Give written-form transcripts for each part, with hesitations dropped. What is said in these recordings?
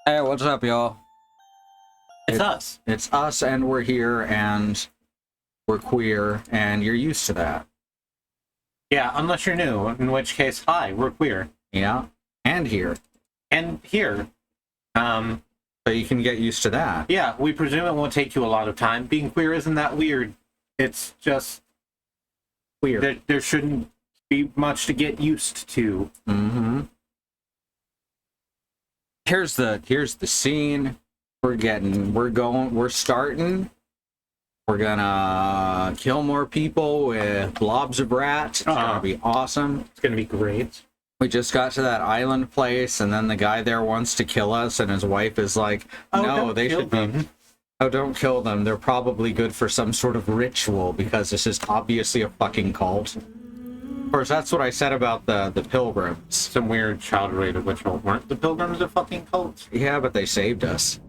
Hey, what's up, y'all? It's us. It's us, and we're here, and we're queer, and you're used to that. Yeah, unless you're new, in which case, hi, we're queer. Yeah, and here. And here. So you can get used to that. Yeah, we presume it won't take you a lot of time. Being queer isn't that weird. It's just Weird. there shouldn't be much to get used to. Mm-hmm. Here's the scene. We're starting. We're gonna kill more people with blobs of rats. It's gonna be awesome. It's gonna be great. We just got to that island place, and then the guy there wants to kill us, and his wife is like, no, they should be... Oh, don't kill them. They're probably good for some sort of ritual, because this is obviously a fucking cult. Of course, that's what I said about the pilgrims. Some weird child-related ritual. Weren't the pilgrims a fucking cult? Yeah, but they saved us.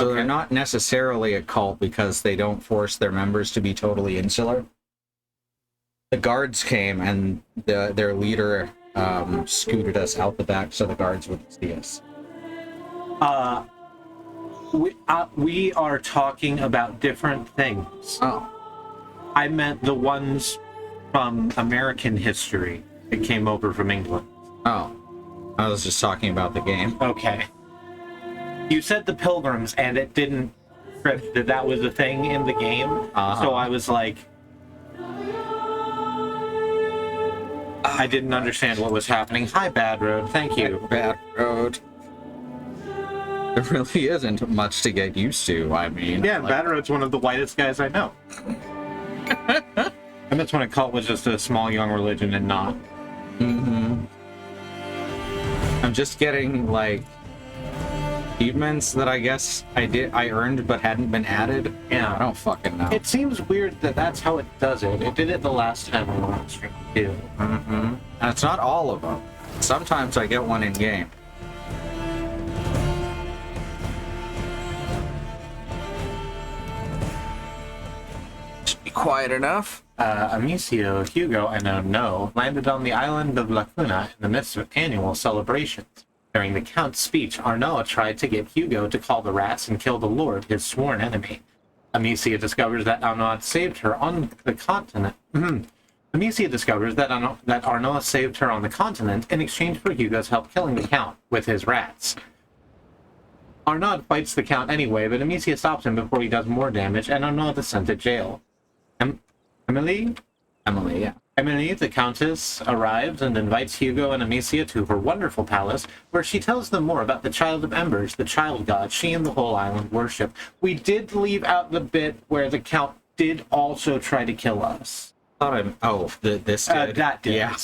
So Okay. they're not necessarily a cult because they don't force their members to be totally insular. The guards came, and their leader scooted us out the back so the guards wouldn't see us. We are talking about different things. Oh. I meant the ones from American history that came over from England. Oh. I was just talking about the game. Okay. You said the pilgrims, and it didn't trip that was a thing in the game. So I was like, I didn't understand what was happening. Hi, Bad Road. Thank you. Bad road. There really isn't much to get used to, I mean. Yeah, Bad Road's one of the whitest guys I know. And that's when a cult was just a small, young religion and not. Mm-hmm. I'm just getting, like, achievements that I guess I earned but hadn't been added. Yeah. I don't fucking know. It seems weird that that's how it does it. It did it the last time I went on stream, too. Mm-hmm. And it's not all of them. Sometimes I get one in game. Should be quiet enough. Amicio, Hugo, and No landed on the island of Lacuna in the midst of annual celebrations. During the Count's speech, Arnaud tried to get Hugo to call the rats and kill the Lord, his sworn enemy. Amicia discovers that Arnaud saved her on the continent. Amicia discovers that Arnaud saved her on the continent in exchange for Hugo's help killing the Count with his rats. Arnaud fights the Count anyway, but Amicia stops him before he does more damage, and Arnaud is sent to jail. Emily, yeah. Emily, the Countess, arrives and invites Hugo and Amicia to her wonderful palace, where she tells them more about the Child of Embers, the child god she and the whole island worship. We did leave out the bit where the Count did also try to kill us. This did? That did. Yeah.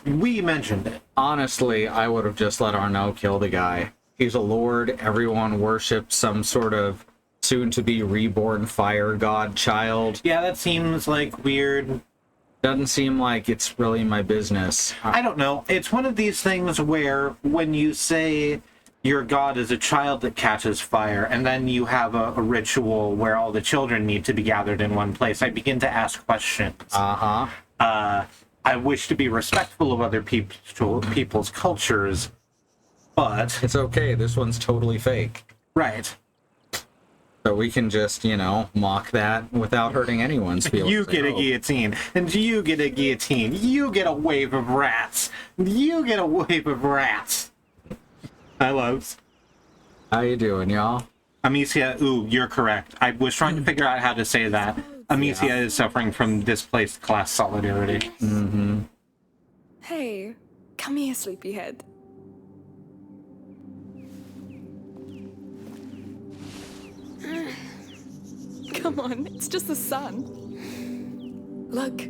We mentioned it. Honestly, I would have just let Arnaud kill the guy. He's a lord. Everyone worships some sort of soon-to-be reborn fire god child. Yeah, that seems like weird. Doesn't seem like it's really my business. I don't know. It's one of these things where when you say your god is a child that catches fire, and then you have a ritual where all the children need to be gathered in one place, I begin to ask questions. I wish to be respectful of other people's cultures, but... It's okay. This one's totally fake. Right. So we can just, mock that without hurting anyone's feelings. You get a guillotine, and you get a guillotine. You get a wave of rats. You get a wave of rats. I love. How you doing, y'all? Amicia, ooh, you're correct. I was trying to figure out how to say that. Amicia is suffering from displaced class solidarity. Mm-hmm. Hey, come here, sleepyhead. Come on, it's just the sun. Look,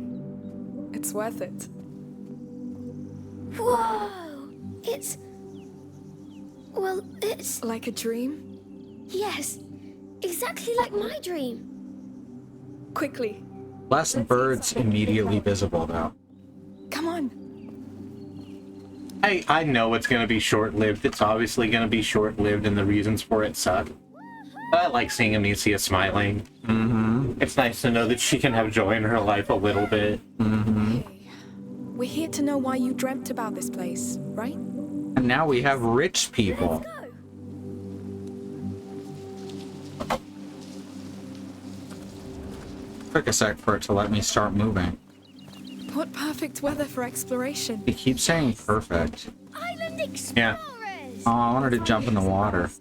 it's worth it. Whoa! It's Like a dream? yes, exactly like my dream. Quickly, Less birds immediately visible, though. come on. I know it's going to be short-lived. It's obviously going to be short-lived, and the reasons for it suck. But I like seeing Amicia smiling. Mm-hmm. It's nice to know that she can have joy in her life a little bit. Mm-hmm. Hey, we're here to know why you dreamt about this place, right? And now we have rich people. Took a sec for it to let me start moving. What perfect weather for exploration. He keeps saying perfect. Island explorers. Yeah. Oh, I wanted to jump in the water.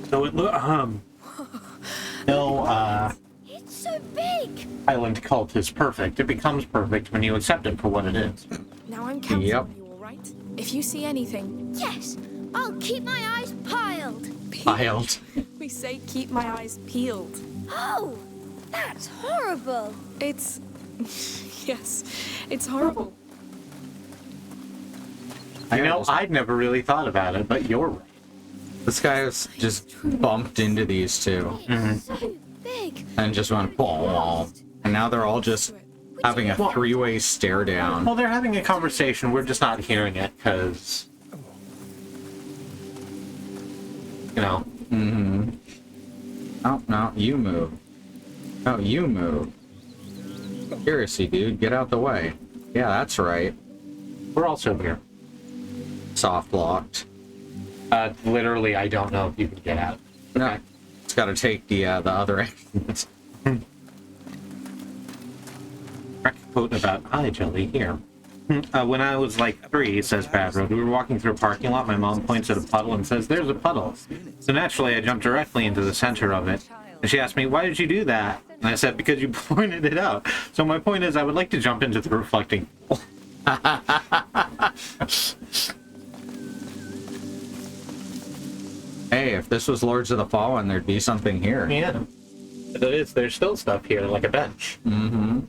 So it no It's so big. island cult is perfect. It becomes perfect when you accept it for what it is. Now I'm counting Yep. on you, all right? If you see anything, Yes, I'll keep my eyes piled. Piled. we say keep my eyes peeled. Oh, that's horrible. It's... yes, it's horrible. I know I'd never really thought about it, but you're right. This guy was just bumped into these two It's so big. and just went boom. And now they're all just having a three-way stare down. Well, they're having a conversation. We're just not hearing it because, you know. Mm-hmm. Oh, no, you move. No, you move. Seriously, dude, get out the way. Yeah, that's right. We're also here. Soft locked. Literally, I don't know if you can get out. No, it's got to take the other end. Quote about eye jelly here. When I was like 3, says Bad Road, we were walking through a parking lot. My mom points at a puddle and says, "There's a puddle." So naturally, I jumped directly into the center of it. And she asked me, "Why did you do that?" And I said, "Because you pointed it out." So my point is, I would like to jump into the reflecting pool. Hey, if this was Lords of the Fallen, there'd be something here. Yeah. But it is, there's still stuff here, like a bench. Mm-hmm.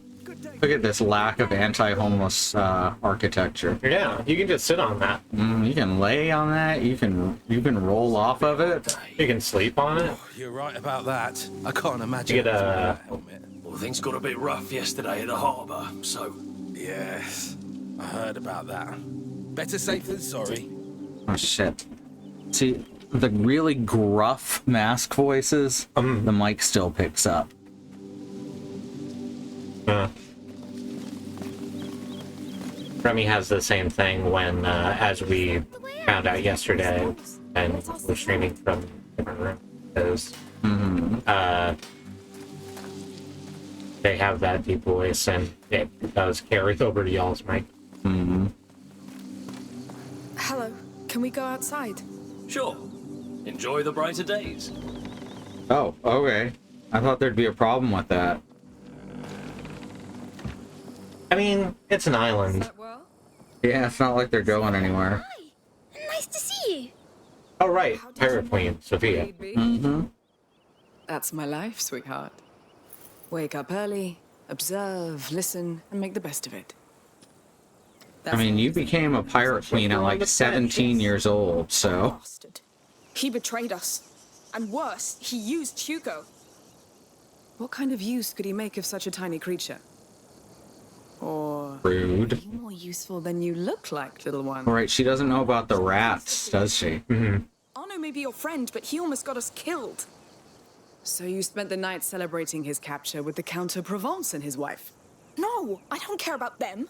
Look at this lack of anti-homeless architecture. Yeah, you can just sit on that. You can lay on that. You can roll off of it. You can sleep on it. You're right about that. I can't imagine You get having a- that helmet. Well, things got a bit rough yesterday at the harbour, so... Yes, I heard about that. Better safe than sorry. Oh shit! See, the really gruff mask voices, the mic still picks up. Remy has the same thing when, as we found out yesterday, and we're streaming from a different room, because they have that deep voice, and it does carry over to y'all's mic. Hello, can we go outside? Sure. Enjoy the brighter days. Oh, okay. I thought there'd be a problem with that. I mean, it's an island. Yeah, it's not like they're going anywhere. Hi, nice to see you. Oh, right, Pirate Queen, Sophia. That's my life, sweetheart. Wake up early, observe, listen, and make the best of it. I mean, you became a pirate queen at like 17 years old, so... Bastard. He betrayed us. And worse, he used Hugo. What kind of use could he make of such a tiny creature? Or Rude. are you more useful than you look like, little one? Alright, she doesn't know about the rats, does she? Arno may be your friend, but he almost got us killed. So you spent the night celebrating his capture with the Count of Provence and his wife? No, I don't care about them.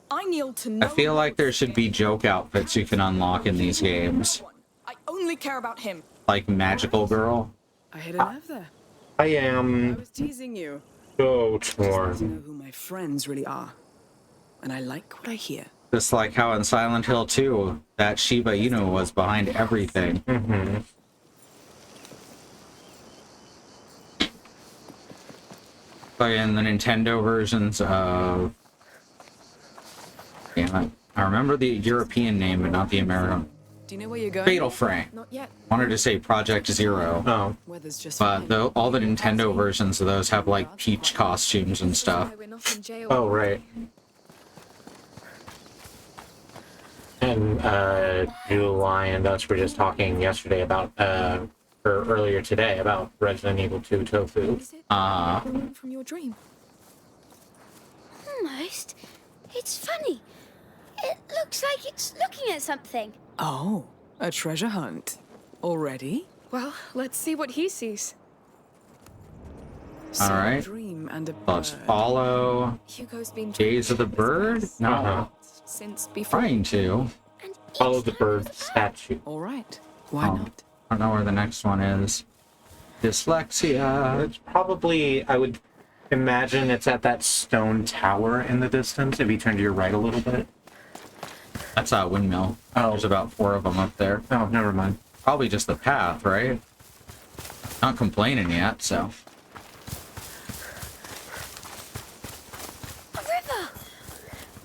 I kneel to I no feel like there one. should be joke outfits you can unlock in these games. I only care about him. Like Magical Girl. I hit a nerve there. I I am was teasing you. so To torn. know who my friends really are. And I like what I hear. Just like how in Silent Hill 2, that Shiba Inu was behind everything. Like in the Nintendo versions of... Yeah, I remember the European name, but not the American. Do you know where you're going? Fatal Frame. Not yet. Wanted to say Project Zero. Oh, Weather's just But fine. all the Nintendo versions of those have like Peach costumes and stuff. Why we're not in jail. oh, right. And July and us were just talking yesterday about, or earlier today, about Resident Evil 2 Tofu. Is it Uh, from your dream? Almost. It's funny. It looks like it's looking at something. Oh, a treasure hunt. Already? Well, let's see what he sees. So All right. a dream name and a Let's bird. follow Hugo's been Gaze of the Bird? No. Uh-huh. since before. Trying to. And Follow each the time bird was a statue. All right. Why Oh, not? I don't know where the next one is. Dyslexia. It's probably, I would imagine it's at that stone tower in the distance, if you turn to your right a little bit. That's a windmill. Oh. There's about 4 of them up there. Oh, never mind. Probably just the path, right? Not complaining yet, so. A river!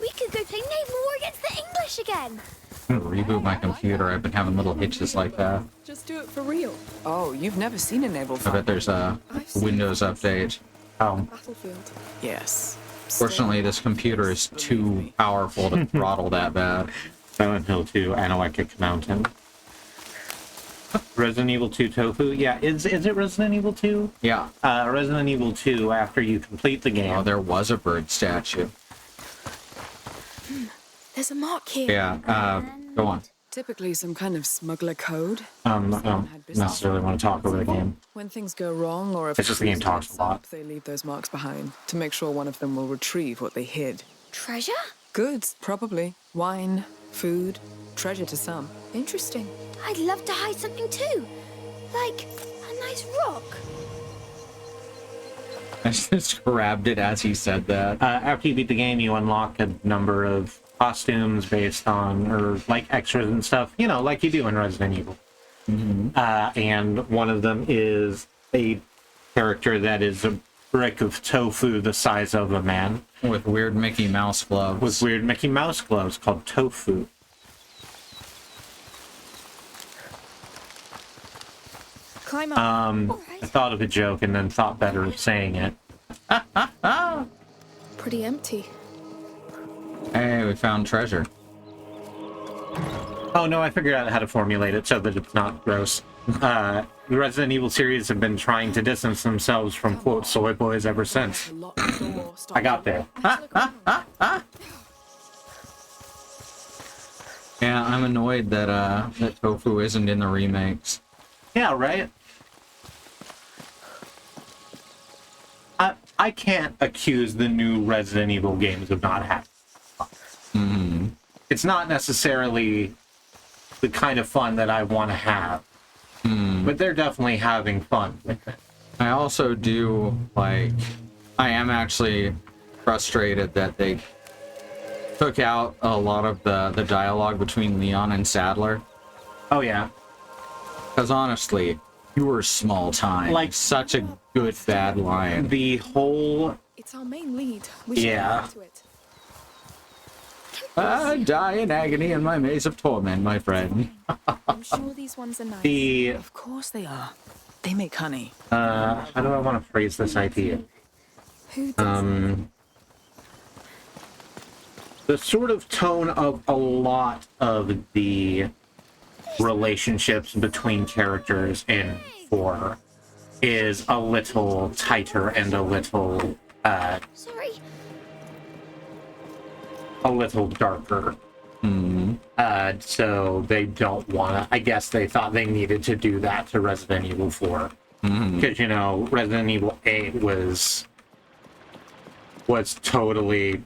We could go play naval war against the English again! I'm gonna reboot my computer. I've been having little hitches like that. Just do it for real. Oh, you've never seen a naval I fight? bet there's a Windows update. Oh, Battlefield. Yes. Fortunately, this computer is too powerful to throttle that bad. Silent Hill 2 and Electric Mountain. Resident Evil 2 Tofu? Yeah, is it Resident Evil 2? Yeah. Resident Evil 2, after you complete the game. Oh, there was a bird statue. There's a mark here. Yeah, go on. Typically some kind of smuggler code. I don't necessarily want to talk over the game. When things go wrong or if It's just the game cruise talks gets a lot. up, they leave those marks behind to make sure one of them will retrieve what they hid. Treasure? Goods, probably. Wine, food, treasure to some. Interesting. I'd love to hide something too. Like a nice rock. I just grabbed it as he said that. After you beat the game, you unlock a number of costumes based on, or like extras and stuff, you know, like you do in Resident Evil. And one of them is a character that is a brick of tofu the size of a man. With weird Mickey Mouse gloves. With weird Mickey Mouse gloves called Tofu. Climb up. I thought of a joke and then thought better of saying it. Pretty empty. Hey, we found treasure. Oh no, I figured out how to formulate it so that it's not gross. The Resident Evil series have been trying to distance themselves from, quote, soy boys ever since. Lock the door, stop I got there. Yeah, I'm annoyed that that Tofu isn't in the remakes. Yeah, right? I can't accuse the new Resident Evil games of not having fun. It's not necessarily the kind of fun that I want to have. But they're definitely having fun with it. I also do, like, I am actually frustrated that they took out a lot of the dialogue between Leon and Sadler. Oh, yeah. Because honestly, you were small time. Like- such a good bad line. The whole... It's our main lead. We should Yeah. go back to it. I die in agony in my maze of torment, my friend. I'm sure these ones are nice. The... Of course they are. They make honey. how do I want to phrase this idea? Who does The sort of tone of a lot of the relationships between characters in 4 is a little tighter and a little Sorry. darker. So they don't want to. I guess they thought they needed to do that to Resident Evil 4 because you know Resident Evil 8 was totally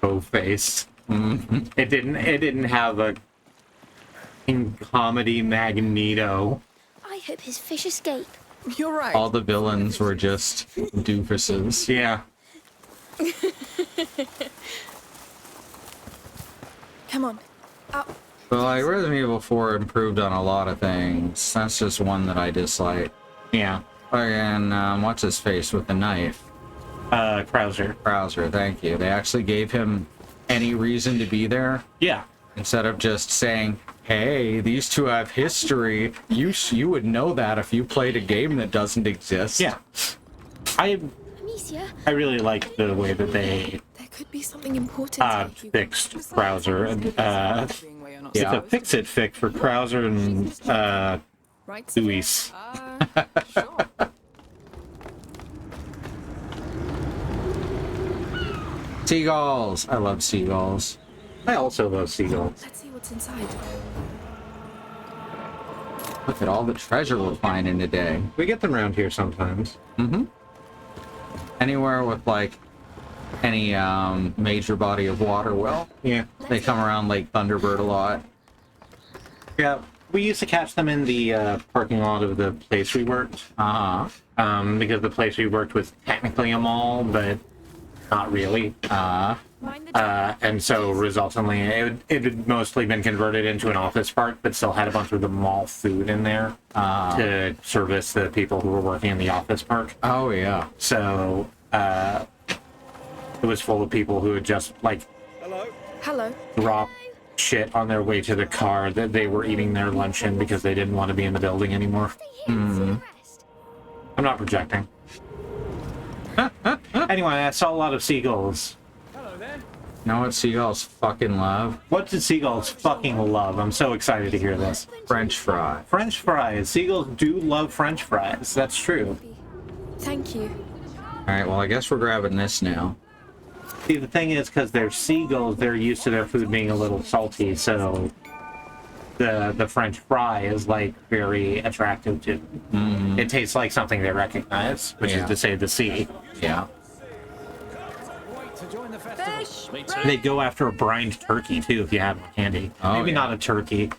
co-faced. It didn't have a comedy Magneto. I hope his fish escape. You're right. All the villains were just doofuses. Yeah. Come on. Up. But like Resident Evil 4 improved on a lot of things. That's just one that I dislike. Yeah. And what's his face with the knife? Krauser. Krauser, thank you. They actually gave him any reason to be there Yeah. instead of just saying, "Hey, these two have history. You would know that if you played a game that doesn't exist." Yeah. I Amicia, really like the way that they There could be something important here, Hugo. fixed Krauser. And Being where you're not it's a supposed fix-it fic for Krauser and Right? Luis. Sure. Seagulls. I love seagulls. I also love seagulls. Let's see what's inside. Look at all the treasure we're finding today. We get them around here sometimes. Anywhere with like any major body of water will. Yeah. They come around Lake Thunderbird a lot. Yeah. We used to catch them in the parking lot of the place we worked. Because the place we worked was technically a mall, but not really. And so resultantly, it had mostly been converted into an office park, but still had a bunch of the mall food in there to service the people who were working in the office park. Oh, yeah. So it was full of people who had just, like, Hello. dropped shit on their way to the car that they were eating their lunch in because they didn't want to be in the building anymore. I'm not projecting. Anyway, I saw a lot of seagulls. You know what seagulls fucking love? What do seagulls fucking love? I'm so excited to hear this. French fry. French fries. Seagulls do love French fries. That's true. Thank you. Alright, well, I guess we're grabbing this now. See, the thing is, because they're seagulls, they're used to their food being a little salty, so the French fry is, like, very attractive to them. It tastes like something they recognize, which is to say the sea. Yeah. Fish! They go after a brined turkey, too, if you have one handy. Oh, Maybe yeah. not a turkey.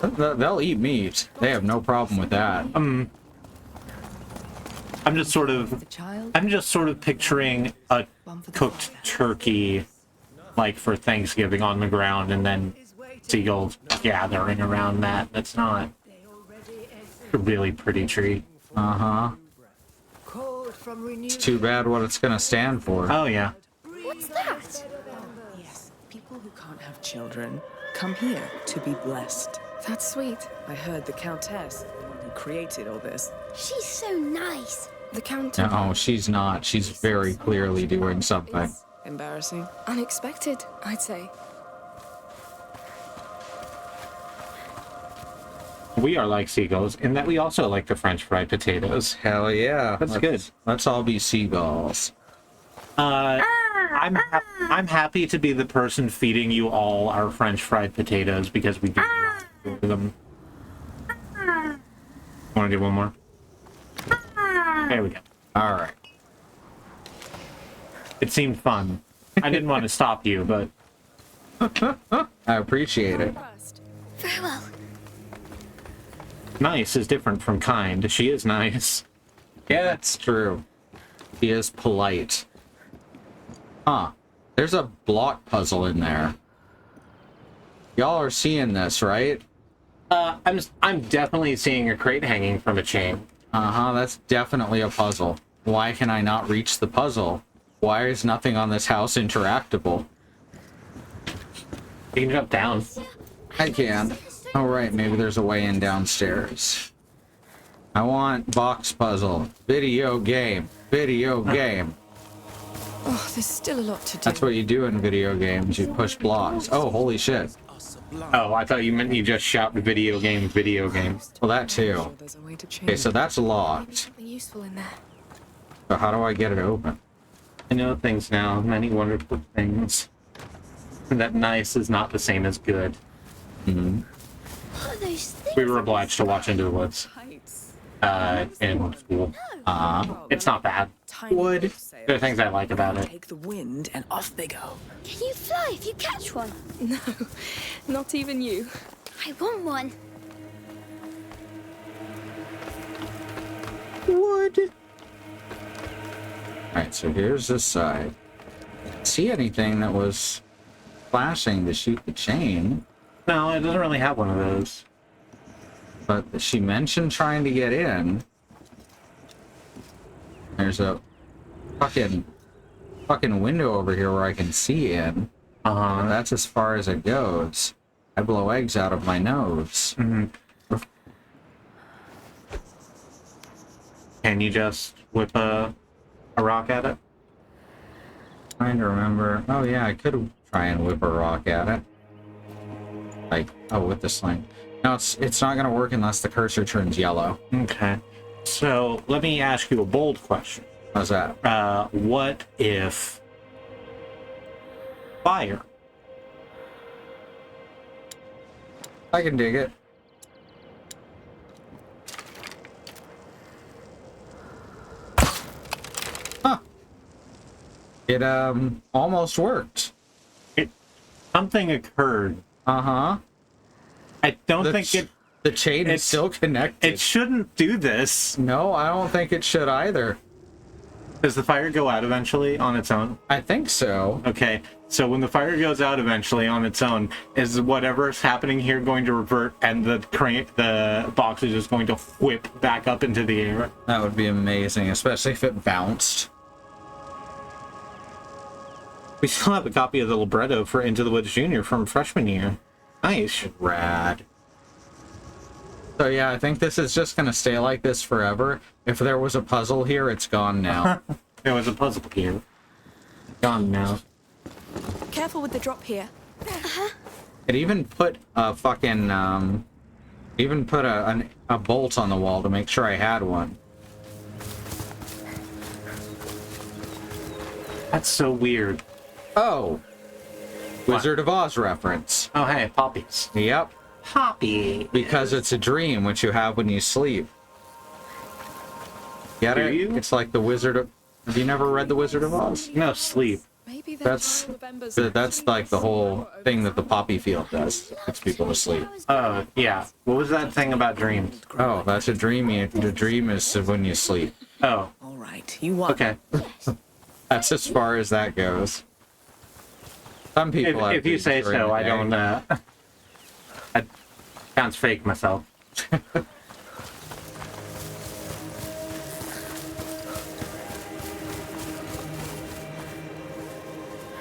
They'll eat meat. They have no problem with that. I'm just sort of The child. picturing a cooked turkey, like, for Thanksgiving on the ground, and then seagulls gathering around that. That's not a really pretty treat. Uh-huh. It's too bad what it's gonna stand for. Oh, yeah. What's that? Yes, people who can't have children come here to be blessed. That's sweet. I heard the Countess, the one who created all this. She's so nice. The Count. No, she's not. She's very clearly doing something. Embarrassing. Unexpected, I'd say. We are like seagulls in that we also like the French fried potatoes. Hell yeah. That's good. Let's all be seagulls. I'm happy to be the person feeding you all our French fried potatoes because we do want to do them. Want to do one more? There we go. Alright. It seemed fun. I didn't want to stop you, but I appreciate it. Very well. nice is different from kind. She is nice. Yeah, it's true. She is polite. Huh. There's a block puzzle in there. Y'all are seeing this, right? I'm definitely seeing a crate hanging from a chain. Uh-huh, that's definitely a puzzle. Why can I not reach the puzzle? Why is nothing on this house interactable? You can jump down. I can. Oh, right, maybe there's a way in downstairs. I want box puzzle. Video game. Video game. Oh, there's still a lot to do. That's what you do in video games. You push blocks. Oh, holy shit. Oh, I thought you meant you just shout video game, video game. Well, that too. Sure there's a way to change. Okay, so that's locked. Something useful in there. So how do I get it open? I know things now, many wonderful things. And that nice is not the same as good. Mm-hmm. What are those things? We were obliged to watch Into the Woods Heights. in school. It's not bad. Tiny Wood. sails. There are things I like about it. Take the wind and off they go. Can you fly if you catch one? No, not even you. I want one. Wood. Alright, so here's this side. See anything that was flashing to shoot the chain, No, it doesn't really have one of those. but she mentioned trying to get in. There's a fucking window over here where I can see in. And that's as far as it goes. I blow eggs out of my nose. Can you just whip a rock at it? Trying to remember. Oh yeah, I could try and whip a rock at it. Like, oh, with the sling. No, it's not gonna work unless the cursor turns yellow. Okay. So let me ask you a bold question. How's that? What if fire? I can dig it. It almost worked. Something occurred. Uh-huh. I don't think the chain is still connected. It shouldn't do this. No, I don't think it should either. Does the fire go out eventually on its own? I think so. Okay, so when the fire goes out eventually on its own, is whatever's happening here going to revert and the box is just going to whip back up into the air? That would be amazing, especially if it bounced. We still have a copy of the libretto for Into the Woods Jr. from freshman year. Nice. Rad. So yeah, I think this is just gonna stay like this forever. If there was a puzzle here, it's gone now. There was a puzzle here. Gone now. Careful with the drop here. It even put a fucking even put a bolt on the wall to make sure I had one. That's so weird. Oh, Wizard of Oz reference. Oh, hey, poppies. Yep. Poppy. Because it's a dream, which you have when you sleep. Get it? you? It's like the Wizard of... Have you never read the Wizard of Oz? No, sleep. Maybe That's like the whole thing that the poppy field does. It puts people to sleep. Oh, yeah. What was that thing about dreams? Oh, that's a dream. The dream is when you sleep. Oh, All right, you won. okay. That's as far as that goes. Some people have If you dreams say during so, the I day. don't, that sounds fake myself.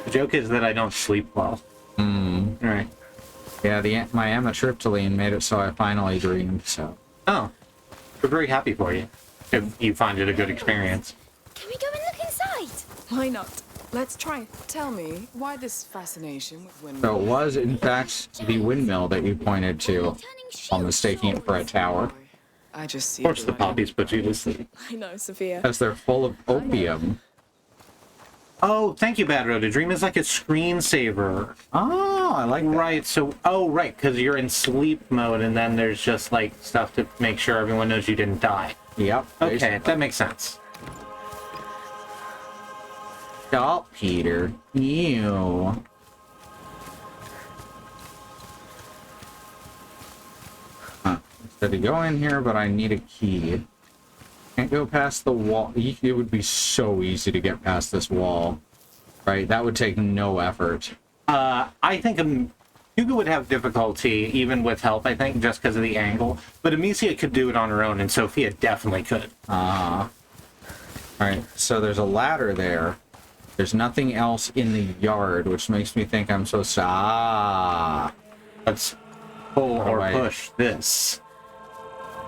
The joke is that I don't sleep well. Alright. Yeah, my amitriptyline made it so I finally dreamed, so... Oh. We're very happy for you. If you find it a good experience. Can we go and look inside? Why not? Let's try. Tell me, why this fascination with windmills? So it was, in fact, the windmill that you pointed to, Turning while shields. mistaking it for a tower. I just see Of course the blood. poppies put you to sleep. I know, Sophia. Because they're full of opium. Oh, thank you, Bad Road. A dream is like a screensaver. Oh, I like that. Right, so, oh, right, because you're in sleep mode, and then there's just, like, stuff to make sure everyone knows you didn't die. Yep. Okay, that makes sense. Stop, Peter. Ew. Huh. Instead of go in here, but I need a key. Can't go past the wall. It would be so easy to get past this wall. Right? That would take no effort. I think Hugo would have difficulty, even with help, I think, just because of the angle. But Amicia could do it on her own, and Sophia definitely could. Alright, so there's a ladder there. There's nothing else in the yard, which makes me think I'm supposed to... Let's pull or Right. push this.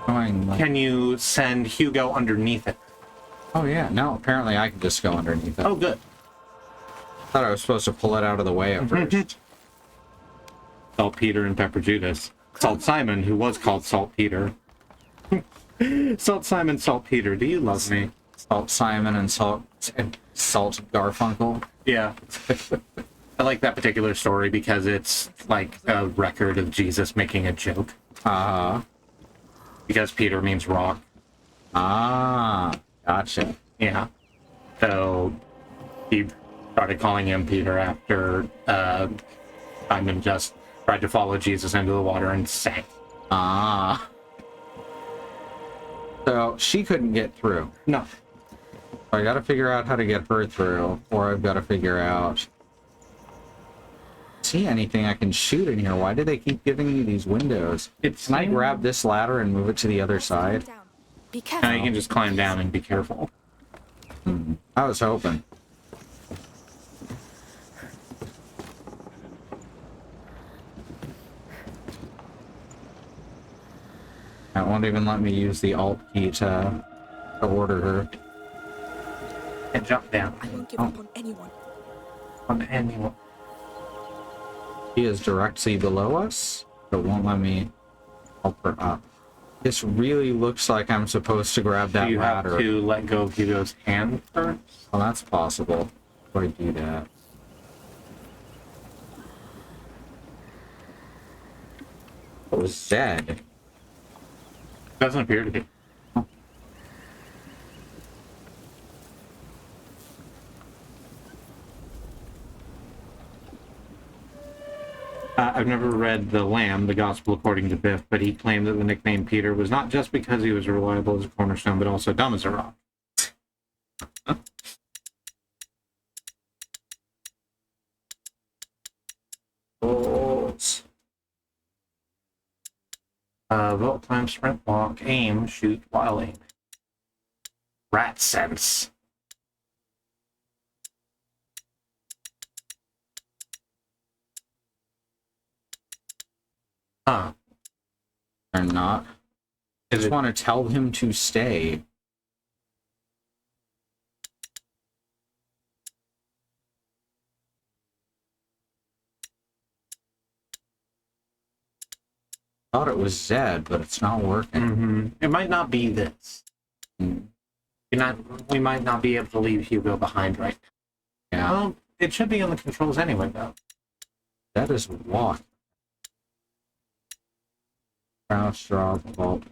Going like... Can you send Hugo underneath it? Oh yeah, no, apparently I can just go underneath it. Oh, good. Thought I was supposed to pull it out of the way at first. Saltpeter and Pepper Judas. Salt Simon, who was called Saltpeter. Salt Simon, Saltpeter, do you love me? Salt Simon and Salt Garfunkel. Yeah. I like that particular story because it's like a record of Jesus making a joke. Because Peter means rock. Gotcha. Yeah. So he started calling him Peter after Simon just tried to follow Jesus into the water and sank. So she couldn't get through. No. So I gotta figure out how to get her through, or I've gotta figure out... See anything I can shoot in here? Why do they keep giving me these windows? Can I grab this ladder and move it to the other side? Down. Be careful. Now you can just climb down and be careful. I was hoping. That won't even let me use the Alt key to order her. And jump down I won't give up on anyone. on anyone. She is directly below us, but won't let me help her up. This really looks like I'm supposed to grab that You have ladder. to let go of Hugo's hand first. Well, that's possible. How do I do that? What was Zed? Doesn't appear to be. I've never read The Lamb, the Gospel According to Biff, but he claimed that the nickname Peter was not just because he was reliable as a cornerstone, but also dumb as a rock. Vault time, sprint, walk, aim, shoot, while aiming. Rat sense. Huh. Or not. I just want to tell him to stay. Thought it was Zed, but it's not working. Mm-hmm. It might not be this. Mm. We might not be able to leave Hugo behind right now. Yeah. Well, it should be on the controls anyway, though. That is what. Crouch, drop, vault.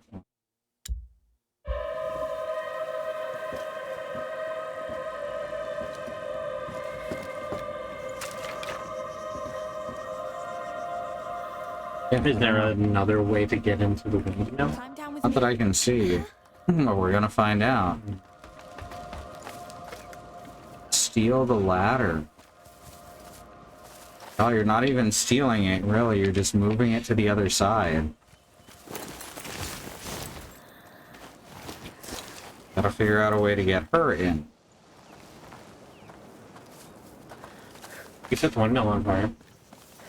Yeah, Is there another way to get into the window? Climb down with not me. that I can see. But we're gonna find out. Steal the ladder. Oh, you're not even stealing it, really. You're just moving it to the other side. Gotta figure out a way to get her in. You set the window on fire.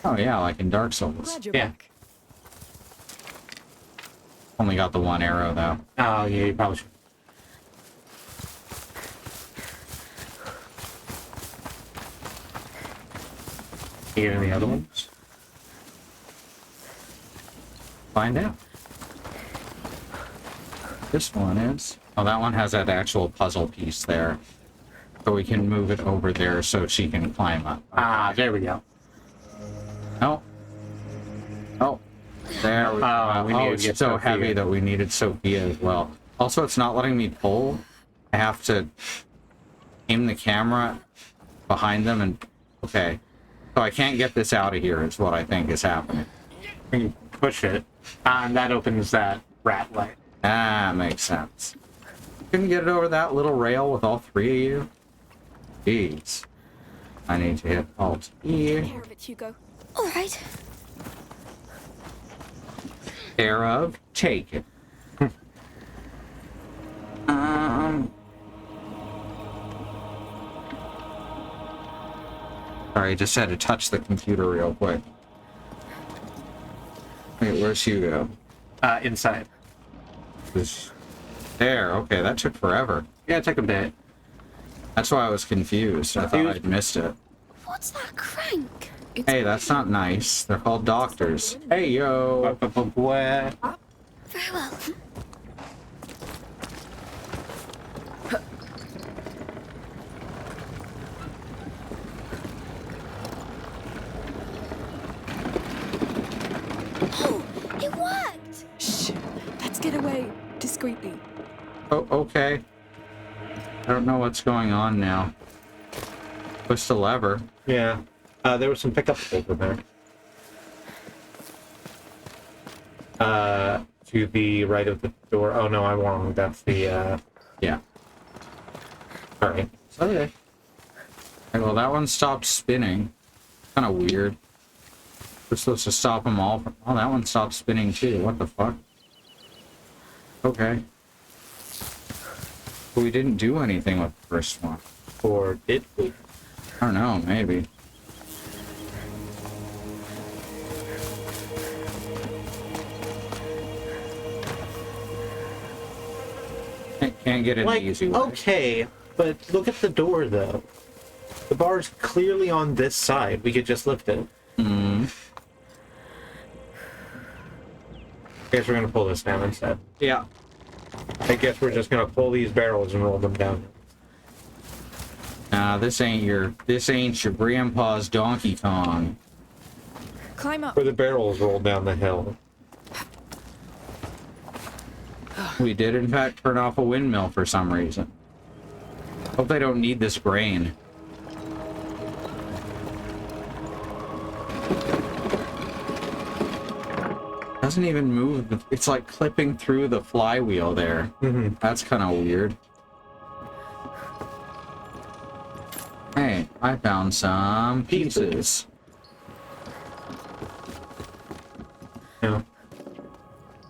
Oh yeah, like in Dark Souls. Glad you're Yeah. back. Only got the one arrow, though. Oh, yeah, you probably should. You get any other ones? Find out. This one is... Oh, that one has that actual puzzle piece there. So we can move it over there so she can climb up. Ah, there we go. Oh. Oh. There we go. Oh, we need to it's get so Sophia. heavy that we needed Sophia as well. Also, it's not letting me pull. I have to aim the camera behind them and... Okay. So I can't get this out of here is what I think is happening. You push it, and that opens that rat light. Ah, makes sense. Couldn't get it over that little rail with all three of you? Jeez. I need to hit Alt E. Care of it, Hugo. All right. Care of. Take it. Sorry, just had to touch the computer real quick. Wait, where's Hugo? Inside. There, okay, that took forever. Yeah, it took a bit. That's why I was confused. I thought I'd missed it. What's that crank? Hey, that's not nice. They're called doctors. Hey, yo! Where? Very well. Oh, it worked! Shh. Let's get away discreetly. Oh, okay. I don't know what's going on now. Push the lever. Yeah. There was some pickups over there. To the right of the door. Oh no, I'm wrong. That's the, Yeah. Sorry. Okay. Okay, well, that one stopped spinning. Kind of weird. We're supposed to stop them all. Oh, that one stopped spinning too. What the fuck? Okay. But we didn't do anything with the first one. Or did we? I don't know, maybe. Can't get it Like, the easy way. okay, but look at the door though. The bar's clearly on this side. We could just lift it. Mm. I guess we're gonna pull this down instead. Yeah. I guess we're just gonna pull these barrels and roll them down. Nah, this ain't your grandpa's Donkey Kong. Climb up. Where the barrels roll down the hill. We did, in fact, turn off a windmill for some reason. Hope they don't need this grain. doesn't even move. It's like clipping through the flywheel there. Mm-hmm. That's kind of weird. Hey, I found some pieces. Yeah.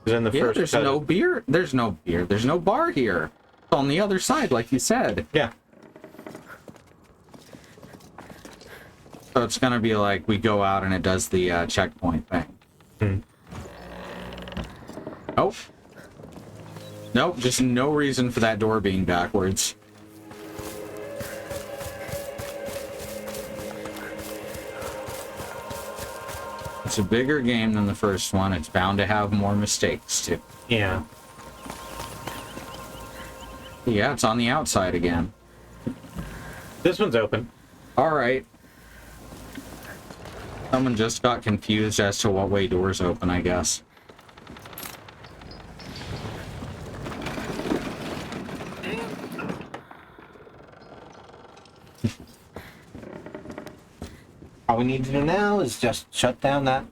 In the first there's no beer. There's no beer. There's no bar here. It's on the other side, like you said. Yeah. So it's gonna be like we go out and it does the checkpoint thing. Hmm. Nope. Nope, just no reason for that door being backwards. It's a bigger game than the first one. It's bound to have more mistakes, too. Yeah. Yeah, it's on the outside again. This one's open. Alright. Someone just got confused as to what way doors open, I guess. All we need to do now is just shut down that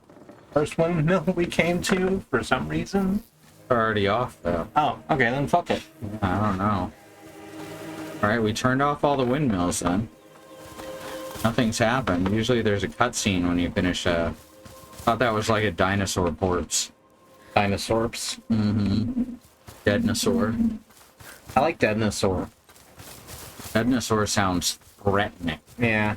first windmill we came to for some reason. Already off, though. Oh, okay, then fuck it. I don't know. Alright, we turned off all the windmills then. Nothing's happened. Usually there's a cutscene when you finish a... thought that was like a dinosaur corpse. Dinosaurs. Mm-hmm. Deadnosaur. I like Deadnosaur. Deadnosaur sounds threatening. Yeah.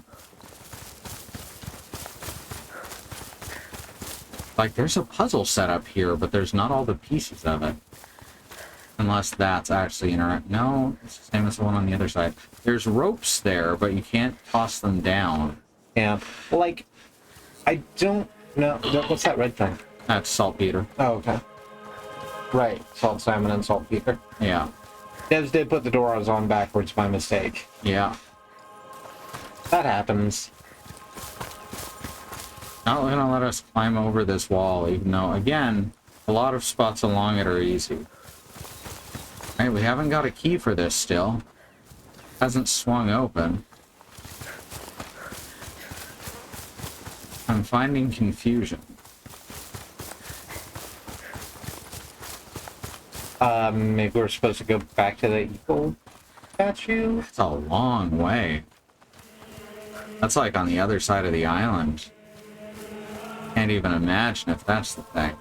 Like, there's a puzzle set up here, but there's not all the pieces of it. Unless that's actually no, it's the same as the one on the other side. There's ropes there, but you can't toss them down. Yeah. Like, I don't know. What's that red thing? That's saltpeter. Oh, okay. Right. Salt salmon and saltpeter. Yeah. Devs did put the doors on backwards by mistake. Yeah. That happens. Not gonna let us climb over this wall, even though, again, a lot of spots along it are easy. Right, we haven't got a key for this still. Hasn't swung open. I'm finding confusion. Maybe we're supposed to go back to the eagle statue? It's a long way. That's like on the other side of the island. Can't even imagine if that's the thing.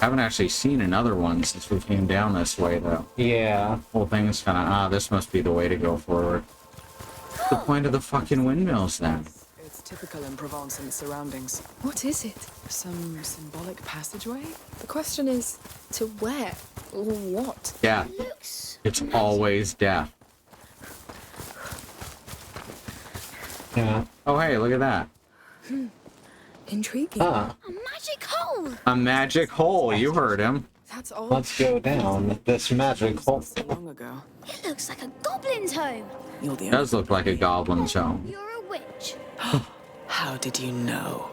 Haven't actually seen another one since we came down this way, though. Yeah. Whole thing's kind of, this must be the way to go forward. What's the point of the fucking windmills, then? It's typical in Provence and its surroundings. What is it? Some symbolic passageway? The question is, to where? Or what? Yeah, Looks it's always death. Yeah. Oh, hey, look at that. Intriguing. Ah. a magic hole. A magic hole, you heard him. That's all. Let's go down this magic hole. So long ago. It looks like a goblin's home. You're the It does look like a goblin's home. You're a witch. How did you know?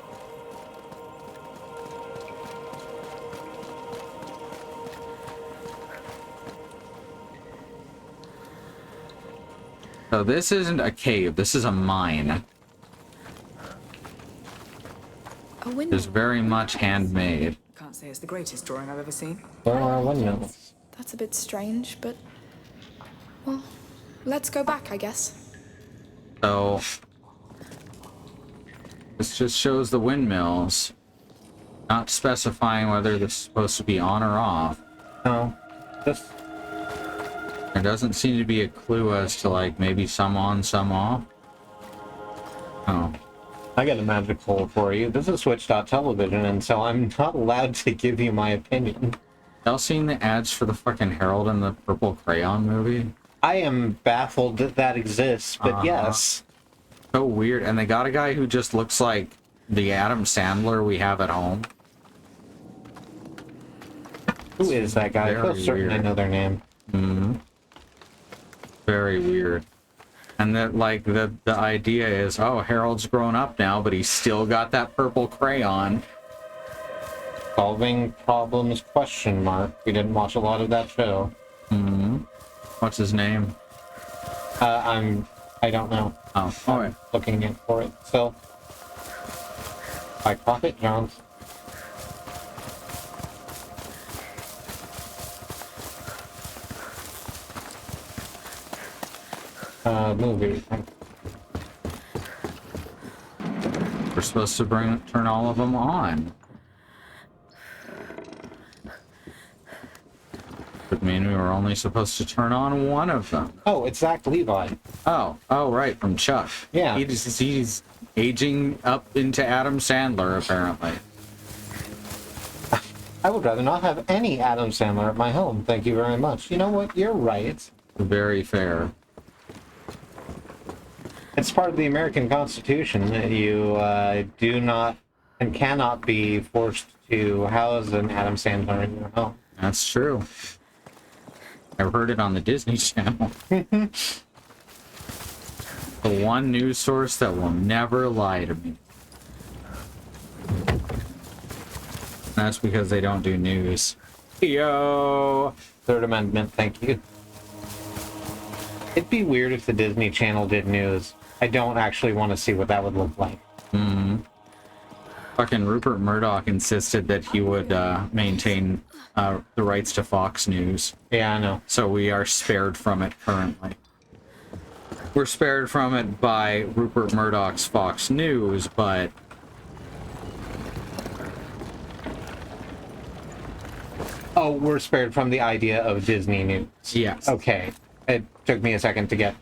So this isn't a cave, this is a mine. A window. It's very much handmade. Can't say it's the greatest drawing I've ever seen. There are windmills. That's a bit strange, but... well, let's go back, I guess. So this just shows the windmills, not specifying whether this is supposed to be on or off. No. Just... There doesn't seem to be a clue as to, like, maybe some on, some off. Oh. I got a magic hole for you. This is Switch.television, and so I'm not allowed to give you my opinion. Y'all seen the ads for the fucking Harold and the Purple Crayon movie? I am baffled that that exists, but yes. So weird. And they got a guy who just looks like the Adam Sandler we have at home. Who is that guy? I feel Very certain I weird. know their name. Hmm. Very weird. And that, like, the idea is, oh, Harold's grown up now, but he's still got that purple crayon. Solving problems, question mark. We didn't watch a lot of that show. Hmm. What's his name? I don't know. Oh, I'm looking in for it still. By Pocket Jones. movie. We're supposed to turn all of them on. Would mean we were only supposed to turn on one of them. Oh, it's Zach Levi. Oh, right, from Chuck. Yeah. He's aging up into Adam Sandler, apparently. I would rather not have any Adam Sandler at my home. Thank you very much. You know what? You're right. Very fair. It's part of the American Constitution that you do not and cannot be forced to house an Adam Sandler in your home. That's true. I heard it on the Disney Channel. The one news source that will never lie to me. That's because they don't do news. Yo! Third Amendment, thank you. It'd be weird if the Disney Channel did news. I don't actually want to see what that would look like. Mm-hmm. Fucking Rupert Murdoch insisted that he would maintain the rights to Fox News. Yeah, I know. So we are spared from it currently. We're spared from it by Rupert Murdoch's Fox News, but... Oh, we're spared from the idea of Disney news. Yes. Okay. It took me a second to get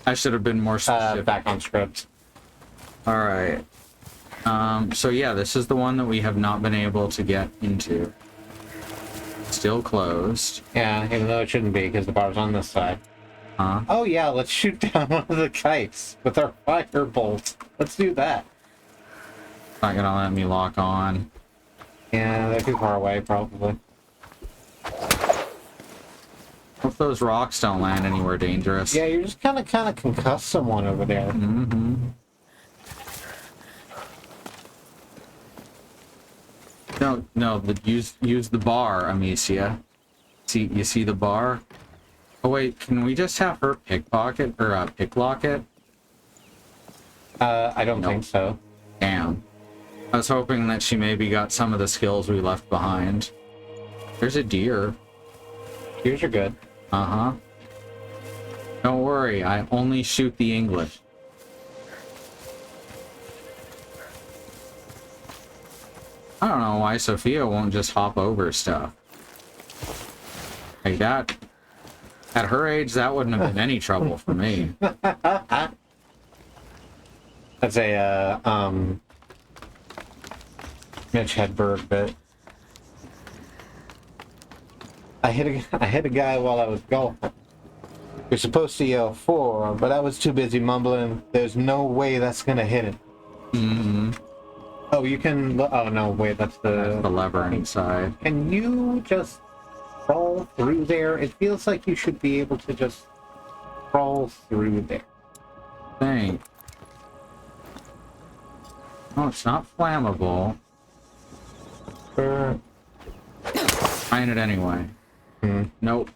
I should have been more specific. back on script. Alright. So yeah, this is the one that we have not been able to get into. Still closed. Yeah, even though it shouldn't be, because the bar's on this side. Huh? Oh yeah, let's shoot down one of the kites with our firebolt. Let's do that. Not gonna let me lock on. Yeah, they're too far away, probably. Hope those rocks don't land anywhere dangerous. Yeah, you're just kind of concuss someone over there. Mm-hmm. No, use the bar, Amicia. You see the bar? Oh wait, can we just have her pickpocket or picklock it? I don't think so. Damn. I was hoping that she maybe got some of the skills we left behind. There's a deer. Deers are good. Uh-huh. Don't worry, I only shoot the English. I don't know why Sophia won't just hop over stuff. Like that... At her age, that wouldn't have been any trouble for me. That's a, Mitch Hedberg bit. I hit a guy while I was golfing. You're supposed to yell 4, but I was too busy mumbling, there's no way that's gonna hit it. Mm-hmm. Oh, you can... Oh, no, wait, that's the lever inside. Can you just crawl through there? It feels like you should be able to just crawl through there. Thing. Oh, it's not flammable. Find it anyway. Nope.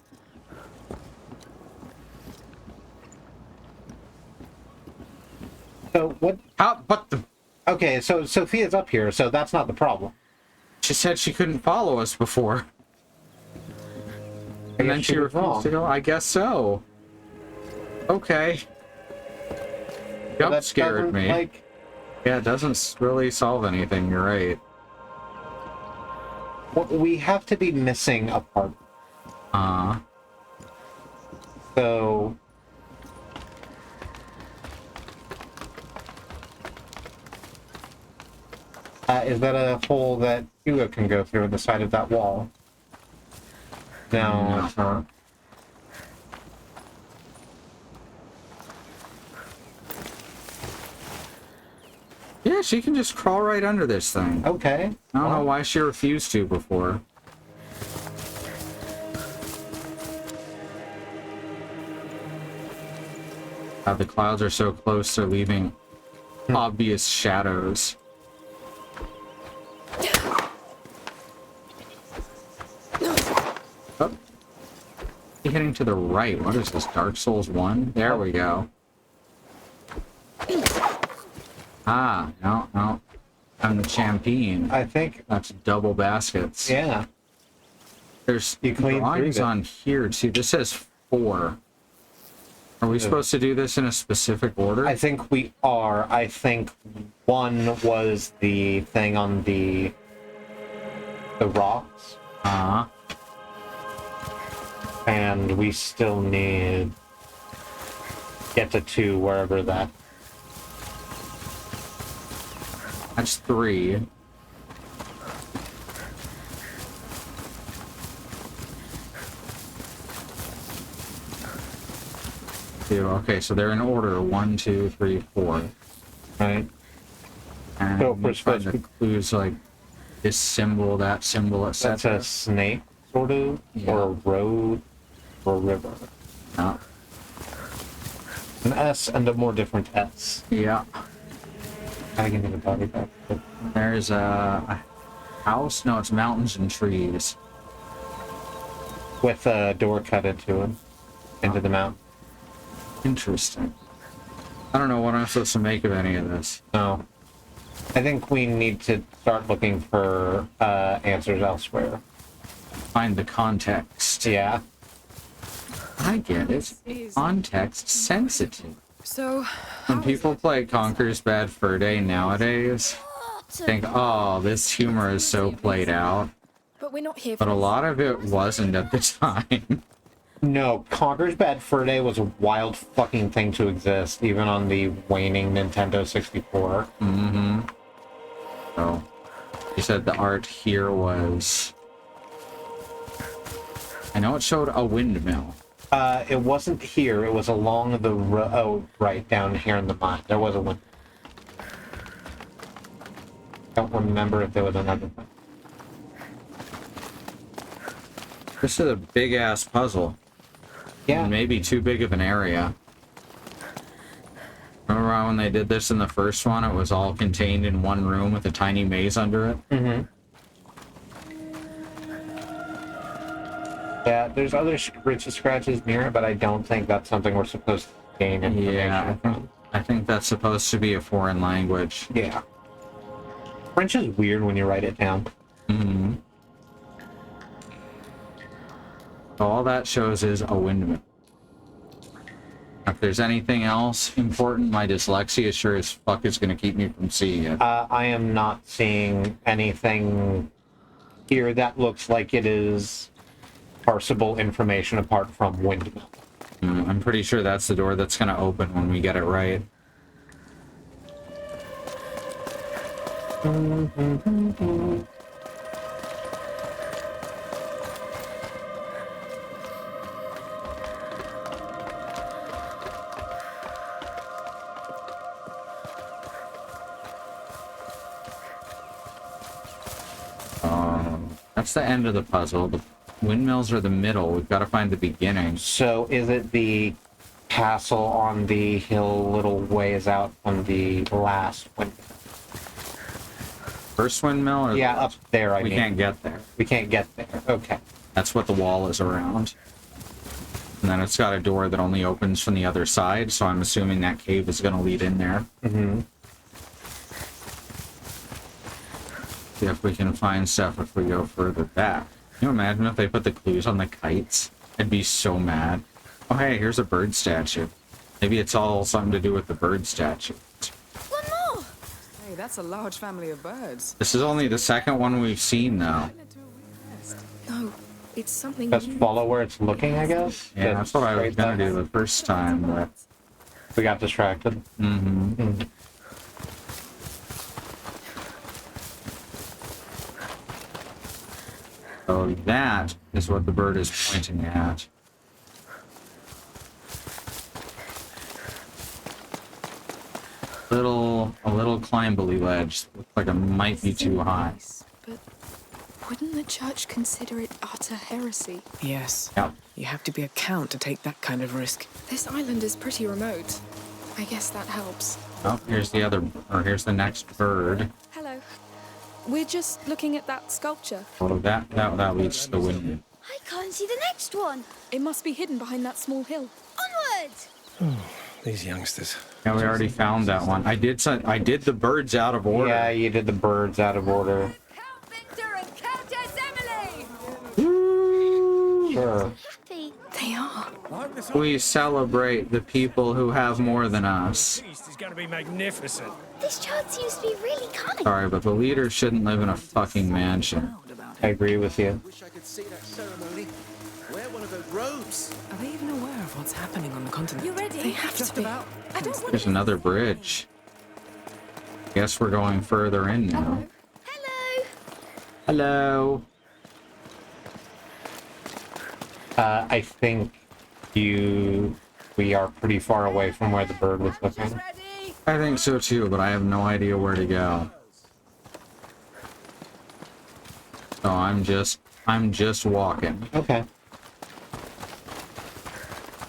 So what? What the? Okay, so Sophia's up here, so that's not the problem. She said she couldn't follow us before. And then she refused to go? I guess so. Okay. Jump scared me. Like... Yeah, it doesn't really solve anything, you're right. We have to be missing a part. So... is that a hole that Hugo can go through on the side of that wall? No, it's not. Yeah, she can just crawl right under this thing. Okay. I don't know why she refused to before. God, the clouds are so close, they're leaving obvious shadows. Oh. You're hitting to the right. What is this, Dark Souls 1? There we go. Ah, no. I'm the champion. I think that's double baskets. Yeah. There's drawings on here too. This says 4. Are we supposed to do this in a specific order? I think we are. I think one was the thing on the rocks. Uh-huh. And we still need get to 2 wherever that. That's 3. Okay, so they're in order 1, 2, 3, 4. Right. And So we we're supposed find to the clues like this symbol, that symbol, That's etc. a snake, sort of, Yeah. or a road, or a river. No. An S and a more different S. Yeah. I give me the body back. There's a house. No, it's mountains and trees. With a door cut into it, into the mountain. Interesting. I don't know what I'm supposed to make of any of this. No. I think we need to start looking for answers elsewhere. Find the context. Yeah. I get it. Context sensitive. So, When people play Conker's Bad Fur Day nowadays, think, oh, this humor is so played out. But we're not here But for a this. lot of it wasn't at the time. No, Conker's Bad Fur Day was a wild fucking thing to exist, even on the waning Nintendo 64. Mm-hmm. So, you said the art here was... I know it showed a windmill. It wasn't here, it was along the road. Oh, right, down here in the mine. There was a one. Don't remember if there was another one. This is a big-ass puzzle. Yeah. Maybe too big of an area. Remember when they did this in the first one? It was all contained in one room with a tiny maze under it? Mm-hmm. Yeah, there's other scratches near it, but I don't think that's something we're supposed to gain information Yeah, from. I think that's supposed to be a foreign language. Yeah. French is weird when you write it down. Mm-hmm. All that shows is a windmill. If there's anything else important, my dyslexia sure as fuck is going to keep me from seeing it. I am not seeing anything here that looks like it is parsable information apart from windmill. I'm pretty sure that's the door that's going to open when we get it right. That's the end of the puzzle. The windmills are the middle. We've got to find the beginning. So is it the castle on the hill little ways out from the last windmill? First windmill? Or Yeah, up there, I we mean. can't get there. We can't get there. Okay. That's what the wall is around. And then it's got a door that only opens from the other side, so I'm assuming that cave is going to lead in there. Mm-hmm. See if we can find stuff if we go further back. Can you imagine if they put the clues on the kites? I'd be so mad. Oh, hey, here's a bird statue. Maybe it's all something to do with the bird statue. One more! hey, that's a large family of birds. This is only the second one we've seen, though. No, it's something Just you... follow where it's looking, I guess? Yeah, that's what I was Straight going to left. do the first time, but... We got distracted. Mm-hmm. So that is what the bird is pointing at. A little climbly ledge. Looks like it might be too high. But wouldn't the church consider it utter heresy? Yes. Yep. You have to be a count to take that kind of risk. This island is pretty remote. I guess that helps. Oh, here's the other, or here's the next bird. Hello. We're just looking at that sculpture. Oh, that leads to the windmill. I can't see the next one. It must be hidden behind that small hill. Onward! These youngsters. Yeah, we already found that one. I did the birds out of order. Yeah, you did the birds out of order. Count Victor and Countess Emily! Sure. Happy. They are. We celebrate the people who have more than us. Feast is going to be magnificent. This child seems to be really kind. Sorry, but the leaders shouldn't live in a fucking mansion. I agree with you. Wish I could see that ceremony. Wear one of those robes. Are they even aware of what's happening on the continent? You ready? They have Just to be. about. I don't want There's another bridge. Guess we're going further in now. Hello. Hello. I think we are pretty far away from where the bird was looking. I think so too, but I have no idea where to go. So I'm just walking. Okay.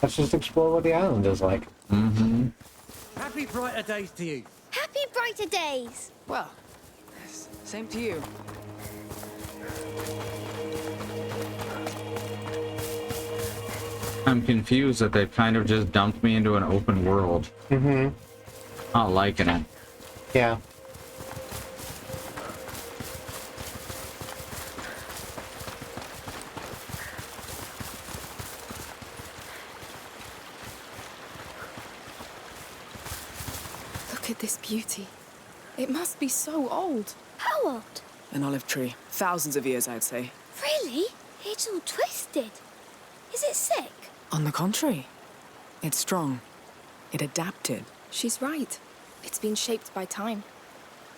Let's just explore what the island is like. Mm-hmm. Happy brighter days to you. Happy brighter days. Well, same to you. I'm confused that they've kind of just dumped me into an open world. Mm-hmm. Not liking it. Yeah. Look at this beauty. It must be so old. How old? An olive tree. Thousands of years, I'd say. Really? It's all twisted. Is it sick? On the contrary, it's strong. It adapted. She's right. It's been shaped by time.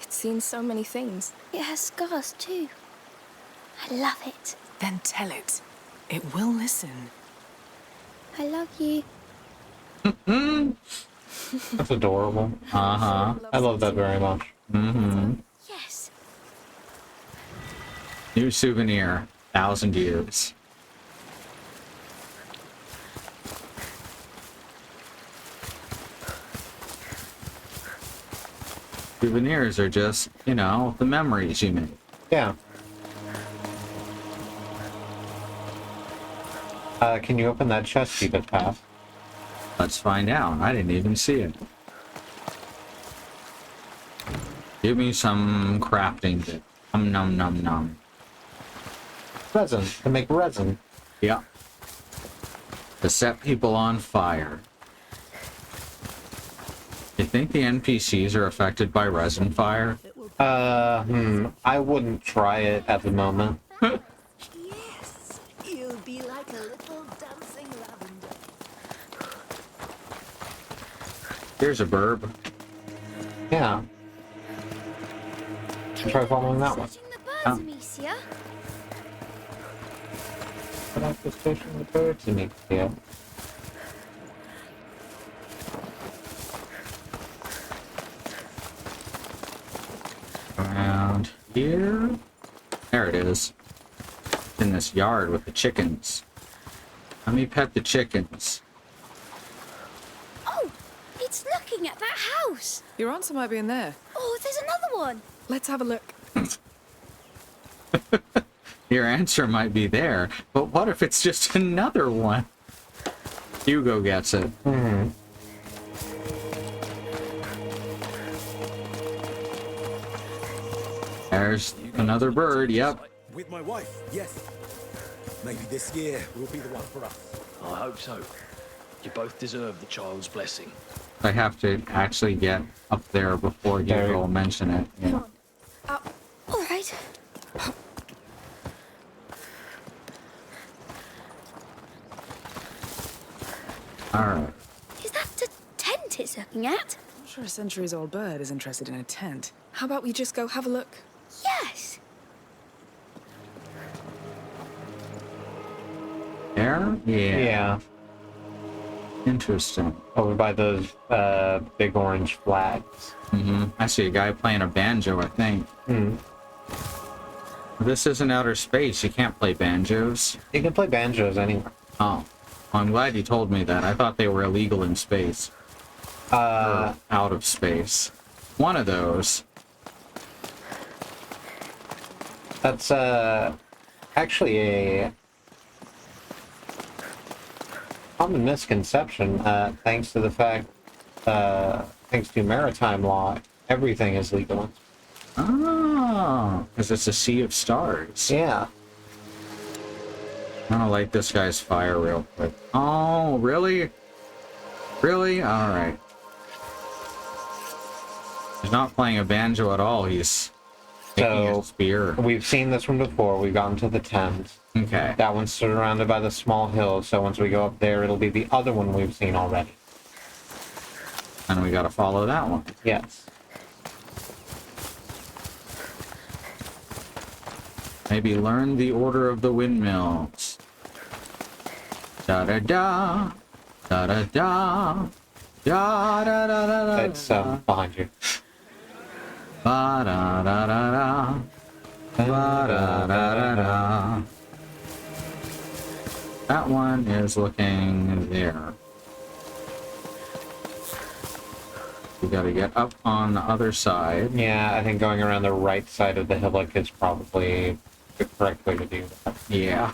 It's seen so many things. It has scars too. I love it. Then tell it. It will listen. I love you. That's adorable. Uh-huh. I love that very much. Mm-hmm. Yes. New souvenir. 1,000 years. Souvenirs are just, you know, the memories you make. Yeah. Can you open that chest you could pass? Let's find out. I didn't even see it. Give me some crafting bit. Num num num. Resin. To make resin. Yeah. To set people on fire. You think the NPCs are affected by resin fire? I wouldn't try it at the moment. Yes, you'll be like a little dancing lavender. Here's a burb. Yeah. Try following that one. Searching the birds, Amicia. I like the station the birds in it, yeah. Around here. There it is. In this yard with the chickens. Let me pet the chickens. Oh, it's looking at that house. Your answer might be in there. Oh, there's another one. Let's have a look. Your answer might be there, but what if it's just another one? Hugo gets it. Mm-hmm. There's another bird, yep. With my wife, yes. Maybe this year will be the one for us. I hope so. You both deserve the child's blessing. I have to actually get up there before Hugo will mention it. Yeah. All right. Alright. Is that the tent it's looking at? I'm sure a centuries-old bird is interested in a tent. How about we just go have a look? Yes. There? Yeah. Yeah. Interesting. Over by those big orange flags. Mm-hmm. I see a guy playing a banjo, I think. Hmm. This isn't outer space. You can't play banjos. You can play banjos anywhere. Oh. Well, I'm glad you told me that. I thought they were illegal in space. Or out of space. One of those. That's actually a common misconception, thanks to the fact, thanks to maritime law, everything is legal. Oh, because it's a sea of stars. Yeah. I'm gonna light this guy's fire real quick. Oh, really? Really? Alright. He's not playing a banjo at all. He's making a spear. We've seen this one before. We've gotten to the tent. Okay. That one's surrounded by the small hill, so once we go up there, it'll be the other one we've seen already. And we gotta follow that one. Yes. Maybe learn the order of the windmills. Da-da-da. Da-da-da. Da-da-da-da-da. It's behind you. Ba-da-da-da-da. Ba-da-da-da-da. That one is looking there. We gotta get up on the other side. Yeah, I think going around the right side of the hillock is probably the correct way to do that. Yeah,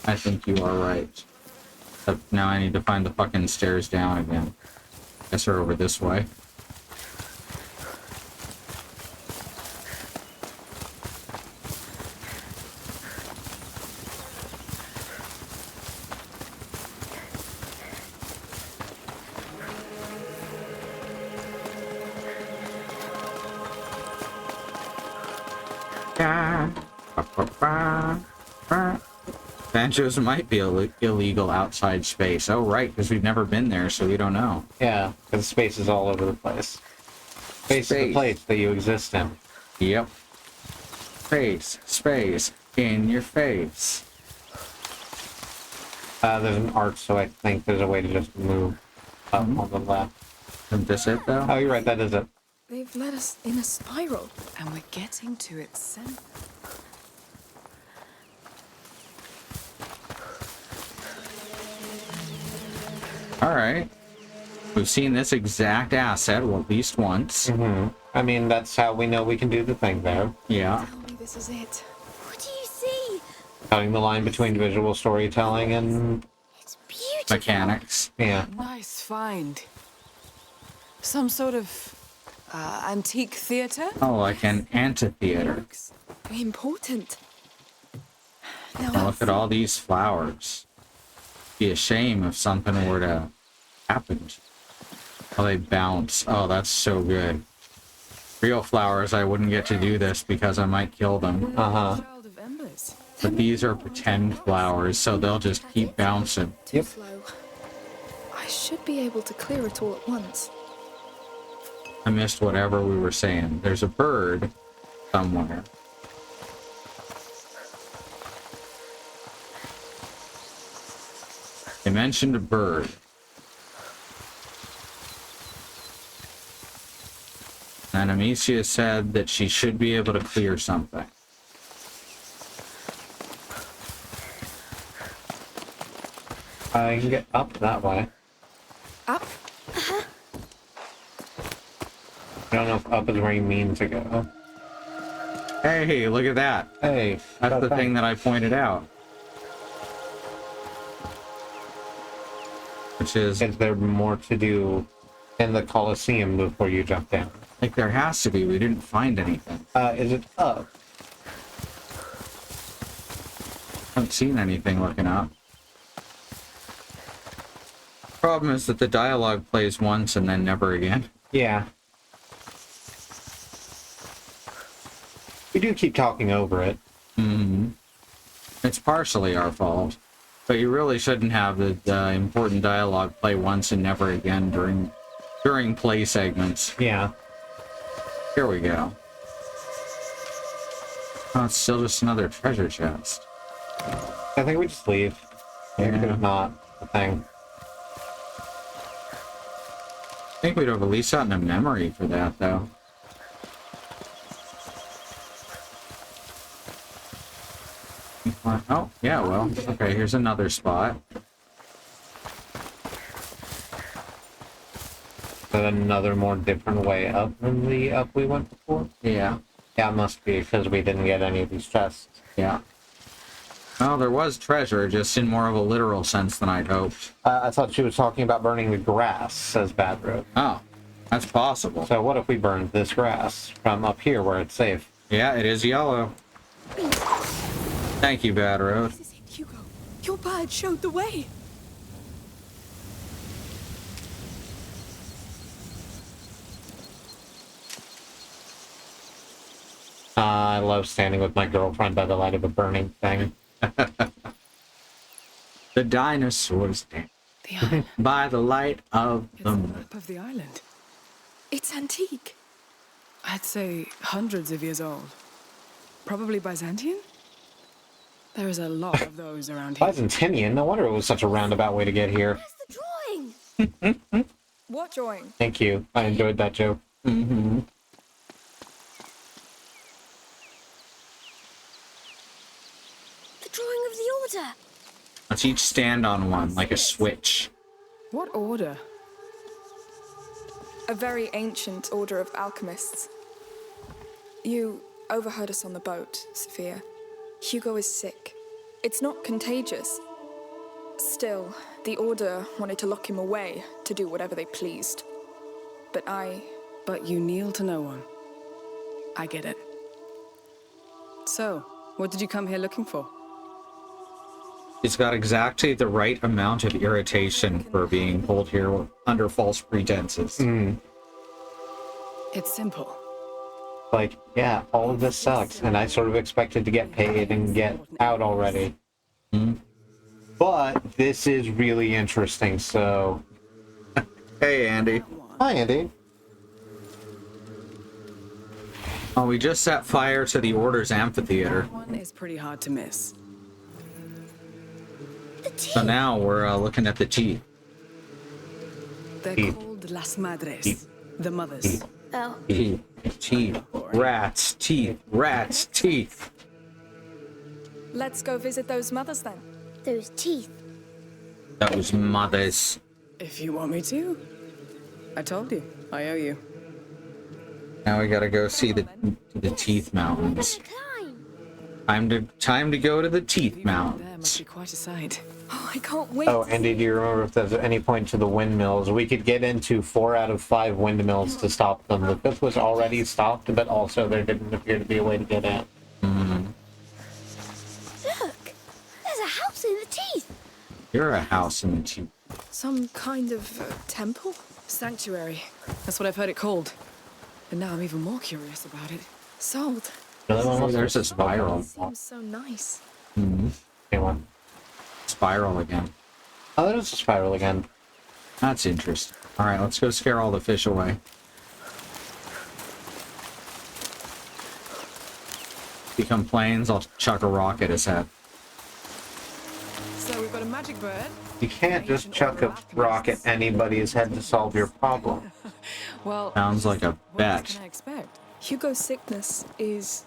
I think you are right. But now I need to find the fucking stairs down again. Guess they're over this way. Banjos might be illegal outside space. Oh, right, because we've never been there, so we don't know. Yeah, because space is all over the place. Space is the place that you exist in. Yep. Space, in your face. There's an arch, so I think there's a way to just move up on the left. Isn't this it, though? Oh, you're right, that is it. They've led us in a spiral. And we're getting to its center. Alright. We've seen this exact asset, well, at least once. Mm-hmm. I mean, that's how we know we can do the thing there. Yeah. Tell me this is it. What do you see? Cutting the line between visual storytelling and... It's beautiful. Mechanics. Yeah. Nice find. Some sort of antique theater? Oh, like an amphitheater. Looks important. Now Now look at all these flowers. Be a shame if something were to happen. Oh, they bounce. Oh, that's so good. Real flowers, I wouldn't get to do this because I might kill them. Uh-huh. Child of Embers. But these are pretend flowers, so they'll just keep bouncing. too slow. I should be able to clear it all at once. I missed whatever we were saying. There's a bird somewhere. They mentioned a bird. And Amicia said that she should be able to clear something. I can get up that way. Up? I don't know if up is where you mean to go. Hey, look at that. Hey, That's the thing that I pointed out. Which is, Is there more to do in the Colosseum before you jump down? like, there has to be. We didn't find anything. Is it up? Haven't seen anything looking up. Problem is that the dialogue plays once and then never again. Yeah. We do keep talking over it. Mm-hmm. It's partially our fault. But you really shouldn't have the important dialogue play once and never again during play segments. Yeah. Here we go. Oh, it's still just another treasure chest. I think we just leave. Maybe Yeah. there's not a thing. I think we'd have at least gotten a memory for that, though. Oh, yeah, well, okay, here's another spot. So another more different way up than the up we went before? Yeah, Yeah, it must be because we didn't get any of these chests. yeah. Well, there was treasure, just in more of a literal sense than I'd hoped. I thought she was talking about burning the grass, says Bad Road. Oh, that's possible. So what if we burned this grass from up here where it's safe? Yeah, it is yellow. Thank you, Bad Road. This is it, Hugo. Your bird showed the way. I love standing with my girlfriend by the light of a burning thing. The dinosaurs dance The island. by the light of It's the the moon. map of the island. It's antique. I'd say hundreds of years old. Probably Byzantine? There is a lot of those around here. Byzantinian? No wonder it was such a roundabout way to get here. Where's the drawing? What drawing? Thank you. I enjoyed that joke. Mm-hmm. The drawing of the order. Let's each stand on one, like a switch. What order? A very ancient order of alchemists. You overheard us on the boat, Sophia. Hugo is sick. It's not contagious. Still, the order wanted to lock him away to do whatever they pleased. But you kneel to no one. I get it. So, what did you come here looking for? He's got exactly the right amount of irritation for being pulled here under false pretenses. It's simple. Like, yeah, all of this sucks, and I sort of expected to get paid and get out already. But this is really interesting, so... Hey, Andy. Hi, Andy. Oh, we just set fire to the Order's amphitheater. One is pretty hard to miss. So now we're looking at the teeth. They're Teeth. called Las Madres, Teeth. the mothers. Teeth. Oh, Teeth. Teeth. Rats. Teeth. Rats. Teeth. let's go visit those mothers then. those teeth. Those mothers. If you want me to. I told you, I owe you. Now we gotta go see the Teeth Mountains. Time to go to the Teeth There must Mountains. be quite a sight. Oh, I can't wait. Oh, Andy, do you remember if there's any point to the windmills? We could get into 4 out of 5 windmills to stop them. The 5th was already stopped, but also there didn't appear to be a way to get in. Look, there's a house in the teeth. You're a house in the Teeth. Some kind of temple? Sanctuary. That's what I've heard it called. And now I'm even more curious about it. Sold. Oh, there's a spiral. Seems so nice. Okay, one. Spiral again. Oh, there's a spiral again. That's interesting. All right, let's go scare all the fish away. If he complains, I'll chuck a rock at his head. So we've got a magic bird. You can't just chuck a rock at anybody's head to solve your problem. Well, Sounds like a what else bet. can I expect? Hugo's sickness is...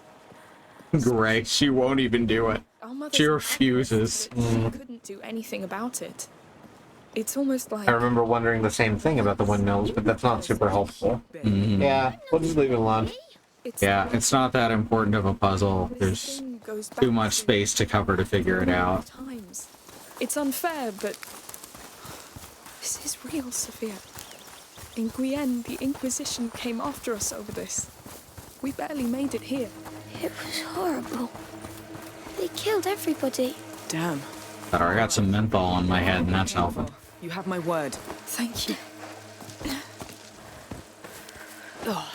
Great, she won't even do it. Our mother's She an refuses. alchemist, but she couldn't do anything about it. It's almost like... I remember wondering the same thing about the windmills, but that's not super helpful. Yeah, we'll just leave it alone. It's Yeah, like it's not that important of a puzzle. this There's thing goes too back much to space to cover to figure it out. times. It's unfair, but this is real, Sophia. In Guyenne, the Inquisition came after us over this. We barely made it here. It was horrible. They killed everybody. Damn. But I got some menthol on my head, and that's helping. You have my word. Thank you. Oh,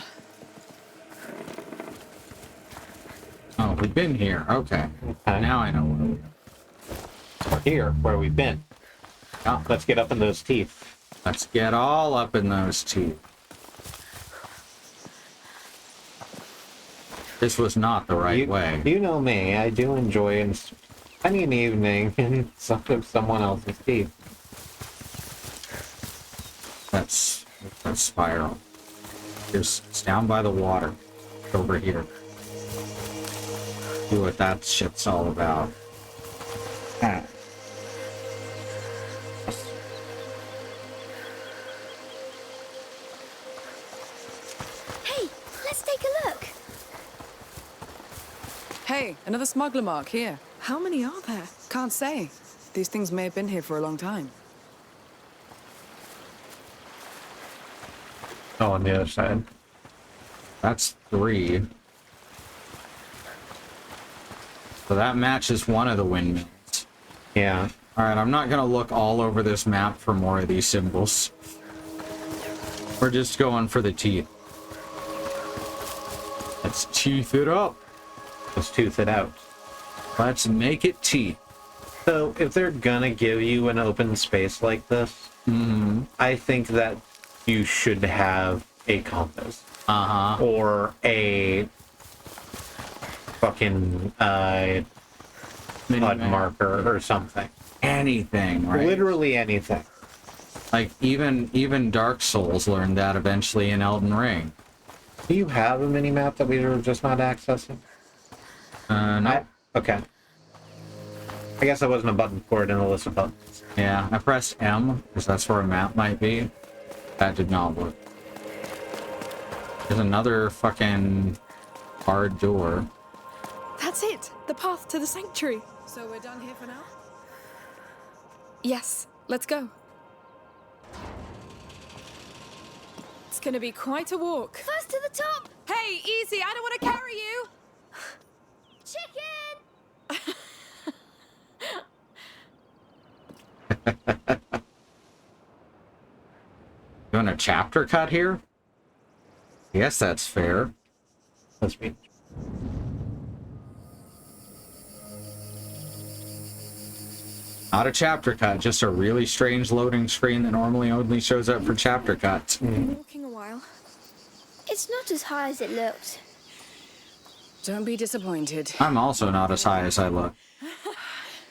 Oh, we've been here. Okay. Now I know where we are. We're here, where we've been. Yeah, Let's get up in those teeth. let's get all up in those teeth. This was not the right way. You know me, I do enjoy spending an evening in someone else's teeth. That's spiral. It's down by the water. Over here. See what that shit's all about. Ah. Hey, let's take a look. hey, another smuggler mark here. How many are there? Can't say. These things may have been here for a long time. Oh, on the other side. That's 3. So that matches one of the windmills. Yeah. Alright, I'm not gonna look all over this map for more of these symbols. We're just going for the teeth. Let's teeth it up. Let's tooth it out. Let's make it teeth. So, if they're gonna give you an open space like this, I think that you should have a compass. Or a fucking HUD marker or something. Anything, right? Literally anything. Like, even Dark Souls learned that eventually in Elden Ring. Do you have a mini-map that we were just not accessing? No. Okay. I guess there wasn't a button for it in the list of buttons. Yeah, I pressed M, because that's where a map might be. That did not work. There's another fucking hard door. That's it. The path to the sanctuary. So we're done here for now? Yes, let's go. It's gonna be quite a walk. First to the top! Hey, easy, I don't want to carry you. Chicken! Doing a chapter cut here? Yes, that's fair. That's me. Not a chapter cut, just a really strange loading screen that normally only shows up for chapter cuts. Been walking a while. It's not as high as it looked. Don't be disappointed. I'm also not as high as I look.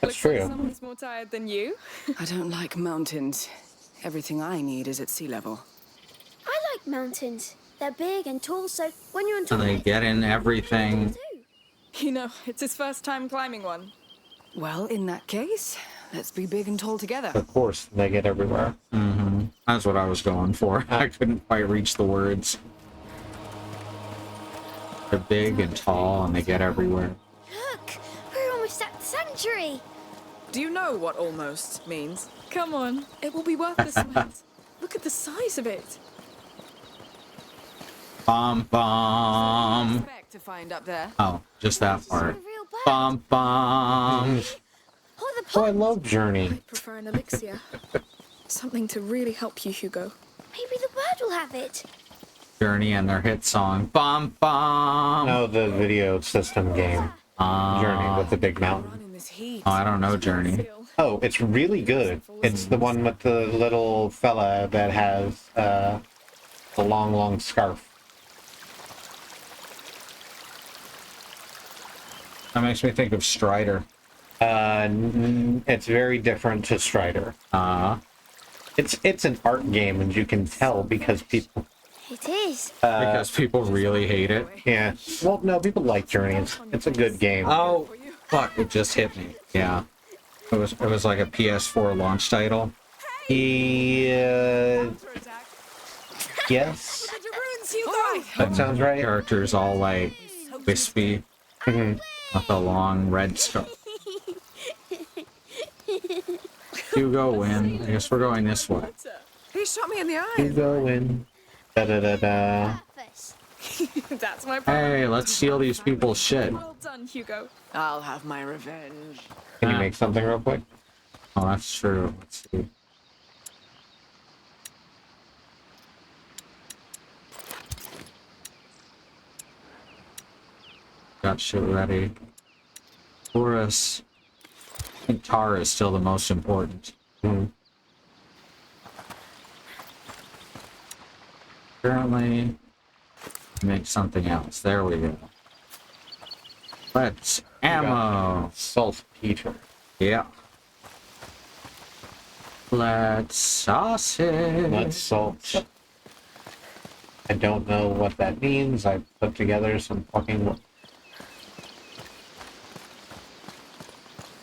That's true. Someone's more tired than you. I don't like mountains. Everything I need is at sea level. I like mountains. They're big and tall, so when you're on top And they of it, get in everything. You know, it's his first time climbing one. Well, in that case, let's be big and tall together. Of course, they get everywhere. That's what I was going for. I couldn't quite reach the words. They're big and tall and they get everywhere. look, we're almost at the sanctuary. Do you know what almost means? Come on, it will be worth the sweat. Look at the size of it. Bum bum. Expect to find up there. Oh, just that This is part. a real bird. Bum bum. Oh, the Oh, I pond. love Journey. I prefer an elixir. Something to really help you, Hugo. Maybe the bird will have it. Journey and their hit song. Bum bum. No, the video system game. Journey with the big mountain. In this heat. Oh, I don't know Journey. Oh, it's really good. It's the one with the little fella that has the long, long scarf. That makes me think of Strider. It's very different to Strider. It's an art game, and you can tell because people. It is. Because people really hate it. Yeah. Well, no, people like Journey. It's a good game. Oh, fuck! It just hit me. Yeah. It was like a PS4 launch title. Yes. That sounds right. Characters all like wispy with a long red scarf. Hugo win. I guess we're going this way. He shot me in the eye. You go in. Da da da da. Purpose. That's my problem. Hey, let's steal these people's shit. Well done, Hugo. I'll have my revenge. Can you make something real quick? Oh, that's true. Let's see. Got shit ready. For us. I think tar is still the most important. Apparently, make something else. There we go. Let's ammo. Saltpeter. Yeah. Let's sauce it. Let's salt. I don't know what that means. I put together some fucking.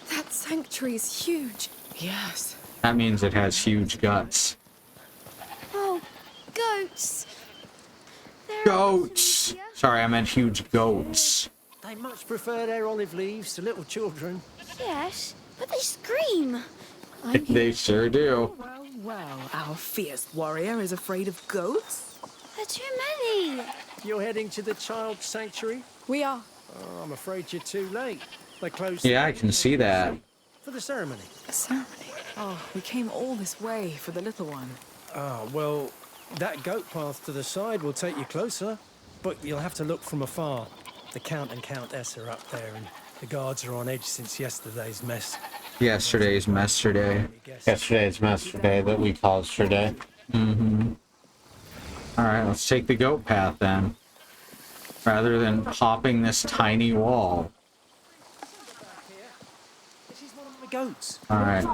That sanctuary's huge. Yes. That means it has huge guts. Oh, goats. They're Goats! awesome, Sorry, I meant huge goats. They much prefer their olive leaves to little children. yes, but they scream. They sure do. Well, well, our fierce warrior is afraid of goats? There are too many. You're heading to the child sanctuary? We are. Oh, I'm afraid you're too late. They closed. Yeah, I can see that. for the ceremony. A ceremony? Oh, we came all this way for the little one. Ah, well, that goat path to the side will take you closer, but you'll have to look from afar. The Count and Countess are up there, and the guards are on edge since yesterday's mess. Yesterday's Mester Day. Yesterday's Master Day that we call Day. Mm-hmm. Alright, let's take the goat path then. Rather than hopping this tiny wall. This is one of my goats. Alright.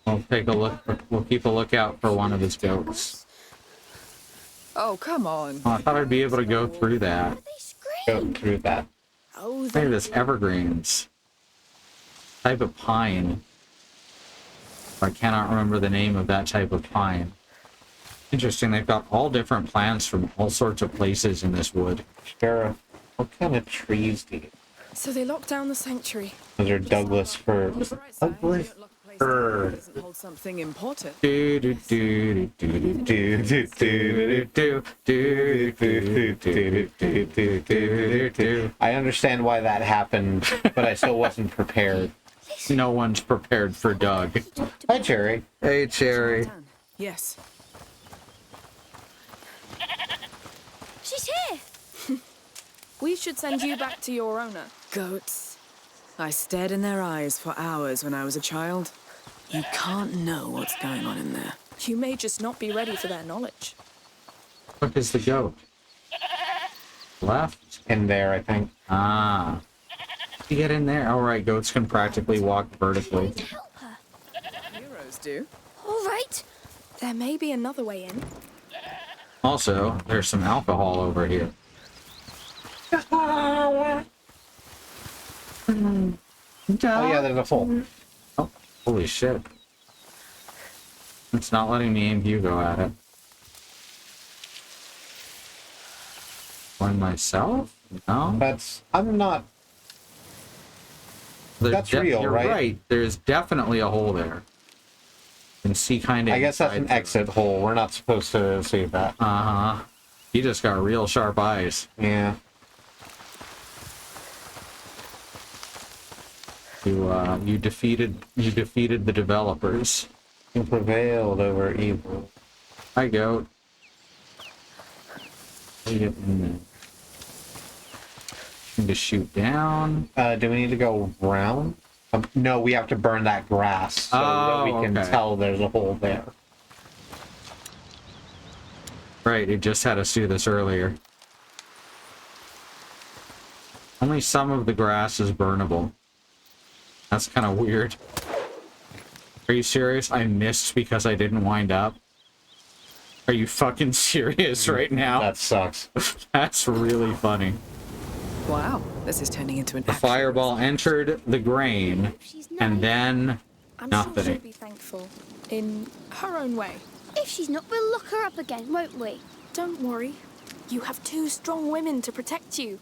We'll take a look. We'll keep a lookout for one of his goats. Oh, come on. Oh, I thought I'd be able to go through that. Go through that. Oh, Maybe this evergreens. Type of pine. I cannot remember the name of that type of pine. Interesting, they've got all different plants from all sorts of places in this wood. Sheriff, what kind of trees do you? So they locked down the sanctuary. Those are Douglas firs. Douglas fir. Doesn't hold something important. Do do do do do do do do do do do do. I understand why that happened, but I still wasn't prepared. No one's prepared for Doug. Hi, Cherry. Hey, Cherry. Yes. she's here. We should send you back to your owner. Goats. I stared in their eyes for hours when I was a child. You can't know what's going on in there. You may just not be ready for their knowledge. Look, is the goat? Left? In there, I think. Ah. You get in there. All right, goats can practically walk vertically. Help her. Heroes do. All right. There may be another way in. Also, there's some alcohol over here. Oh, yeah, there's a hole. Oh, holy shit. It's not letting me aim Hugo at it. One myself? No? I'm not... That's real, you're right? There's definitely a hole there. You can see kind of... I guess that's an exit hole. We're not supposed to see that. Uh-huh. You just got real sharp eyes. Yeah. You defeated the developers. You prevailed over evil. Hi, goat. How you get in there? Need to shoot down. Do we need to go round? No, we have to burn that grass so that we can tell there's a hole there. Right, it just had us do this earlier. Only some of the grass is burnable. That's kind of weird. Are you serious? I missed because I didn't wind up? Are you fucking serious right now? That sucks. That's really funny. Wow, this is turning into an The fireball entered the grain, and then I'm nothing. sure she'll be thankful. In her own way. If she's not, we'll lock her up again, won't we? Don't worry. You have two strong women to protect you.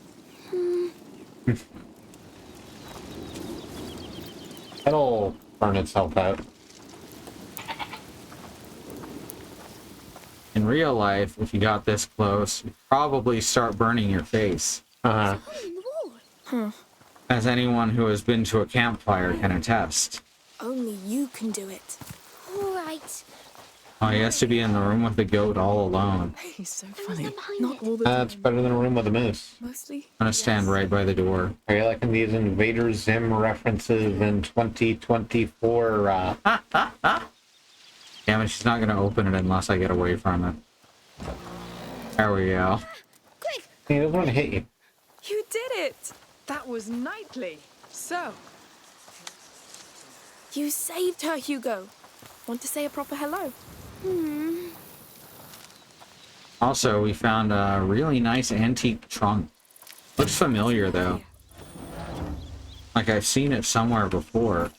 It'll burn itself out. In real life, if you got this close, you'd probably start burning your face. Uh-huh. Hole in the wall. As anyone who has been to a campfire can attest. Only you can do it. All right. Oh, he has to be in the room with the goat all alone. He's so funny. Not all the time. That's better than a room with a moose. Mostly. I'm gonna stand right by the door. Are you liking these Invader Zim references in 2024? Damn it, she's not gonna open it unless I get away from it. There we go. Quick. He doesn't want to hit you. You did it! That was knightly. So, You saved her, Hugo. Want to say a proper hello? Also, we found a really nice antique trunk. Looks familiar, though. Like I've seen it somewhere before.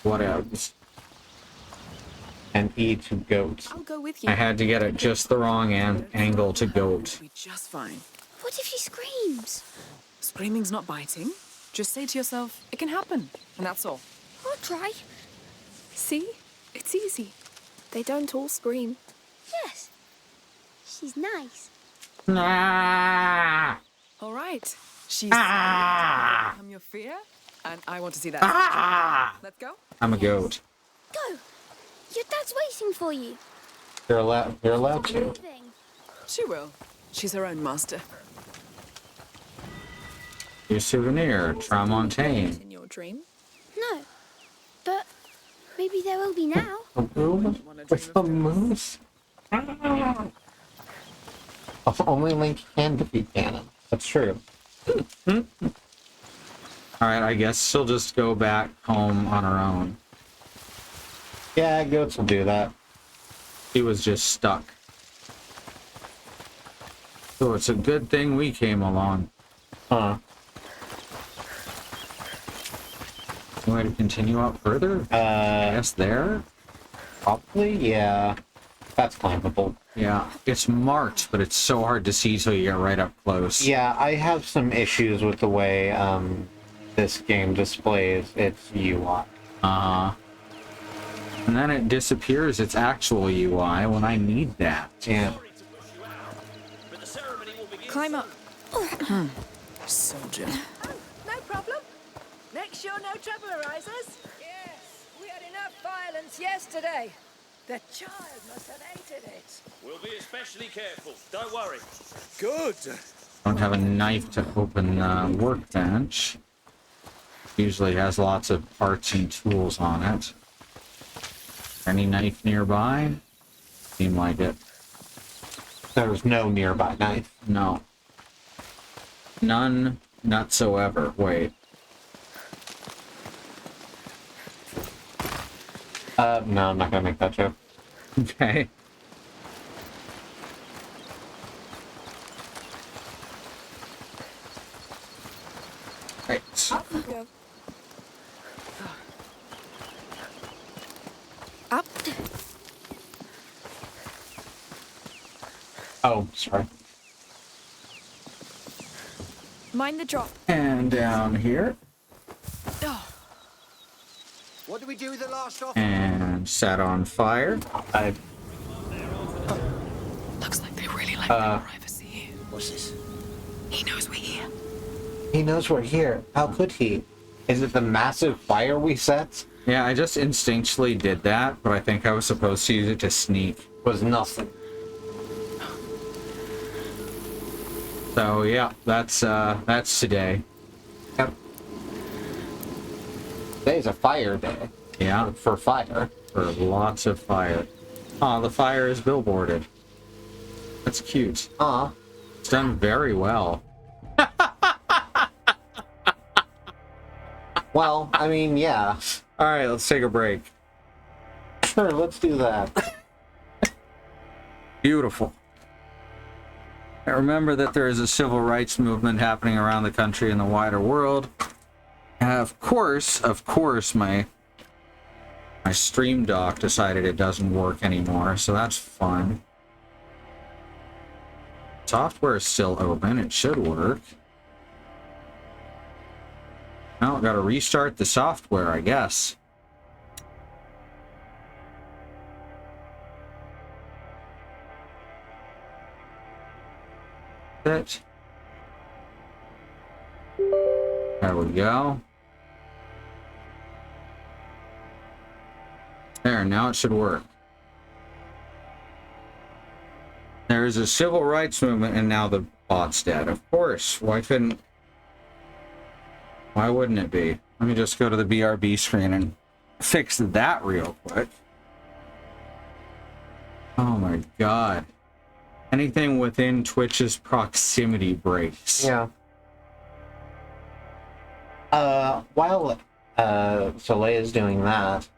What else? And E to goats. I'll go with you. I had to get it just the wrong angle to goat. we'll be just fine. What if she screams? Screaming's not biting. Just say to yourself, it can happen. And that's all. I'll try. See? It's easy. They don't all scream. Yes. she's nice. Ah! All right. She's Ah! overcome your fear, and I want to see that. Ah! Let's go. I'm a goat. Go. Your dad's waiting for you. You're allowed to. Moving. She will. She's her own master. Your souvenir, Tramontane. In your dream. No. But maybe there will be now. A room with a moose? Ah. Only Link can defeat Ganon. That's true. Alright, I guess she'll just go back home on her own. Yeah, goats will do that. She was just stuck. So it's a good thing we came along. Huh. You want to continue up further? I guess there? Probably, yeah. That's climbable. Yeah, it's marked, but it's so hard to see till you get right up close. Yeah, I have some issues with the way this game displays its UI. And then it disappears its actual UI when I need that. Yeah. Climb up. Soldier. No problem. Make sure no trouble arises. Yes, we had enough violence yesterday. The child must have hated it. We'll be especially careful. Don't worry. Good. Don't have a knife to open the workbench. Usually has lots of parts and tools on it. Any knife nearby? Seem like it. There's no nearby knife. No. None whatsoever. Wait. No, I'm not gonna make that joke. Okay. Right. Up you go. Up. Oh, sorry. Mind the drop. And down here. What do we do with the last offer? And set on fire. Looks like they really like their privacy. What's this? He knows we're here. He knows we're here. How could he? Is it the massive fire we set? Yeah, I just instinctually did that, but I think I was supposed to use it to sneak. Was nothing. So yeah, that's today. Yep. Today's a fire day. Yeah, For fire. for lots of fire. Oh, the fire is billboarded. That's cute. Aw. It's done very well. Well, I mean, yeah. All right, let's take a break. Sure, let's do that. Beautiful. I remember that there is a civil rights movement happening around the country and the wider world. Of course, my stream dock decided it doesn't work anymore, so that's fun. Software is still open. It should work. Now, gotta restart the software, I guess. It. There we go. There, now it should work. There is a civil rights movement, and now the bot's dead. Of course. Why wouldn't it be? Let me just go to the BRB screen and fix that real quick. Oh my god. Anything within Twitch's proximity breaks. Yeah. While Soleil is doing that,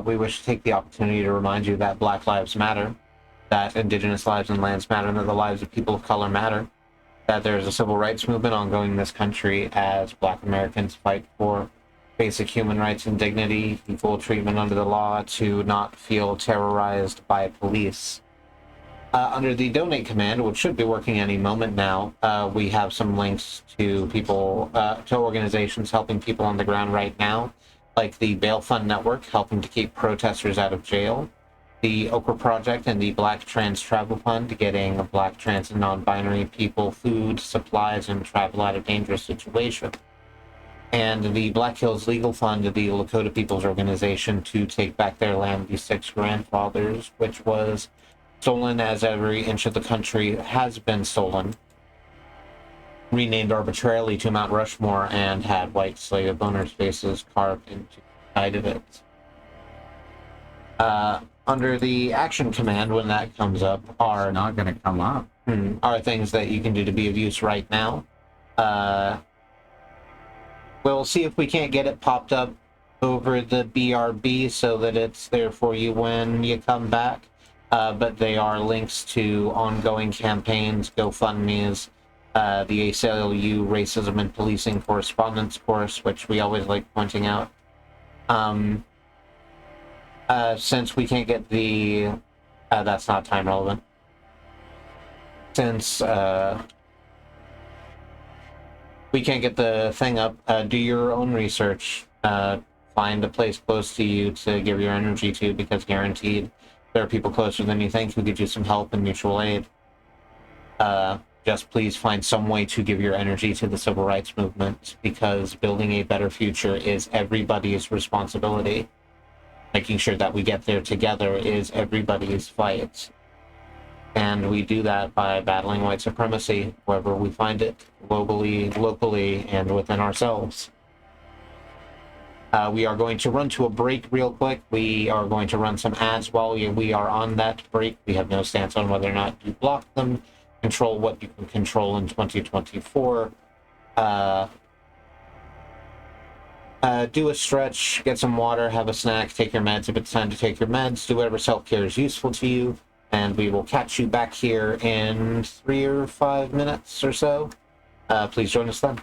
we wish to take the opportunity to remind you that Black Lives Matter, that Indigenous lives and lands matter, and that the lives of people of color matter. That there's a civil rights movement ongoing in this country as Black Americans fight for basic human rights and dignity, equal treatment under the law, to not feel terrorized by police. Under the donate command, which should be working any moment now, we have some links to people, to organizations helping people on the ground right now, like the Bail Fund Network, helping to keep protesters out of jail. the Okra Project and the Black Trans Travel Fund, getting Black trans and non-binary people food, supplies, and travel out of dangerous situations. And the Black Hills Legal Fund, the Lakota People's Organization, to take back their land, the Six Grandfathers, which was stolen as every inch of the country has been stolen, renamed arbitrarily to Mount Rushmore, and had white slave owners' faces carved into the side of it. Under the action command, when that comes up, are not going to come up. Are things that you can do to be of use right now. We'll see if we can't get it popped up over the BRB so that it's there for you when you come back. But they are links to ongoing campaigns, GoFundMes, the ACLU Racism and Policing Correspondence course, which we always like pointing out. Since we can't get the... that's not time relevant. Since we can't get the thing up, do your own research. Find a place close to you to give your energy to, because guaranteed there are people closer than you think who could use some help and mutual aid. Just please find some way to give your energy to the civil rights movement, because building a better future is everybody's responsibility. Making sure that we get there together is everybody's fight. And we do that by battling white supremacy wherever we find it, globally, locally, and within ourselves. We are going to run to a break real quick. We are going to run some ads while we are on that break. We have no stance on whether or not you block them. Control what you can control in 2024. Do a stretch, get some water, have a snack, take your meds if it's time to take your meds, do whatever self-care is useful to you, and we will catch you back here in 3 or 5 minutes or so. Please join us then.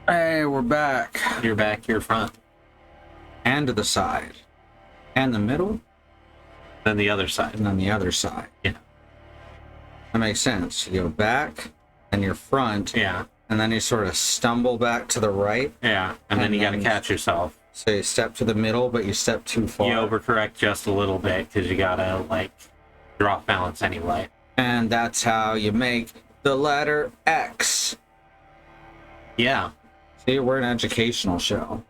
Hey, we're back. You're back, you're front. And to the side. And the middle. Then the other side. And then the other side. Yeah. That makes sense. You go back, and you're front. Yeah. And then you sort of stumble back to the right. Yeah. And then you gotta catch yourself. So you step to the middle, but you step too far. You overcorrect just a little bit because you gotta, like, you're off balance anyway. And that's how you make the letter X. Yeah. See, we're an educational show.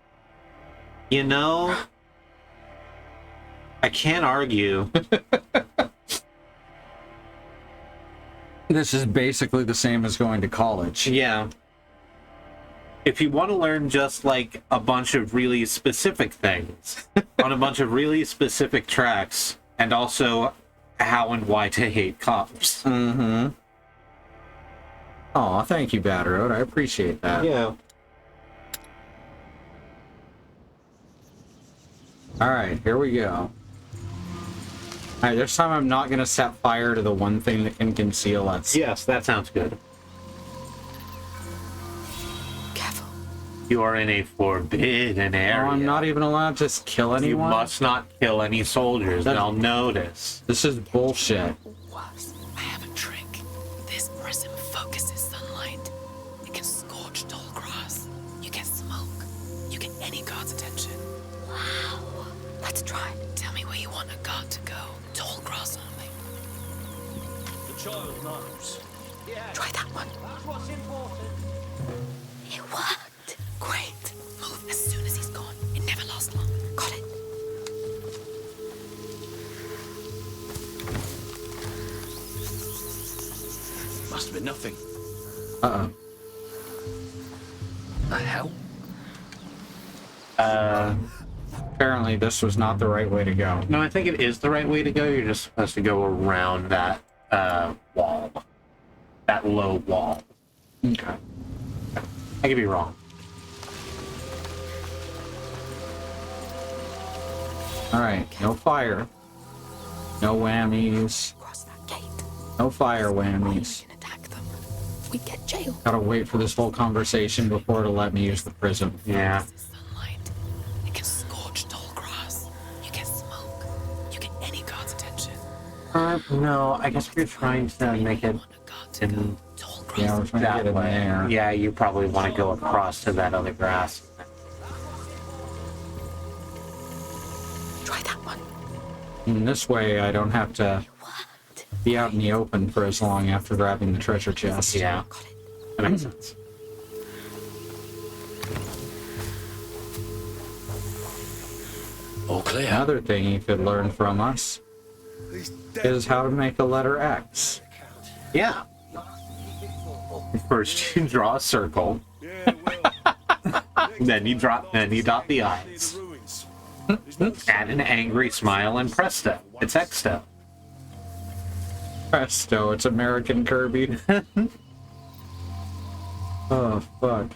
You know, I can't argue. This is basically the same as going to college. Yeah. If you want to learn just like a bunch of really specific things on a bunch of really specific tracks, and also how and why to hate cops. Mm-hmm. Oh, thank you, Bad Road. I appreciate that. Yeah. Alright, here we go. Alright, this time I'm not going to set fire to the one thing that can conceal us. Yes, that sounds good. Careful. You are in a forbidden area. Oh, I'm not even allowed to kill anyone? You must not kill any soldiers. They'll notice. This is bullshit. Worse, I have a trick. This prism focuses sunlight. It can scorch tall grass. You get smoke. You get any guard's attention. Wow. Let's try. Tell me where you want a guard to go. Tall grass only. The child knows. Try that one. That's what's important. It worked. Great. Move as soon as he's gone. It never lasts long. Got it. Must have been nothing. Uh-oh. The hell? Apparently this was not the right way to go. No, I think it is the right way to go. You're just supposed to go around that wall. That low wall. Okay. I could be wrong. Alright, no fire. No whammies. Cross that gate. No fire We whammies. can attack them. We get jailed. Gotta wait for this whole conversation before to let me use the prism. Yeah. This is sunlight. It can scorch tall grass. You get smoke. You get any guard's attention. No, I guess you're trying to make it Want a guard to go. in Tall grass. Yeah, we're trying to that get in way. there. Yeah, you probably want to go across to that other grass. Try that one. And this way I don't have to What? be out in the open for as long after grabbing the treasure chest. Yeah, Got it. that makes sense. All clear. Another thing you could learn from us is how to make a letter X. Yeah. First you draw a circle, then you dot the eyes. Add an angry smile and presto, it's Xto. Presto, it's American Kirby. Oh, fuck.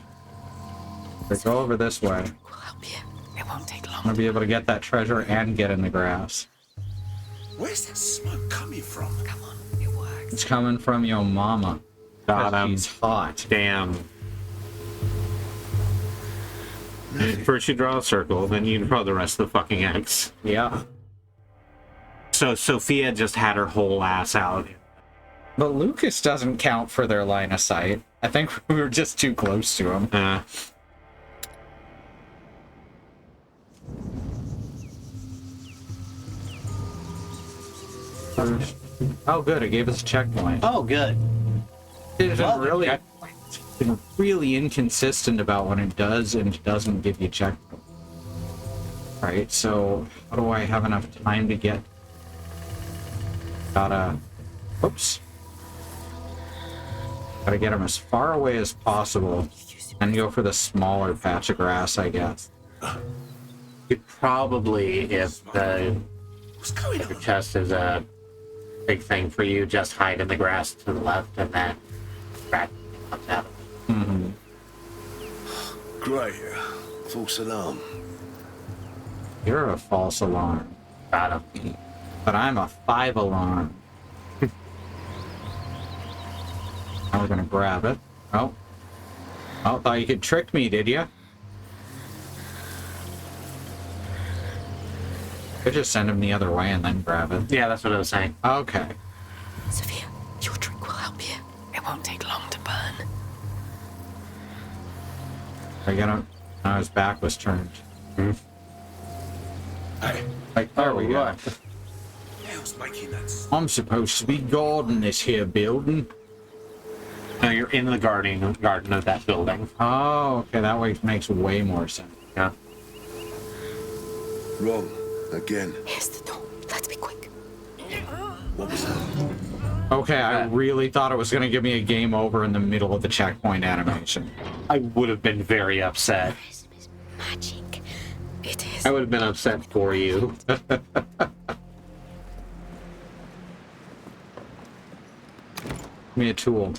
Okay, go over this way. We'll help you. It won't take I'm long. gonna be able to get that treasure and get in the grass. Where's that smoke coming from? Come on. It works. It's coming from your mama. Got 'em. She's hot. Damn. First you draw a circle, then you draw the rest of the fucking X. Yeah. So Sophia just had her whole ass out. But Lucas doesn't count for their line of sight. I think we were just too close to him. Oh, good. It gave us a checkpoint. Oh, good. It's Love it, really, checkpoint. it's been really inconsistent about when it does and doesn't give you checkpoint. Alright, so how do I have enough time to get... Oops. Gotta get him as far away as possible and go for the smaller patch of grass, I guess. You'd probably, if the What's going on? chest is a big thing for you, just hide in the grass to the left and then rat comes out. Mm-hmm. Great. False alarm. You're a false alarm, Got him. but I'm a 5 alarm. Now we're gonna grab it. Oh. Oh, thought you could trick me, did you? Could just send him the other way and then grab it. Yeah, that's what I was saying. Okay. Sophia, your trick will help you. It won't take long to burn. I got him. Now his back was turned. Hey, Like, there we go. hell's making that I'm supposed to be guarding this here building. No, you're in the garden of that building. Oh, okay, that way makes way more sense. Yeah. Wrong. Again. Here's the door. Let's be quick. What was that? Okay, I really thought it was going to give me a game over in the middle of the checkpoint animation. I would have been very upset. Prism is magic. It is. I would have been upset for you. Give me a tool.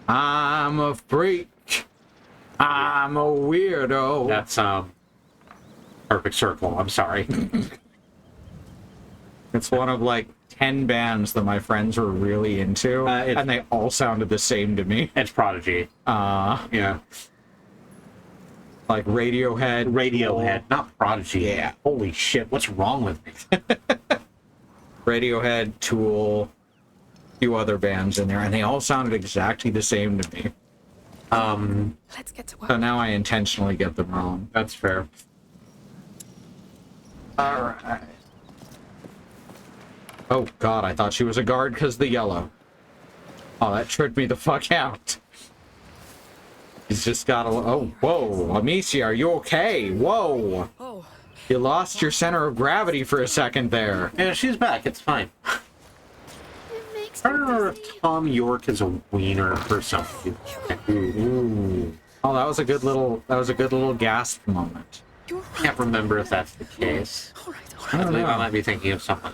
I'm a freak. I'm a weirdo. That's Perfect Circle. I'm sorry. It's one of like 10 bands that my friends were really into, and they all sounded the same to me. It's Prodigy. Yeah. Like Radiohead, not Prodigy. Yeah. Holy shit, what's wrong with me? Radiohead, Tool, a few other bands in there, and they all sounded exactly the same to me. Let's get to work. So now I intentionally get them wrong. That's fair. Alright. Oh god, I thought she was a guard because the yellow. Oh, that tripped me the fuck out. He's just got a... Oh, whoa. Amicia, are you okay? Whoa. Oh, You lost your center of gravity for a second there. Yeah, she's back. It's fine. It makes I don't remember if Tom York is a wiener or something. Ooh. Oh, that was a good little gasp moment. you're I right. can't remember if that's the case. All right, all I right. don't I know. might be thinking of someone.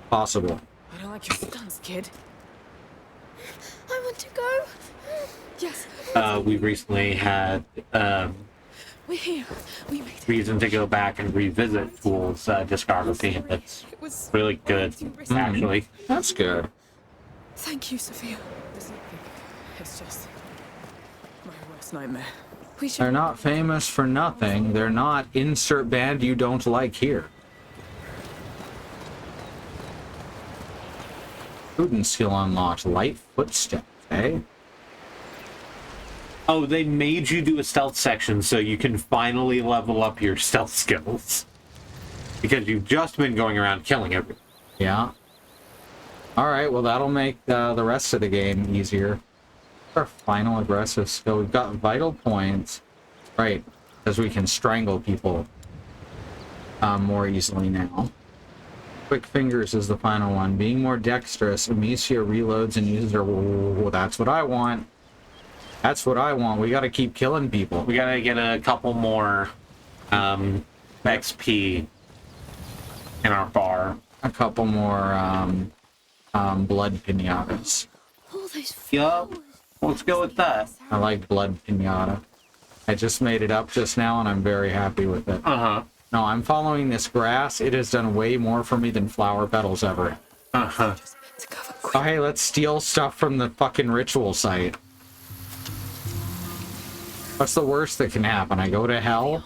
Possible. I don't like your stunts, kid. I want to go. Yes, We recently had we're here. We made it. reason to go back and revisit Tool's discography, and it's It was. really good, actually. That's good. Thank you, Sophia. It's just my worst nightmare. We should. They're not famous for nothing. They're not insert band you don't like here. Student skill unlocked. Light footsteps, eh? Oh, they made you do a stealth section so you can finally level up your stealth skills. Because you've just been going around killing everyone. Yeah. Alright, well that'll make the rest of the game easier. Our final aggressive skill. We've got vital points. Right, because we can strangle people more easily now. Quick fingers is the final one. Being more dexterous, Amicia reloads and uses her... Whoa, that's what I want. That's what I want. We gotta keep killing people. We gotta get a couple more XP in our bar. A couple more blood pinatas. All those Yup. Let's go with that. I like blood pinata. I just made it up just now and I'm very happy with it. Uh-huh. No, I'm following this grass. It has done way more for me than flower petals ever. Uh-huh. To cover quick. Oh, hey, let's steal stuff from the fucking ritual site. What's the worst that can happen? I go to hell?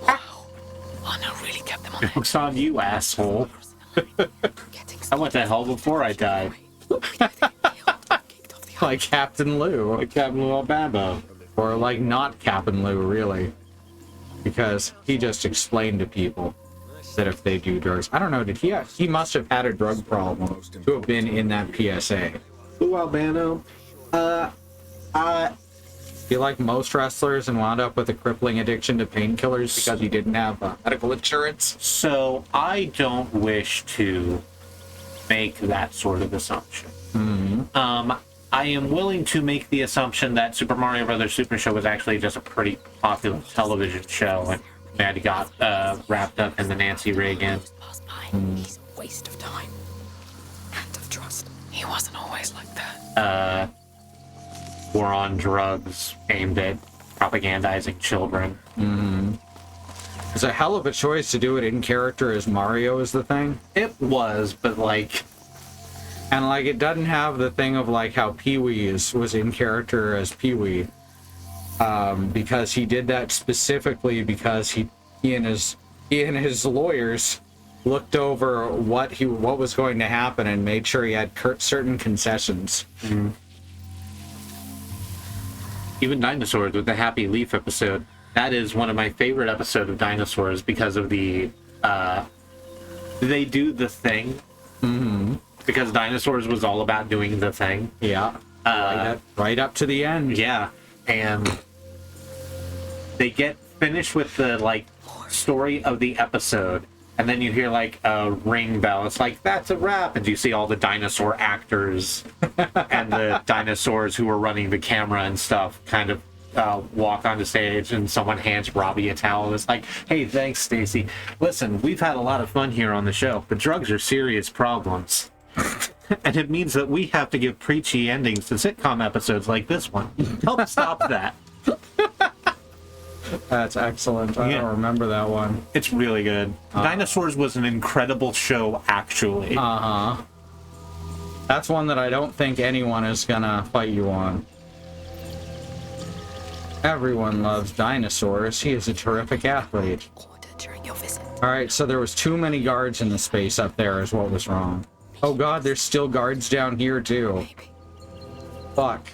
Oh no, really kept them on edge. Joke's on you, asshole. Getting I went to hell before I died. kicked off the Like Captain Lou. Like Captain Lil Babo. Or like not Captain Lou, really. Because he just explained to people that if they do drugs... I don't know, did he must have had a drug problem to have been in that PSA. Ooh, Albano. He like most wrestlers and wound up with a crippling addiction to painkillers because he didn't have medical insurance. So, I don't wish to make that sort of assumption. I am willing to make the assumption that Super Mario Bros. Super Show was actually just a pretty popular television show, and that got wrapped up in the Nancy Reagan. Pass by. He's a waste of time. and of trust. He wasn't always like that. War on drugs aimed at propagandizing children. It's a hell of a choice to do it in character as Mario is the thing. It was, but like, And like it doesn't have the thing of like how Pee-wee was in character as Pee-wee, because he did that specifically because he and his lawyers looked over what was going to happen and made sure he had certain concessions. Mm. Even Dinosaurs with the Happy Leaf episode, that is one of my favorite episodes of Dinosaurs because of the they do the thing. Mm-hmm. Because Dinosaurs was all about doing the thing. Yeah. Right up to the end. Yeah. And they get finished with the like story of the episode, and then you hear like a ring bell. It's like, that's a wrap. And you see all the dinosaur actors and the dinosaurs who were running the camera and stuff kind of walk onto stage, and someone hands Robbie a towel. It's like, hey, thanks, Stacy. Listen, we've had a lot of fun here on the show, but drugs are serious problems. And it means that we have to give preachy endings to sitcom episodes like this one. Help stop that. That's excellent. I don't remember that one. It's really good. Dinosaurs was an incredible show, actually. Uh-huh. That's one that I don't think anyone is gonna fight you on. Everyone loves Dinosaurs. He is a terrific athlete. During your visit. Alright, so there was too many guards in the space up there is what was wrong. Oh god, there's still guards down here too. Fuck.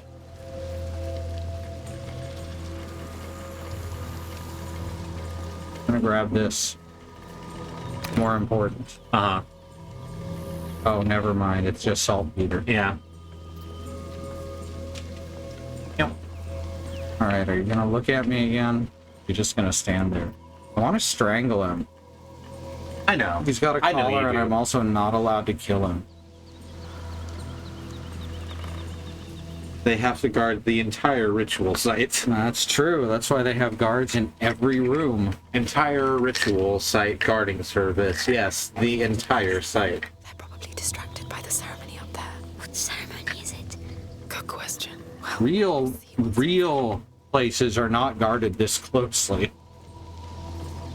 I'm gonna grab this. More important. Uh-huh. Oh, never mind. It's just saltpeter. Yeah. Yep. Alright, are you gonna look at me again? You're just gonna stand there. I want to strangle him. I know. He's got a collar, and I'm also not allowed to kill him. They have to guard the entire ritual site. That's true. That's why they have guards in every room. Entire ritual site guarding service. Yes, the entire site. They're probably distracted by the ceremony up there. What ceremony is it? Good question. Well, real places are not guarded this closely.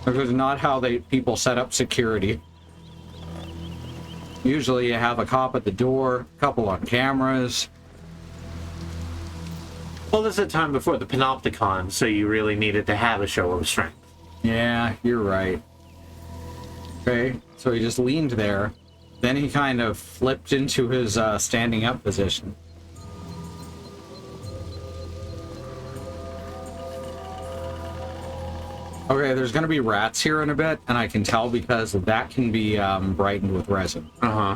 This is not how people set up security. Usually you have a cop at the door, a couple on cameras. Well, this is a time before the Panopticon, so you really needed to have a show of strength. Yeah, you're right. Okay, so he just leaned there. Then he kind of flipped into his standing up position. Okay, there's going to be rats here in a bit, and I can tell because that can be brightened with resin. Uh-huh.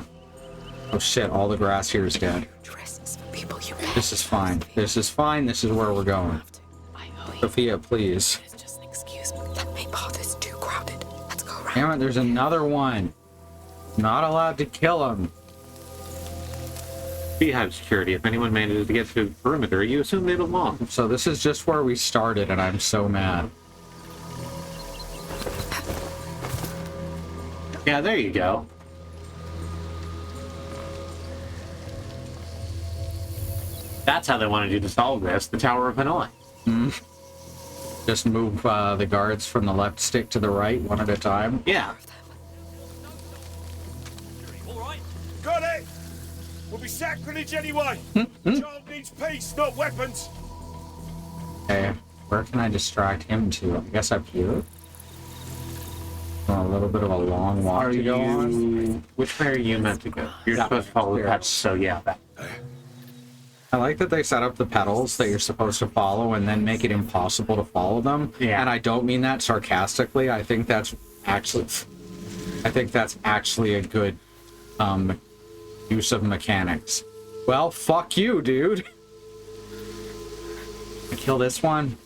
Oh shit, all the grass here is dead. Dresses for people you This is fine. This is fine. This is where we're going. Sophia, please. It's just an excuse. That main path is too crowded. Let's go around. Damn it, there's another one. Not allowed to kill him. Beehive security. If anyone manages to get to the perimeter, you assume they belong. So this is just where we started, and I'm so mad. Yeah, there you go. That's how they wanted you to solve this, the Tower of Hanoi. Just move the guards from the left stick to the right, one at a time. Yeah. All right, got it. We'll be sacrilege anyway. The child needs peace, not weapons. Okay, where can I distract him to? I guess up here. A little bit of a long walk to go on. Which way are you meant to go? You're supposed to follow the pedals, so yeah. I like that they set up the pedals that you're supposed to follow and then make it impossible to follow them. Yeah. And I don't mean that sarcastically. I think that's actually a good use of mechanics. Well, fuck you, dude. Kill this one.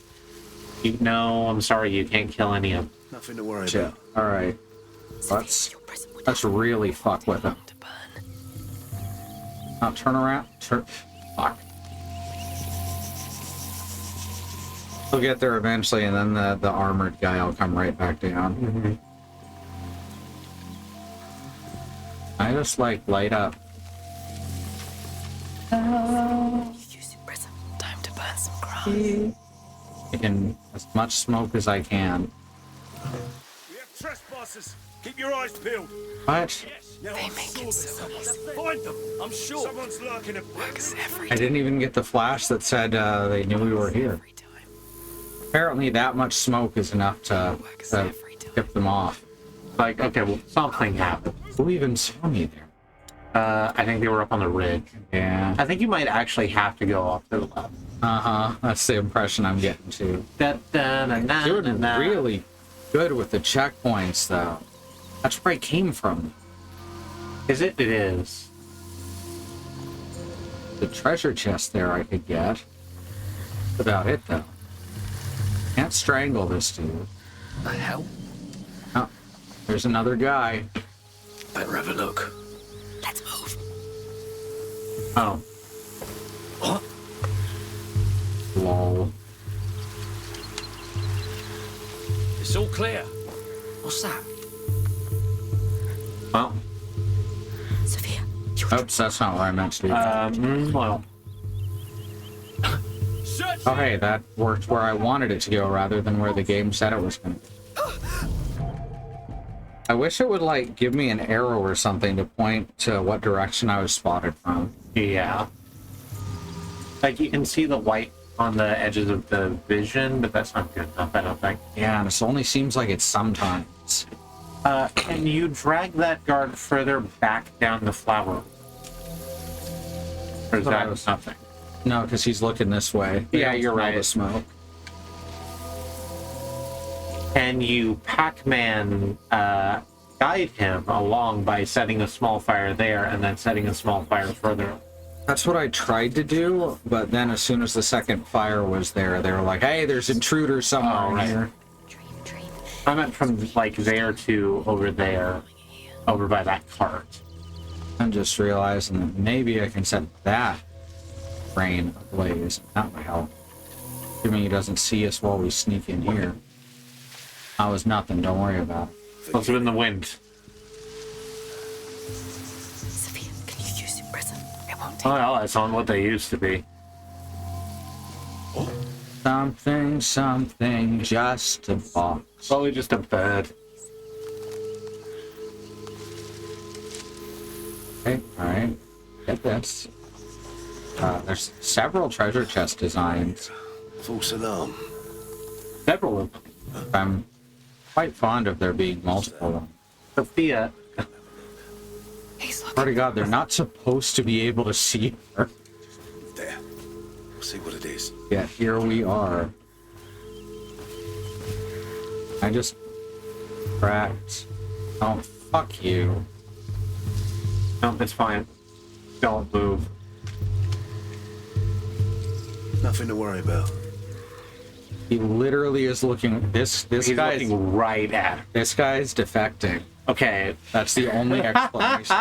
No, I'm sorry, you can't kill any of them. Nothing to worry Shit. about. All right. Let's really fuck with him. Now turn around. Fuck. We'll get there eventually, and then the armored guy will come right back down. I just like light up. Use your prism. Time to burn some grass. Taking as much smoke as I can. We have trespassers. Keep your eyes peeled. What? Now They I'm make sure it there's so someone. easy. Find them. I'm sure someone's lurking about. Works every I didn't even get the flash that said they knew we were here. every time. Apparently that much smoke is enough to tip them off. Like, okay, well, something happened. Who even saw me there? I think they were up on the ridge. Yeah. I think you might actually have to go off to the left. Uh-huh. That's the impression I'm getting too. Doing Really? really good with the checkpoints, though. That's where I came from. Is it? It is. The treasure chest there I could get. That's about it, though. Can't strangle this dude. The hell? Oh, there's another guy. Better have a look. Let's move. Oh. What? Lol. It's all clear. What's that? Well. Sophia, you Oops, that's not what I meant to do. Well. Oh, hey, that worked where I wanted it to go rather than where the game said it was going to. I wish it would, like, give me an arrow or something to point to what direction I was spotted from. Yeah. Like, you can see the white on the edges of the vision, but that's not good enough, I don't think. Yeah, and it only seems like it's sometimes. Can you drag that guard further back down the flower? Or is But I that was- nothing? No, because he's looking this way. They Yeah, don't you're smell right. The smoke. Can you Pac-Man guide him along by setting a small fire there and then setting a small fire further? That's what I tried to do, but then as soon as the second fire was there, they were like, hey, there's intruders somewhere Oh, right. here. I meant from, like, there to over there, over by that cart. I'm just realizing that maybe I can set that rain ablaze. That might help. Assuming he doesn't see us while we sneak in here. That was nothing, don't worry about it. Also in the wind. Sophia, can you use your prism? It won't take Well, that's on what they used to be. Something, just a box. Probably just a bird. Okay, alright. Get this. There's several treasure chest designs. False alarm. Several of them. I'm quite fond of there being multiple. Sophia. He's looking. Swear to God, they're not supposed to be able to see her. There. We'll see what it is. Yet here we are. I just cracked. Oh, fuck you. No, it's fine. Don't move. Nothing to worry about. He literally is looking. This He's guy's looking right at her. this guy's defecting. Okay, That's the only explanation.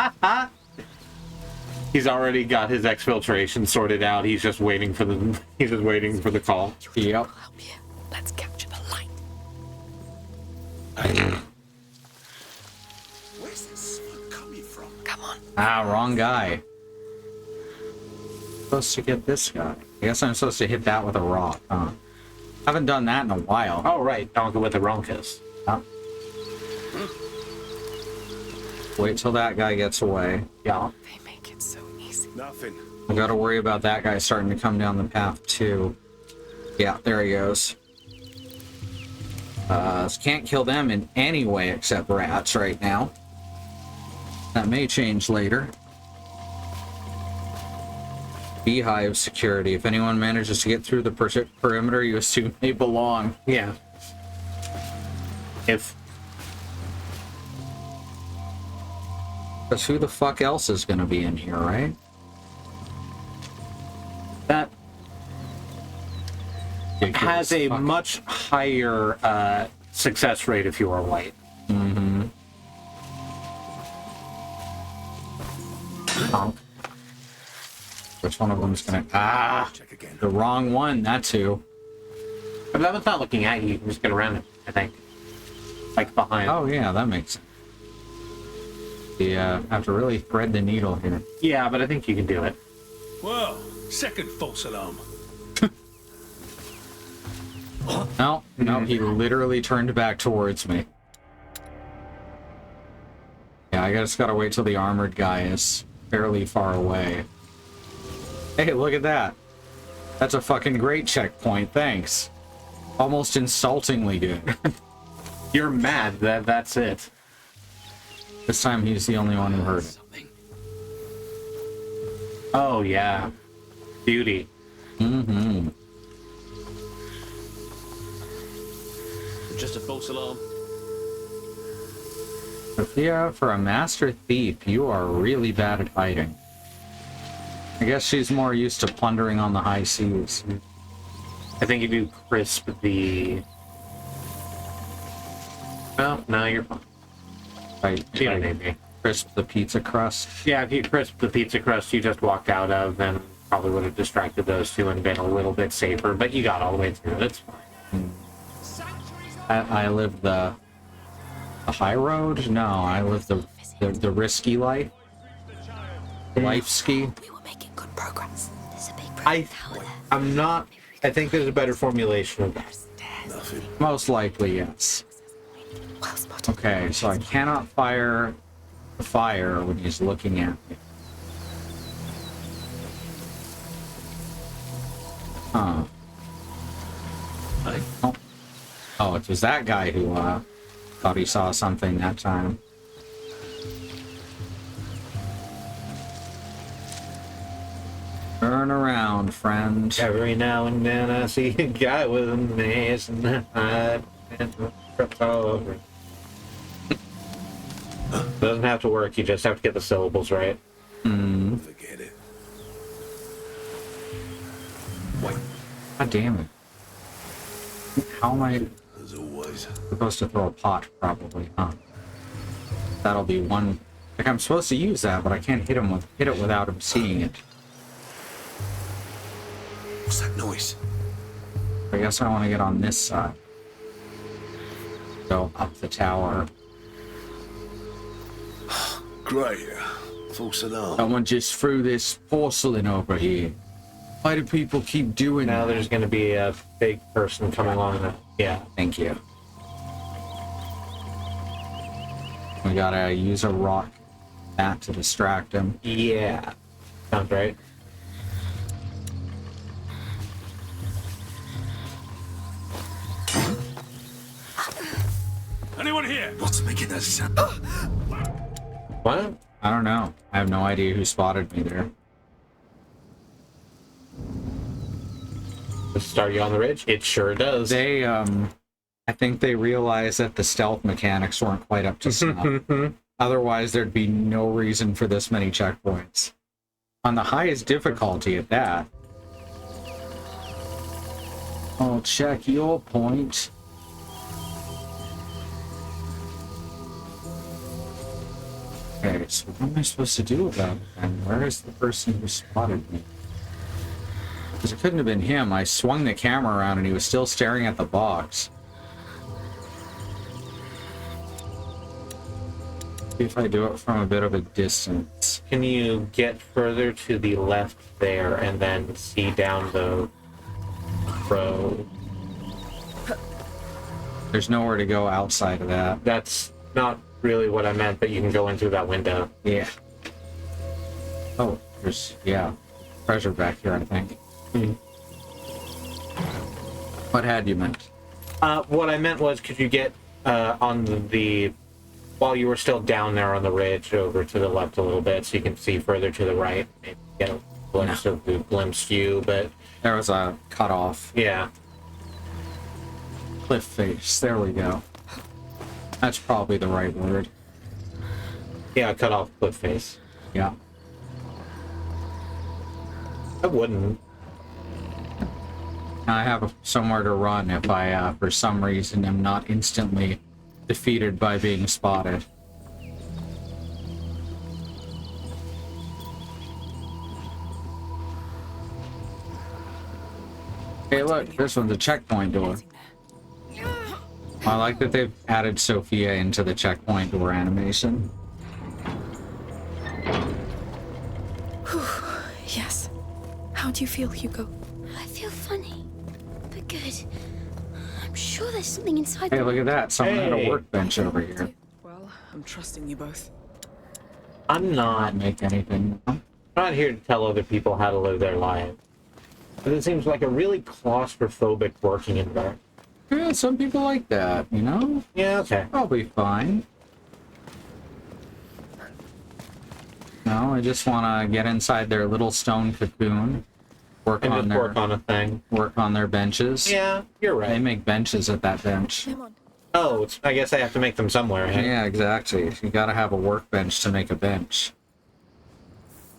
he's already got his exfiltration sorted out. He's just waiting for the. He's just waiting for the call. Yep. Help you. Let's capture the light. Where's this smoke coming from? Come on. Ah, wrong guy. Supposed to get this guy. I guess I'm supposed to hit that with a rock, huh? Haven't done that in a while. Oh right, Donka with the Ronkus. Huh? Wait till that guy gets away. Yeah. They make it so easy. Nothing. I gotta worry about that guy starting to come down the path too. Yeah, there he goes. Can't kill them in any way except rats right now. That may change later. Beehive security. If anyone manages to get through the perimeter, you assume they belong. Yeah. If Because who the fuck else is gonna be in here, right? that has a Fuck. much higher success rate if you are white. Mm-hmm. Donk. Which one of them's gonna... Ah! Check again. The wrong one, that's who. But that one's not looking at you. You can just get around it, I think. Like behind. Oh yeah, that makes sense. You have to really thread the needle here. Yeah, but I think you can do it. Well, second false alarm. No, he literally turned back towards me. Yeah, I just gotta wait till the armored guy is fairly far away. Hey, look at that. That's a fucking great checkpoint, thanks. Almost insultingly good. You're mad that that's it. This time he's the only one who heard it. Oh, yeah. Beauty. Mm-hmm. Just a false alarm. Sophia, for a master thief, you are really bad at hiding. I guess she's more used to plundering on the high seas. I think if you crisp the... Well, no, you're fine. Right, You know, maybe. Crisp the pizza crust. Yeah, if you crisp the pizza crust you just walked out of, then probably would have distracted those two and been a little bit safer, but you got all the way through. It's fine. I live the high road? No, I live the risky life. Life ski. We were making good progress. There's a big tower there. I'm not... I think there's a better formulation of that. Most likely, yes. Well spotted. Okay, so I cannot fire the fire when he's looking at me. Huh. Oh, it was that guy who thought he saw something that time. Turn around, friend. Every now and then I see a guy with a mace and I trips all over. Doesn't have to work, you just have to get the syllables right. Forget it. Wait, God damn it. How am I as always. supposed to throw a pot? Probably, huh? That'll be one. Like, I'm supposed to use that, but I can't hit it without him seeing it. What's that noise? I guess I want to get on this side. Go up the tower. Great. False alarm. Someone just threw this porcelain over here. Why do people keep doing Now that? there's going to be a big person coming along. Yeah. Thank you. We gotta use a rock bat to distract him. Yeah. Sounds right. Anyone here? What's making that sound? What? I don't know. I have no idea who spotted me there. Does it start you on the ridge? It sure does. They, I think they realized that the stealth mechanics weren't quite up to snuff. Otherwise, there'd be no reason for this many checkpoints. On the highest difficulty at that. I'll check your point. Okay, so what am I supposed to do about it then? Where is the person who spotted me? Because it couldn't have been him. I swung the camera around and he was still staring at the box. See if I do it from a bit of a distance. Can you get further to the left there and then see down the road? There's nowhere to go outside of that. That's not really what I meant, but you can go in through that window. Yeah. Oh, there's, yeah, treasure back here, I think. What had you meant? What I meant was, could you get on the while you were still down there on the ridge over to the left a little bit so you can see further to the right, maybe get a glimpse of the glimpse view, but There was a cutoff. yeah. Cliff face, there we go. That's probably the right word. Yeah, cut off cliff face. Yeah. I wouldn't. I have somewhere to run if I, for some reason, am not instantly defeated by being spotted. Hey, look, this one's a checkpoint door. I like that they've added Sophia into the checkpoint door animation. Yes. How do you feel, Hugo? I feel funny, but good. I'm sure there's something inside Hey, there. look at that. Someone had a Hey. workbench over here. Well, I'm trusting you both. I'm not make anything. I'm not here to tell other people how to live their lives. But it seems like a really claustrophobic working environment. Yeah, some people like that, you know? Yeah, okay. I'll be fine. No, I just want to get inside their little stone cocoon. Work And on just their work on a thing. work on their benches. Yeah, you're right. They make benches at that bench. Come on. Oh, I guess I have to make them somewhere, hey? Yeah, exactly. You gotta have a workbench to make a bench.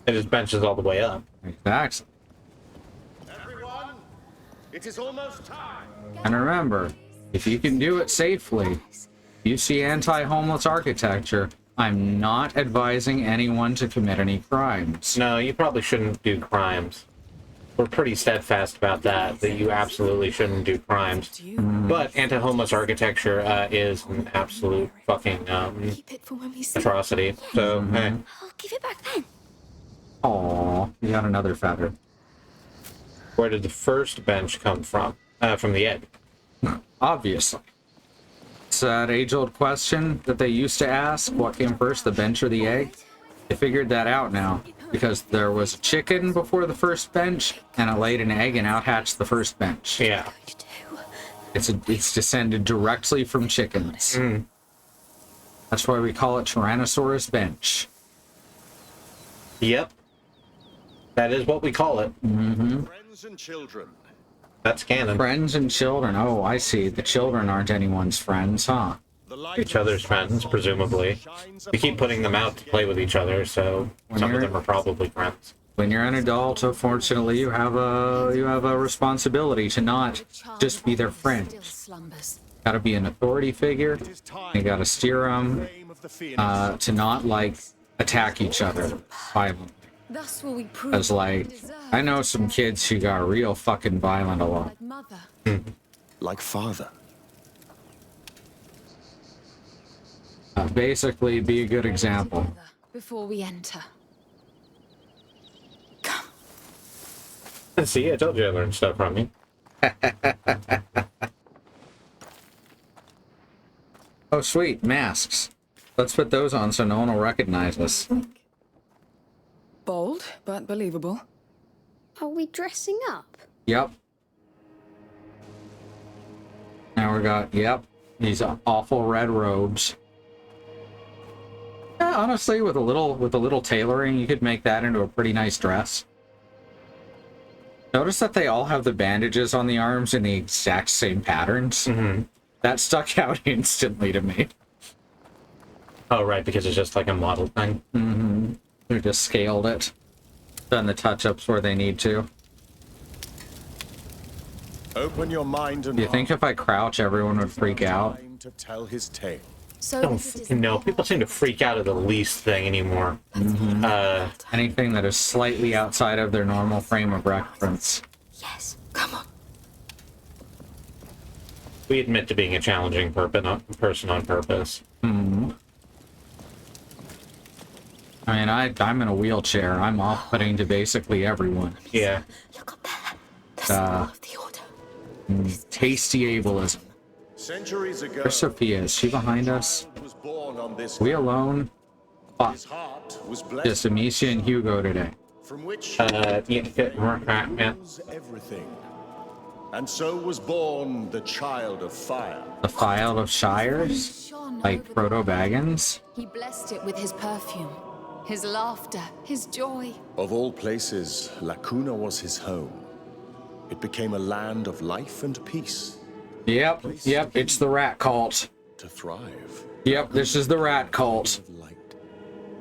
It just benches all the way up. Exactly. Everyone, it is almost time. And remember, if you can do it safely, you see anti-homeless architecture, I'm not advising anyone to commit any crimes. No, you probably shouldn't do crimes. We're pretty steadfast about that you absolutely shouldn't do crimes. But anti-homeless architecture is an absolute fucking Keep it for when we see. atrocity. So, hey. I'll give it back then. Aw, you got another feather. Where did the first bench come from? From the egg. Obviously. It's that age-old question that they used to ask, what came first, the bench or the egg? They figured that out now, because there was a chicken before the first bench, and it laid an egg and out-hatched the first bench. Yeah. It's descended directly from chickens. That's why we call it Tyrannosaurus bench. Yep. That is what we call it. Friends and children. That's canon. Friends and children. Oh, I see. The children aren't anyone's friends, huh? Each other's friends, presumably. We keep putting them out to play with each other, so some of them are probably friends. When you're an adult, unfortunately, you have a responsibility to not just be their friend. Got to be an authority figure. You got to steer them to not like attack each other violently. Thus will we prove. Because I know some kids who got real fucking violent a lot. Like father. Basically, be a good example. Before we enter. See, I told you I learned stuff from you. Oh, sweet, masks. Let's put those on so no one will recognize us. Bold, but believable. Are we dressing up? Yep. Now we got, yep, these awful red robes. Yeah, honestly, with a little tailoring, you could make that into a pretty nice dress. Notice that they all have the bandages on the arms in the exact same patterns. That stuck out instantly to me. Oh, right, because it's just like a model thing. They just scaled it. Done the touch-ups where they need to. Open your mind and Do you think if I crouch, everyone would freak out? to tell his tale. So Don't fucking know. People seem to freak out at the least thing anymore. Anything that is slightly outside of their normal frame of reference. Yes, come on. We admit to being a challenging person on purpose. I mean, I'm in a wheelchair. I'm off-putting to basically everyone. Yeah. Look up there. The symbol of the order. Tasty ableism. Centuries ago, Where's Sophia? Is she behind us? was born on this We alone? Fuck. his heart was blessed, Just Amicia and Hugo today. from which Yeah, was everything. And so was born the child of fire. The File of Shires? Like Frodo Baggins? he blessed it with his perfume, his laughter, his joy. Of all places, Lacuna was his home. It became a land of life and peace. Yep, it's the rat cult. To thrive. Yep, this is the rat cult. Of light.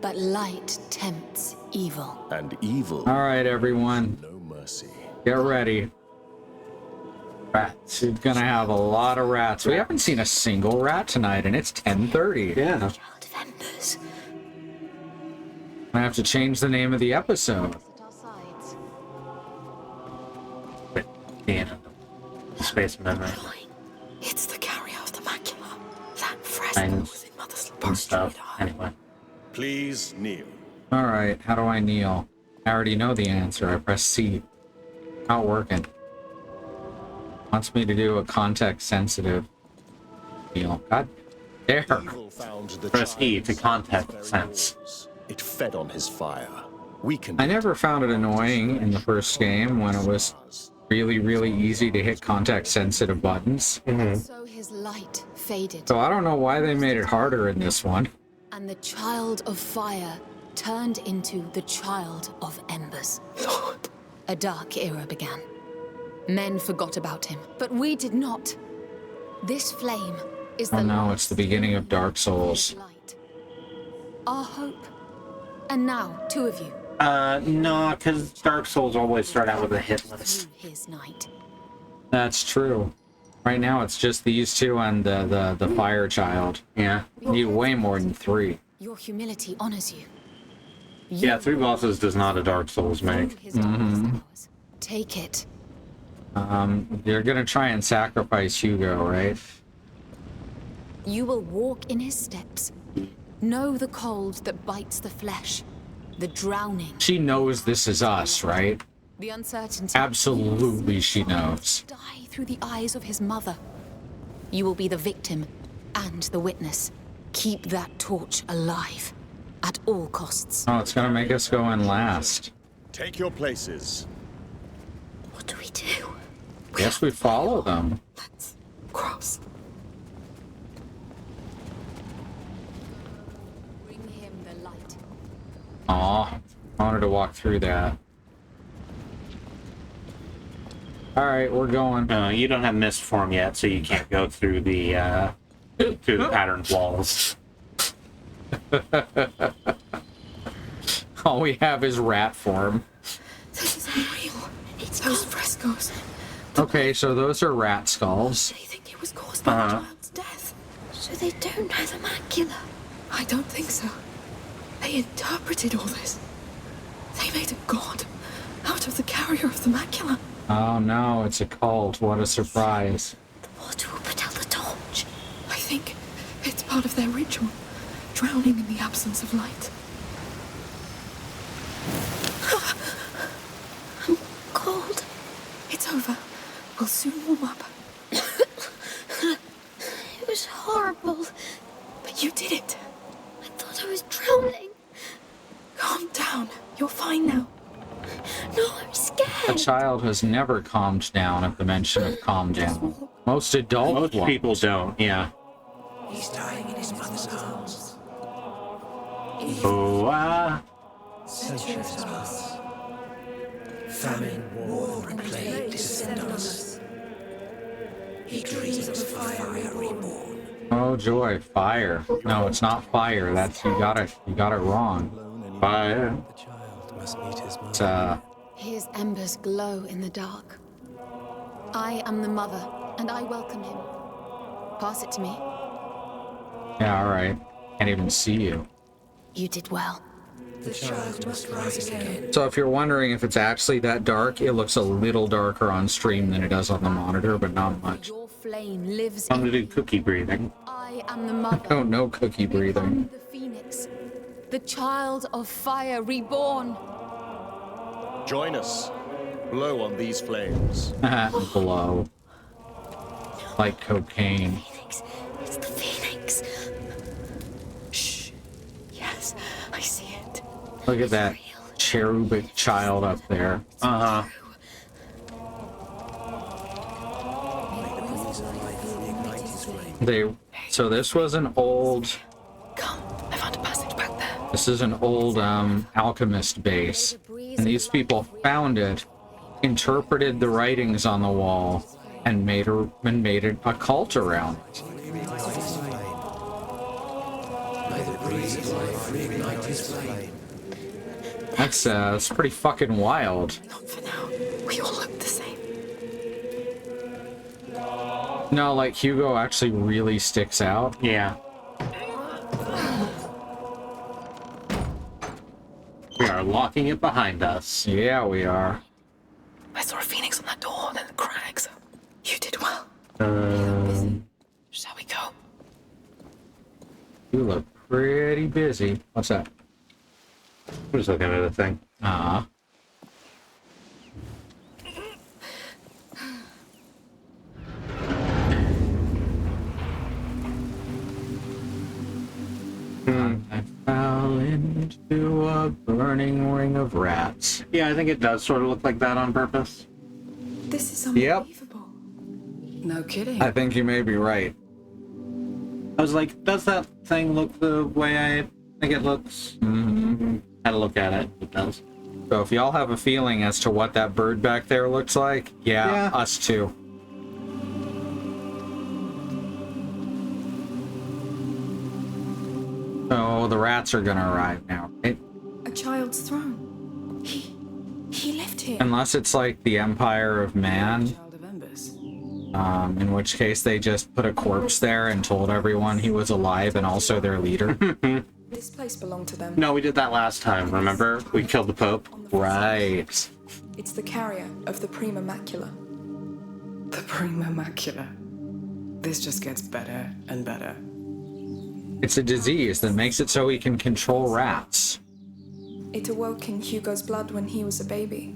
But light tempts evil. And evil, Alright, everyone. no mercy. Get ready. Rats. We're gonna have a lot of rats. We haven't seen a single rat tonight, and it's 10:30. Yeah. Child of embers. I have to change the name of the episode. At our sides. Yeah. Space memory It's the carrier of the macula. That and fresco within Mother's stuff. laboratory. Anyway. Please kneel. Alright, how do I kneel? I already know the answer. I press C. Not working. Wants me to do a context-sensitive kneel. God, there. Evil found the Press child E to context sense. It fed on his fire. Weakened. I never found it annoying in the first game when it was really easy to hit context-sensitive buttons. So his light faded. So I don't know why they made it harder in this one. And the child of fire turned into the child of embers. Lord. A dark era began. Men forgot about him, but we did not. This flame is the Oh no, last it's the beginning of Dark Souls. light. Our hope. And now, two of you. No, because Dark Souls always start out with a hit list. Through his night. That's true. Right now it's just these two and the fire child. Yeah, you need way more than 3. Your humility honors you. Yeah, 3 bosses does not a Dark Souls make. His darkest hours. Take it. You're gonna try and sacrifice Hugo, right? You will walk in his steps. Know the cold that bites the flesh. The drowning. She knows this is us, right? The uncertainty. Absolutely she knows. Die through the eyes of his mother. You will be the victim and the witness. Keep that torch alive. At all costs. Oh, it's gonna make us go in last. Take your places. What do we do? Guess we follow them. Let's cross. Bring him the light. Aw, I wanted to walk through that. Alright, we're going. No, you don't have mist form yet, so you can't go through the patterned walls. All we have is rat form. This is unreal. It's those frescoes. Okay, so those are rat skulls. They think it was caused by the child's death. So they don't know the macula. I don't think so. They interpreted all this. They made a god out of the carrier of the macula. Oh no, it's a cult. What a surprise. The water will propel the torch. I think it's part of their ritual, drowning in the absence of light. I'm cold. It's over. We'll soon warm up. It was horrible. But you did it. I thought I was drowning. Calm down. You're fine now. No, I'm scared. A child has never calmed down at the mention of calm down. Most adult Most people don't, yeah. He's dying in his mother's arms. Oh, Centuries pass. Famine, war, and plague descend on us. He dreams of fire reborn. Oh joy, fire. No, it's not fire. That's you got it wrong. fire. The child must meet his mother. It's His embers glow in the dark. I am the mother, and I welcome him. Pass it to me. yeah, alright. Can't even see you. You did well. The child must rise again. So if you're wondering if it's actually that dark, it looks a little darker on stream than it does on the monitor, but not much. Your flame lives I'm in gonna do cookie breathing. I am the mother. Oh, no cookie breathing. Become the phoenix. The child of fire reborn. Join us. Blow on these flames. Blow. Like cocaine. Phoenix. It's the phoenix. Shh. Yes, I see it. Look at that cherubic child up there. Uh-huh. So this was an old, Come, I found a passage back there. this is an old alchemist base. And these people found it, interpreted the writings on the wall, and made it a cult around it. May the breeze of life reignite his flame. That's pretty fucking wild. Not for now. We all look the same. No, like Hugo actually really sticks out. Yeah. We are locking it behind us. Yeah, we are. I saw a phoenix on that door, then the crags. You did well. Shall we go? You look pretty busy. What's that? I'm just looking at the thing. Ah. I fell in into a burning ring of rats. Yeah, I think it does sort of look like that on purpose. This is Yep. unbelievable. No kidding. I think you may be right. I was like, does that thing look the way I think it looks? Had to look at it. It does. So if y'all have a feeling as to what that bird back there looks like, yeah. Us too. Oh, the rats are gonna arrive now, right? A child's throne. He lived here. Unless it's like the Empire of Man, Child of Embers. in which case they just put a corpse there and told everyone he was alive and also their leader. This place belonged to them. No, we did that last time, remember? We killed the Pope. Right. It's the carrier of the Prima Macula. The Prima Macula. This just gets better and better. It's a disease that makes it so he can control rats. It awoke in Hugo's blood when he was a baby.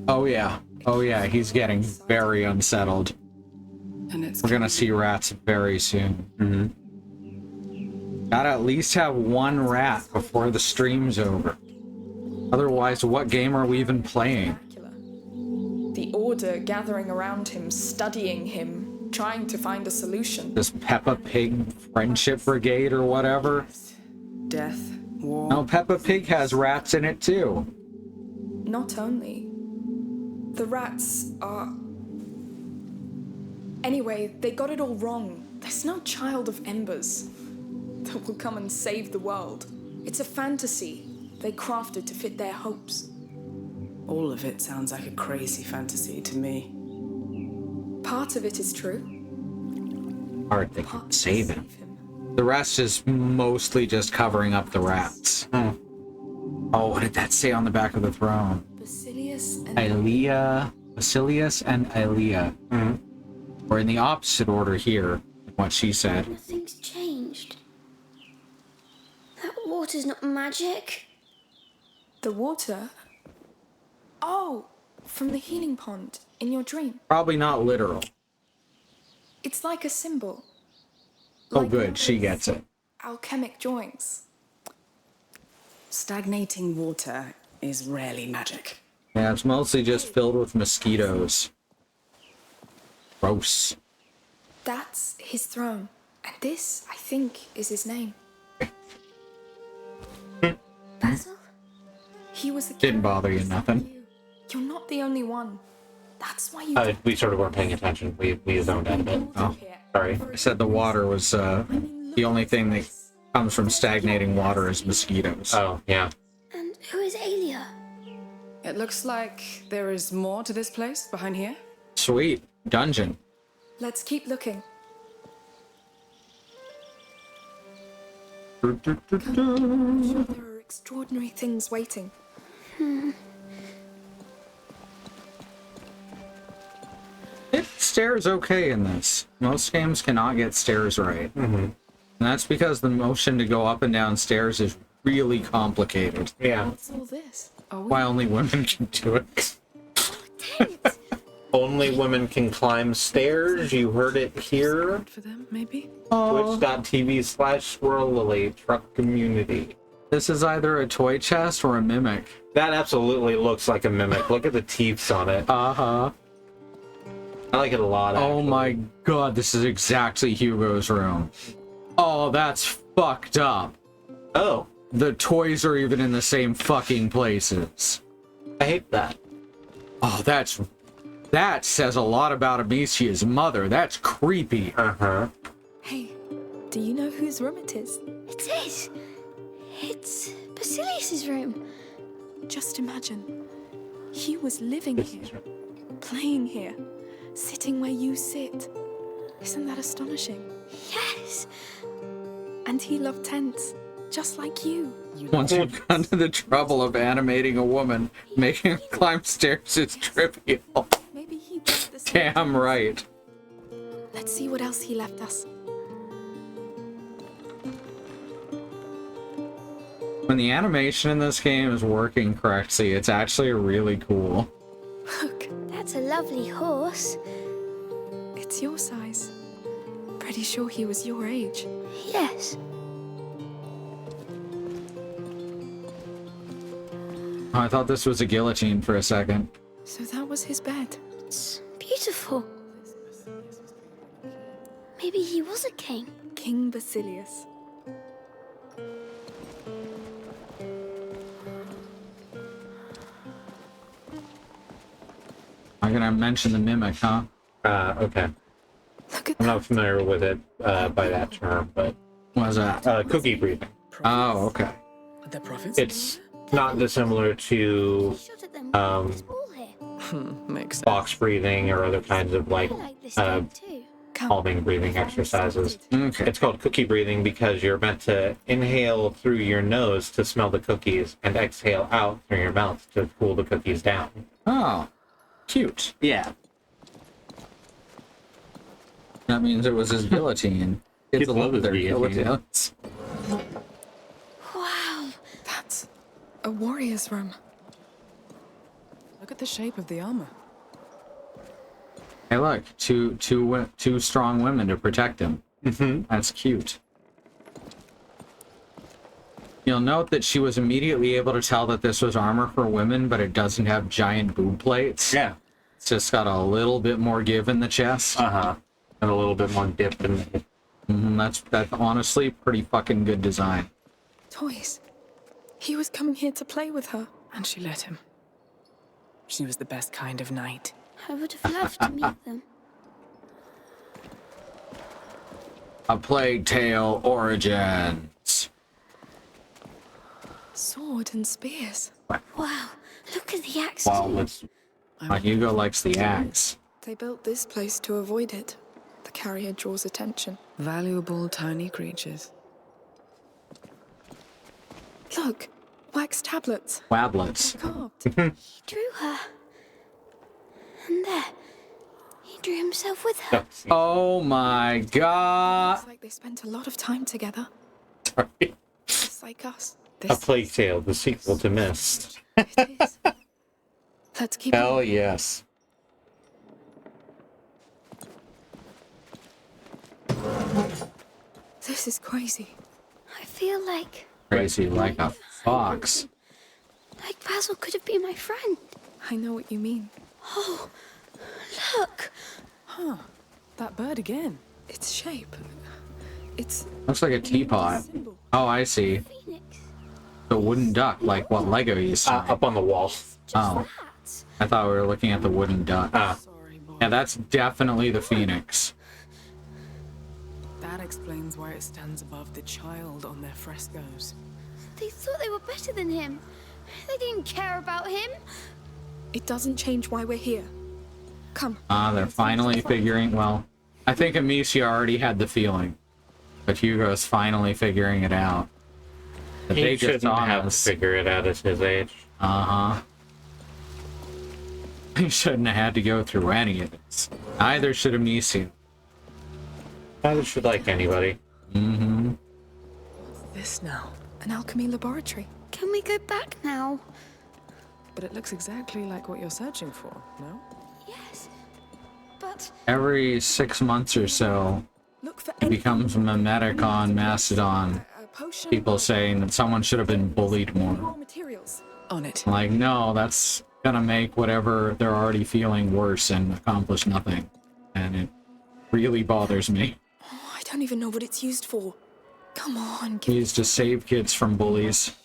Oh yeah. Oh yeah, he's getting very unsettled. And it's We're gonna see rats very soon. Gotta at least have one rat before the stream's over. Otherwise, what game are we even playing? The Order gathering around him, studying him, trying to find a solution. This Peppa Pig Friendship Brigade or whatever? death, war. No, Peppa Pig has rats in it too. Not only. The rats are... Anyway, they got it all wrong. There's no child of embers that will come and save the world. It's a fantasy they crafted to fit their hopes. All of it sounds like a crazy fantasy to me. Part of it is true. Part they can save him. The rest is mostly just covering up the rats. Oh, what did that say on the back of the throne? Basilius and... Basilius and Aelia. We're in the opposite order here, what she said. Nothing's changed. That water's not magic. The water? Oh, from the healing pond in your dream. Probably not literal. It's like a symbol. Oh, good, she gets it. Alchemic drawings. Stagnating water is rarely magic. Yeah, it's mostly just filled with mosquitoes. Gross. That's his throne. And this, I think, is his name. Basil? He was the Didn't bother you nothing. You're not the only one. That's why you... We sort of weren't paying attention. We zoned out a bit. Oh, sorry. I said the water was, the only thing that comes from stagnating water is mosquitoes. Oh, yeah. And who is Aelia? It looks like there is more to this place behind here. Sweet. Dungeon. Let's keep looking. I'm sure there are extraordinary things waiting. Stairs okay in this. Most games cannot get stairs right. And that's because the motion to go up and down stairs is really complicated. Yeah. What's all this? Why only women can do it. Only women can climb stairs. You heard it here. For them, maybe? Twitch.tv/SquirrelLily Truck Community. This is either a toy chest or a mimic. That absolutely looks like a mimic. Look at the teeth on it. Uh-huh. I like it a lot, actually. Oh my god, this is exactly Hugo's room. Oh, that's fucked up. Oh. The toys are even in the same fucking places. I hate that. Oh, that says a lot about Amicia's mother. That's creepy. Uh-huh. Hey, do you know whose room it is? It is. It's Basilius's room. Just imagine. He was living here, playing here, sitting where you sit. Isn't that astonishing? Yes. And he loved tents, just like you. Once you've gone to the trouble of animating a woman, making her climb stairs is trivial. Maybe he did the same. Damn right. Let's see what else he left us. When the animation in this game is working correctly, it's actually really cool. Look, That's a lovely horse. it's your size. Pretty sure he was your age. Yes. I thought this was a guillotine for a second. So that was his bed. It's beautiful. Maybe he was a king. King Basilius. I'm gonna mention the mimic, huh? Okay. I'm not familiar with it by that term, but what is that? Cookie breathing. Oh, okay. The prophets? It's not dissimilar to Makes sense. box breathing or other kinds of like calming breathing exercises. Okay. It's called cookie breathing because you're meant to inhale through your nose to smell the cookies and exhale out through your mouth to cool the cookies down. Oh, cute. Yeah. That means it was his guillotine. Kids love his their guillotine. guillotines. Wow. That's a warrior's room. Look at the shape of the armor. Hey, look, two strong women to protect him. Mm-hmm. That's cute. You'll note that she was immediately able to tell that this was armor for women, but it doesn't have giant boob plates. Yeah. It's just got a little bit more give in the chest. Uh-huh. And a little bit more dip in it. That's honestly pretty fucking good design. Toys. He was coming here to play with her. And she let him. She was the best kind of knight. I would have loved to meet them. A Plague Tale Origins. Sword and spears. Wow, look at the axe. Wow, Hugo likes the axe. They built this place to avoid it. The carrier draws attention. Valuable tiny creatures. Look, wax tablets. Wablets. Carved. He drew her. And there, he drew himself with her. Oh my god. Looks like they spent a lot of time together. Sorry. Just like us. A Plague Tale, the sequel to Mist. It is. Let's keep Hell on. yes. This is crazy. I feel like Crazy like a fox. Basil could have been my friend. I know what you mean. Oh, look. Huh. That bird again. Its shape. It's Looks like a teapot. Oh, I see. Phoenix. The wooden duck, like what Lego used to make. Up on the wall. Oh. I thought we were looking at the wooden duck. Sorry, boy. Yeah, that's definitely the phoenix. That explains why it stands above the child on their frescoes. They thought they were better than him. They didn't care about him. It doesn't change why we're here. Come. They're finally figuring, well, I think Amicia already had the feeling, but Hugo's finally figuring it out. That He they just shouldn't saw have to us. figure it out at his age. Uh-huh. He shouldn't have had to go through any of this. Neither should Amicia. Neither should like anybody. Mm-hmm. What's this now? An alchemy laboratory. Can we go back now? But it looks exactly like what you're searching for, no? Yes. But Every 6 months or so, Look for it becomes a mimetic on Mastodon. potion. People saying that someone should have been bullied more. Raw materials. On it. Like, no, that's gonna make whatever they're already feeling worse and accomplish nothing. And it really bothers me. Oh, I don't even know what it's used for. Come on, Used to save kids from bullies.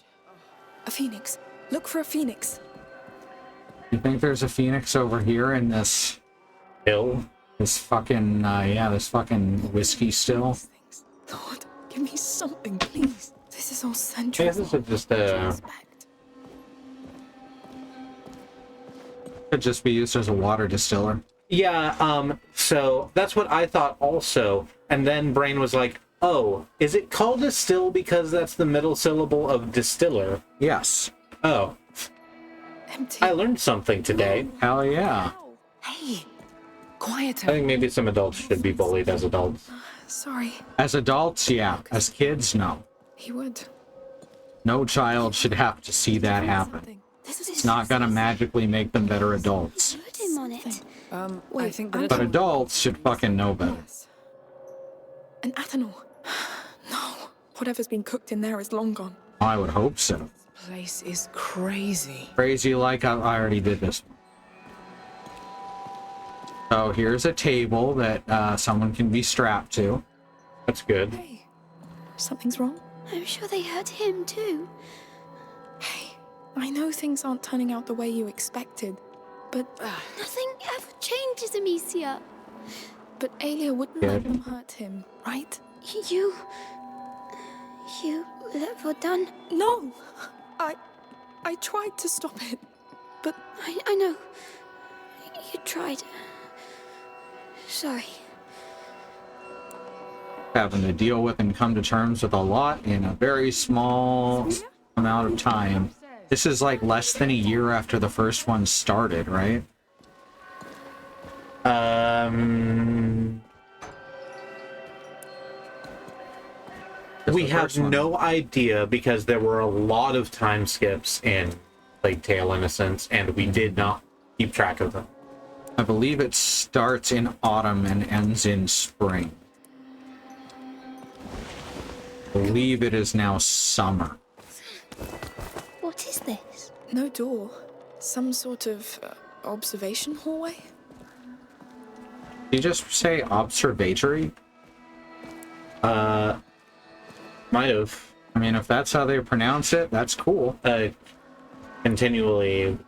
a phoenix. Look for a phoenix. You think there's a phoenix over here in this Hill? this fucking this fucking whiskey still? Things. Lord, give me something, please. This is all central. Yeah, this is just Respect. Could just be used as a water distiller. Yeah, so that's what I thought also. And then Brain was like, oh, is it called distill because that's the middle syllable of distiller? Yes. Oh, Empty. I learned something today. Hell yeah. Hey, I quieter. think maybe some adults should be bullied as adults. Sorry. As adults, yeah. As kids, no. He would. No child should have to see that happen. Something. It's not gonna magically make them better adults. put him on it. I Wait, think I'm that But adults should fucking know better. Yes. An ethanol. No. Whatever's been cooked in there is long gone. I would hope so. place is crazy. Crazy like I already did this one. So here's a table that someone can be strapped to. That's good. Hey, something's wrong? I'm sure they hurt him too. Hey, I know things aren't turning out the way you expected, but... Nothing ever changes, Amicia. But Aelia wouldn't let them hurt him, right? You let her done? No! I tried to stop it, but... I know. You tried. Sorry. Having to deal with and come to terms with a lot in a very small amount of time. This is like less than a year after the first one started, right? We have no idea because there were a lot of time skips in Plague Tale Innocence, and we did not keep track of them. I believe it starts in autumn and ends in spring. I believe it is now summer. What is this? No door. Some sort of observation hallway? Did you just say observatory? Might have. I mean, if that's how they pronounce it, that's cool. Continually,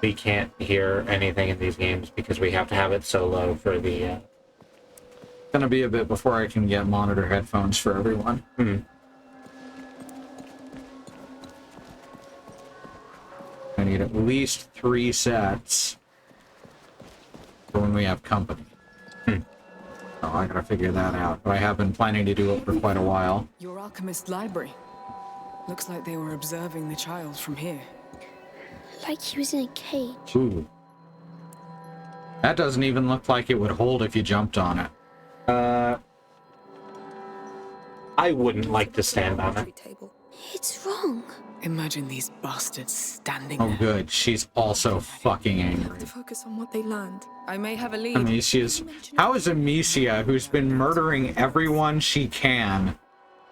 we can't hear anything in these games because we have to have it so low for the... It's gonna be a bit before I can get monitor headphones for everyone. I need at least 3 sets for when we have company. Oh, I gotta figure that out. But I have been planning to do it for quite a while. Your alchemist library. Looks like they were observing the child from here. Like he was in a cage. Ooh. That doesn't even look like it would hold if you jumped on it. I wouldn't like to stand on it. It's wrong. Imagine these bastards standing Oh, there. good. She's also fucking angry. To focus on what they learned. I may have a lead. Amicia's... How is Amicia, who's been murdering everyone she can,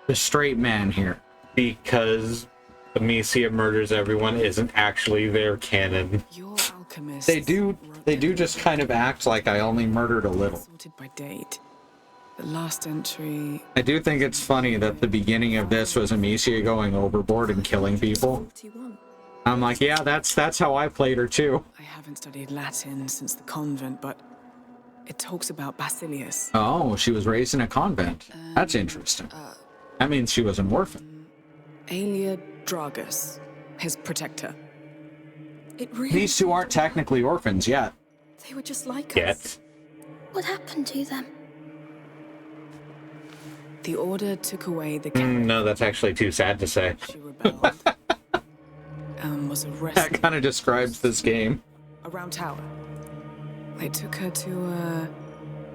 the straight man here? Because Amicia murders everyone isn't actually their canon. Your alchemist. They do just kind of act like I only murdered a little. Sorted by date. The last entry. I do think it's funny that the beginning of this was Amicia going overboard and killing people. I'm like, yeah, that's how I played her too. I haven't studied Latin since the convent, but it talks about Basilius. Oh, she was raised in a convent. That's interesting. That means she was an orphan. Aelia Dragus, his protector. It really... These two aren't technically orphans yet. They were just like Yet. us. What happened to them? The order took away the cat. No, that's actually too sad to say. She rebelled. Was arrested. That kind of describes this game. Around tower. They took her to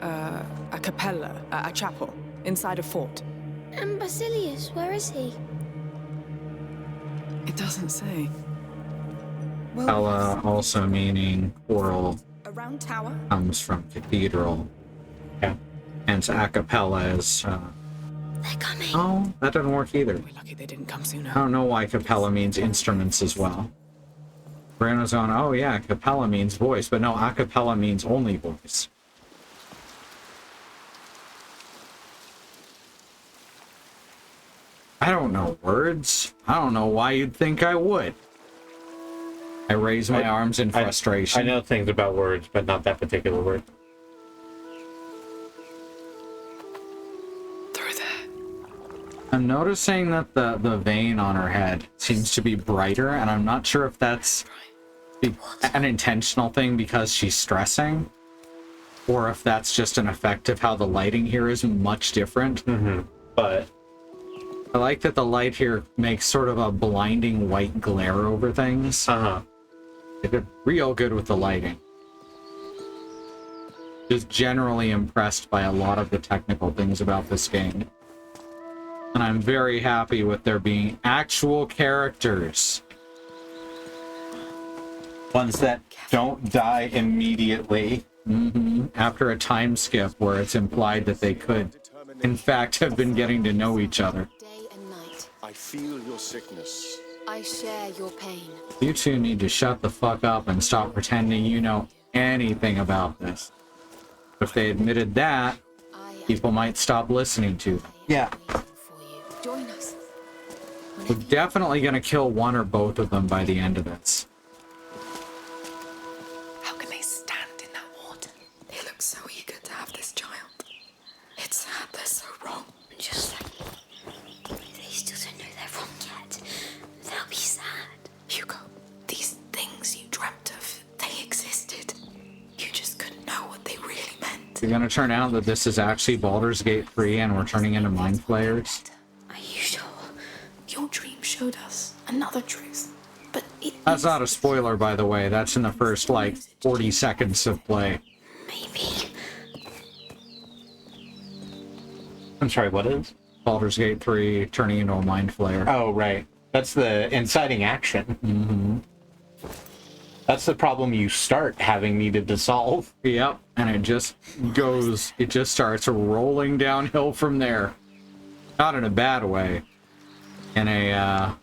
a capella, a chapel, inside a fort. And Basilius, where is he? It doesn't say. Capella also meaning choral Around tower? comes from cathedral. Yeah. Hence a cappella is... They're coming. Oh, that doesn't work either. We're lucky they didn't come sooner. I don't know why capella means instruments as well. Brandon's on, oh yeah, capella means voice, but no, a cappella means only voice. I don't know words. I don't know why you'd think I would. I raise my arms in frustration. I know things about words, but not that particular word. Through there. I'm noticing that the vein on her head seems to be brighter, and I'm not sure if that's an intentional thing because she's stressing, or if that's just an effect of how the lighting here is much different. But I like that the light here makes sort of a blinding white glare over things. They did real good with the lighting. Just generally impressed by a lot of the technical things about this game. And I'm very happy with there being actual characters. Ones that don't die immediately after a time skip where it's implied that they could, in fact, have been getting to know each other. I feel your sickness. I share your pain. You two need to shut the fuck up and stop pretending you know anything about this. If they admitted that, people might stop listening to them. Yeah. Join us. We're definitely gonna kill one or both of them by the end of this. How can they stand in that water? They look so eager to have this child. It's sad they're so wrong. Just like they still don't know they're wrong yet. They'll be sad. Hugo, these things you dreamt of, they existed. You just couldn't know what they really meant. It's gonna turn out that this is actually Baldur's Gate 3 and we're turning into mind flayers. Are you sure? Your dream showed us another truth. But That's not a spoiler, by the way. That's in the first, like, 40 seconds of play. Maybe. I'm sorry, what is? Baldur's Gate 3 turning into a mind flayer. Oh, right. That's the inciting action. Mm-hmm. That's the problem you start having needed to solve. Yep, and it just starts rolling downhill from there. Not in a bad way. In a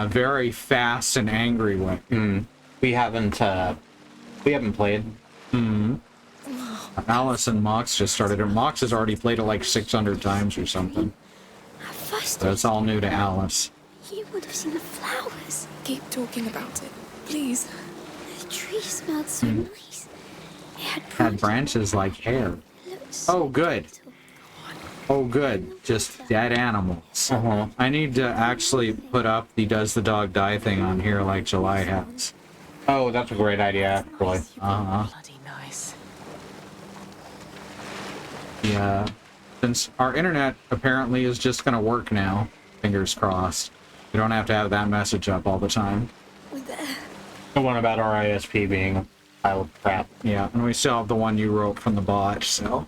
very fast and angry way. We haven't played. Alice and Mox just started it. Mox has already played it like 600 times or something. So it's all new to Alice. You would have seen the flowers. Keep talking about it, please. The tree smelled so nice. It Had branches like hair. Oh, good. Oh, good. Just dead animals. I need to actually put up the Does the Dog Die thing on here like July has. Oh, that's a great idea, actually. Bloody nice. Yeah. Since our internet apparently is just going to work now, fingers crossed. We don't have to have that message up all the time. The one about our ISP being a pile of crap. Yeah, and we still have the one you wrote from the bot, so.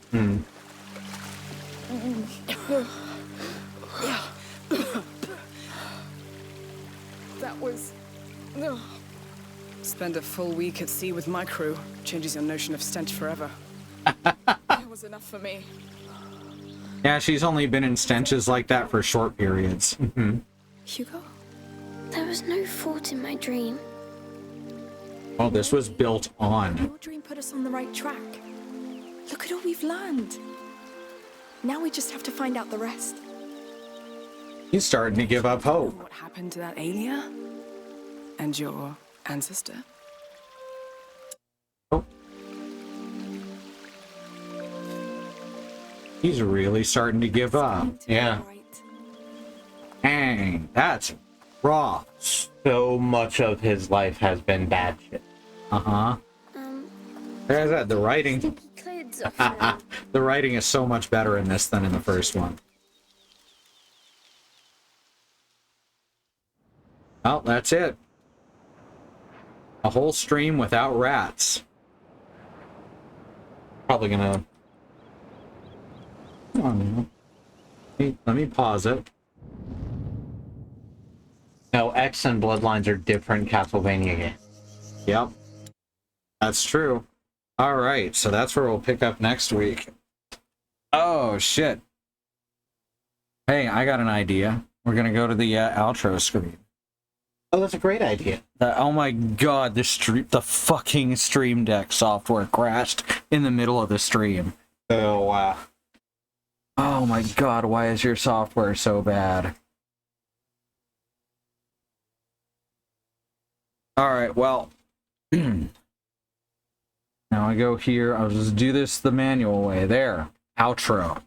That was... Spend a full week at sea with my crew. Changes your notion of stench forever. That was enough for me. Yeah, she's only been in stenches like that for short periods. Hugo? There was no fault in my dream. Well, this was built on. Your dream put us on the right track. Look at all we've learned. Now we just have to find out the rest. He's starting to give up hope. What happened to that Alia? And your ancestor? Oh. He's really starting to give up. Yeah. Dang, that's raw. So much of his life has been bad shit. There's that. The writing. Clothes off now. The writing is so much better in this than in the first one. Well, that's it. A whole stream without rats. Probably gonna... Come on now. Let me pause it. No, X and Bloodlines are different Castlevania games. Yep. That's true. Alright, so that's where we'll pick up next week. Oh, shit. Hey, I got an idea. We're gonna go to the outro screen. Oh, that's a great idea. Oh my god, the fucking Stream Deck software crashed in the middle of the stream. Oh, wow. Oh my god, why is your software so bad? Alright, well. Now I go here. I'll just do this the manual way. There. Outro.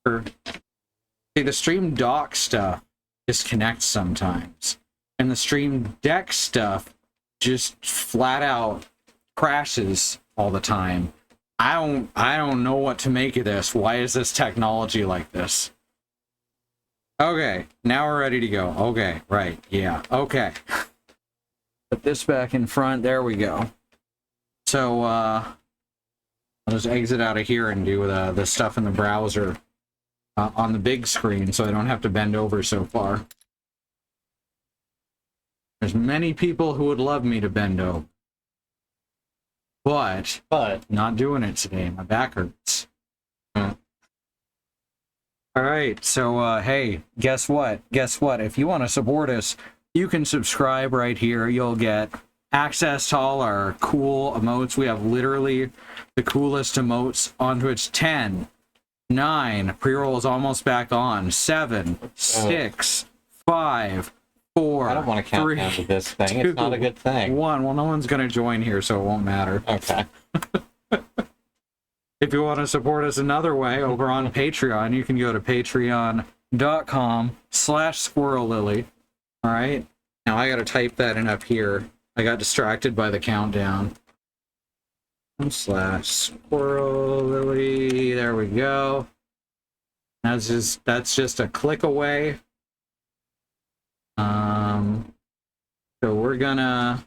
See, the Stream Dock stuff disconnects sometimes. And the Stream Deck stuff just flat out crashes all the time. I don't know what to make of this. Why is this technology like this? Okay, now we're ready to go. Okay, right, yeah, okay. Put this back in front. There we go. So, I'll just exit out of here and do the stuff in the browser on the big screen so I don't have to bend over so far. There's many people who would love me to bend over. But not doing it today. My back hurts. All right, so hey, guess what? Guess what? If you want to support us, you can subscribe right here. You'll get access to all our cool emotes. We have literally the coolest emotes on Twitch. 10, 9, pre-roll is almost back on. 7, 6, 5, 4. I don't want to count 3, down to this thing. 2, It's not a good thing. 1. Well, no one's going to join here, so it won't matter. Okay. If you want to support us another way, over on Patreon, you can go to patreon.com/squirrellily. All right. Now I got to type that in up here. I got distracted by the countdown. /squirrellily. There we go. That's just a click away. So we're gonna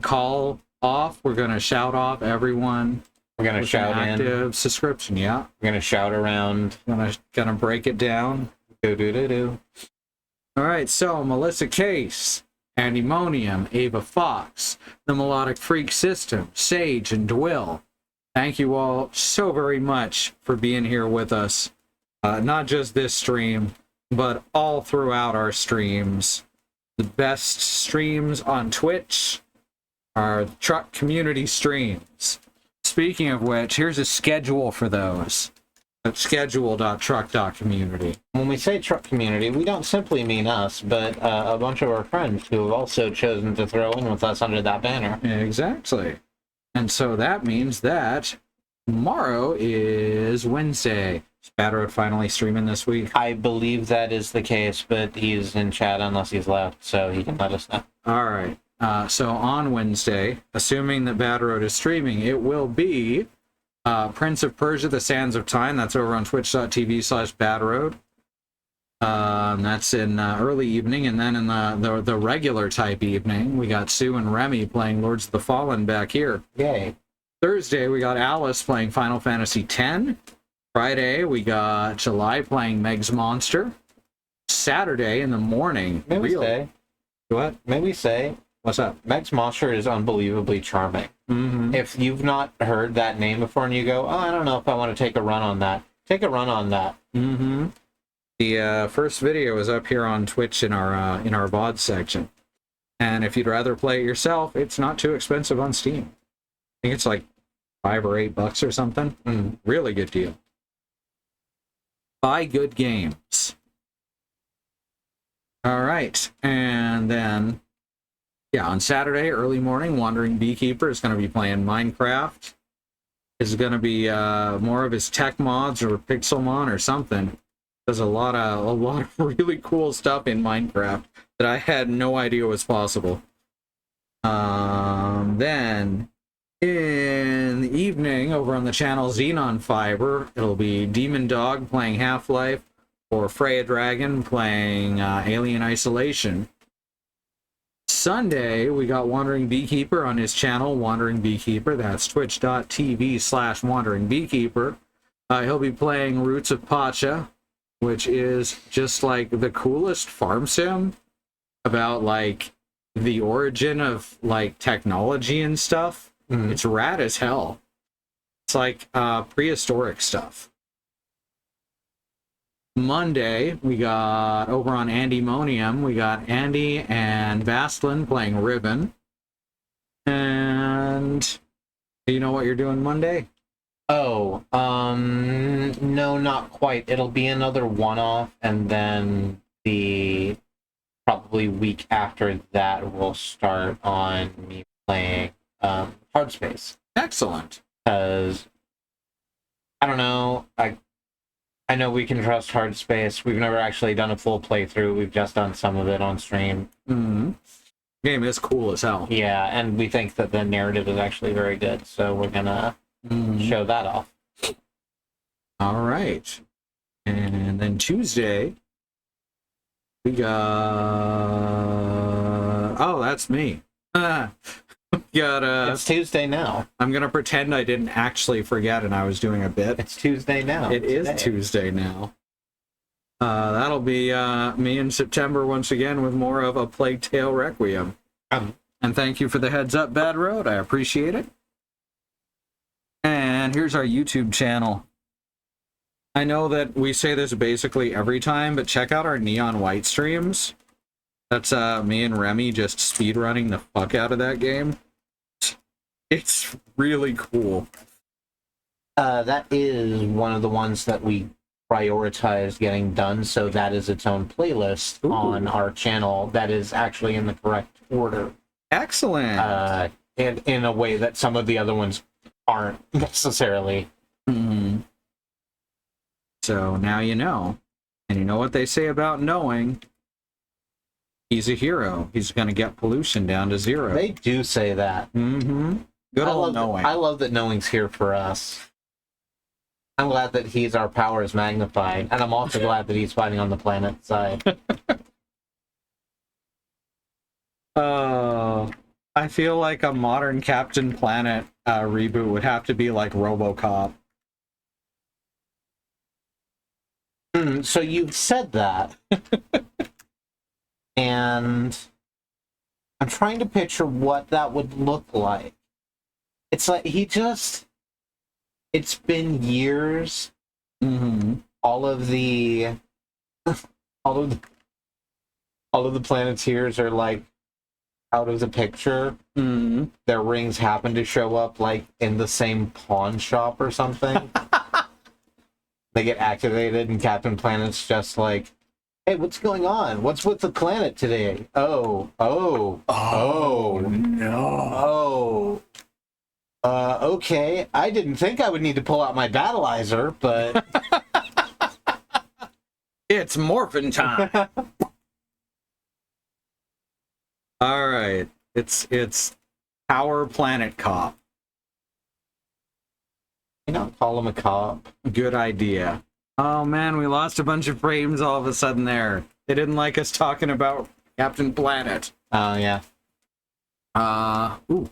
call off. We're gonna shout off everyone. We're gonna shout active subscription. Yeah. We're gonna shout around. Gonna break it down. Do. All right. So Melissa Case, Andymonium, Ava Fox, the Melodic Freak System, Sage, and Dwill. Thank you all so very much for being here with us. Not just this stream, but all throughout our streams. The best streams on Twitch are truck community streams. Speaking of which, here's a schedule for those at schedule.truck.community. When we say truck community, we don't simply mean us, but a bunch of our friends who have also chosen to throw in with us under that banner. Exactly. And so that means that tomorrow is Wednesday. Is Bad Road finally streaming this week? I believe that is the case, but he's in chat unless he's left, so he can let us know. All right. So on Wednesday, assuming that Bad Road is streaming, it will be Prince of Persia: The Sands of Time. That's over on twitch.tv/Bad Road. That's in early evening, and then in the regular type evening, we got Sue and Remy playing Lords of the Fallen back here. Yay. Thursday, we got Alice playing Final Fantasy X. Friday, we got July playing Meg's Monster. Saturday in the morning, What? Maybe say, what's up? Meg's Monster is unbelievably charming. Mm-hmm. If you've not heard that name before and you go, oh, I don't know if I want to take a run on that, take a run on that. Mm-hmm. The first video is up here on Twitch in our VOD section. And if you'd rather play it yourself, it's not too expensive on Steam. I think it's like $5 or $8 or something. Really good deal. Buy good games. All right. And then, yeah, on Saturday, early morning, Wandering Beekeeper is going to be playing Minecraft. Is going to be more of his tech mods or Pixelmon or something. There's a lot of really cool stuff in Minecraft that I had no idea was possible. Then in the evening, over on the channel Xenon Fiber, it'll be Demon Dog playing Half-Life or Freya Dragon playing Alien Isolation. Sunday, we got Wandering Beekeeper on his channel, Wandering Beekeeper. That's twitch.tv/Wandering Beekeeper. He'll be playing Roots of Pacha, which is just like the coolest farm sim about like the origin of like technology and stuff. It's rad as hell. It's like prehistoric stuff. Monday, we got over on Andymonium, we got Andy and Vastlin playing Ribbon. And you know what you're doing Monday? Oh, no, not quite. It'll be another one-off, and then the probably week after that we'll start on me playing Hard Space. Excellent. Because I don't know, I know we can trust Hard Space. We've never actually done a full playthrough. We've just done some of it on stream. Game is cool as hell. Yeah, and we think that the narrative is actually very good, so we're gonna show that off. All right. And then Tuesday, we got... Oh, that's me. It's Tuesday now. I'm going to pretend I didn't actually forget and I was doing a bit. It's Tuesday now. It is Tuesday now. That'll be me in September once again with more of a Plague Tale Requiem. And thank you for the heads up, Bad Road. I appreciate it. And here's our YouTube channel. I know that we say this basically every time, but check out our Neon White streams. That's me and Remy just speedrunning the fuck out of that game. It's really cool. That is one of the ones that we prioritize getting done, so that is its own playlist on our channel that is actually in the correct order. Excellent. And in a way that some of the other ones aren't necessarily. Mm-hmm. So now you know. And you know what they say about knowing. He's a hero. He's going to get pollution down to 0. They do say that. Mm-hmm. Good old knowing. I love that knowing's here for us. I'm glad that he's our powers magnified, and I'm also glad that he's fighting on the planet's side. I feel like a modern Captain Planet reboot would have to be like RoboCop. So you've said that. And I'm trying to picture what that would look like. It's like it's been years. Mm-hmm. All of the Planeteers are like out of the picture. Mm-hmm. Their rings happen to show up like in the same pawn shop or something. They get activated and Captain Planet's just like, hey, what's going on? What's with the planet today? Oh, no. Okay. I didn't think I would need to pull out my battleizer, but it's morphin' time. All right. It's Power Planet Cop. You don't call him a cop. Good idea. Oh man, we lost a bunch of frames all of a sudden there. They didn't like us talking about Captain Planet. Oh, yeah. Ooh.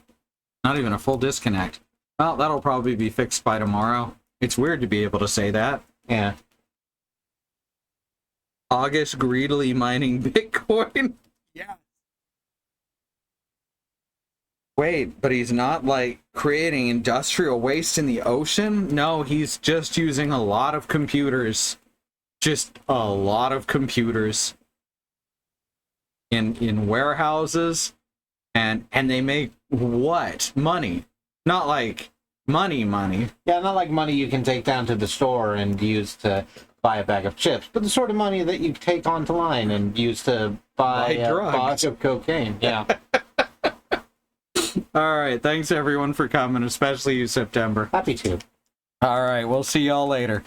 Not even a full disconnect. Well, that'll probably be fixed by tomorrow. It's weird to be able to say that. Yeah. August greedily mining Bitcoin. Yeah. Wait, but he's not, like, creating industrial waste in the ocean? No, he's just using a lot of computers. Just a lot of computers. In warehouses. And they make what? Money. Not like money. Yeah, not like money you can take down to the store and use to buy a bag of chips, but the sort of money that you take onto line and use to buy a box of cocaine. Yeah. All right, thanks everyone for coming, especially you, September. Happy to. All right, we'll see y'all later.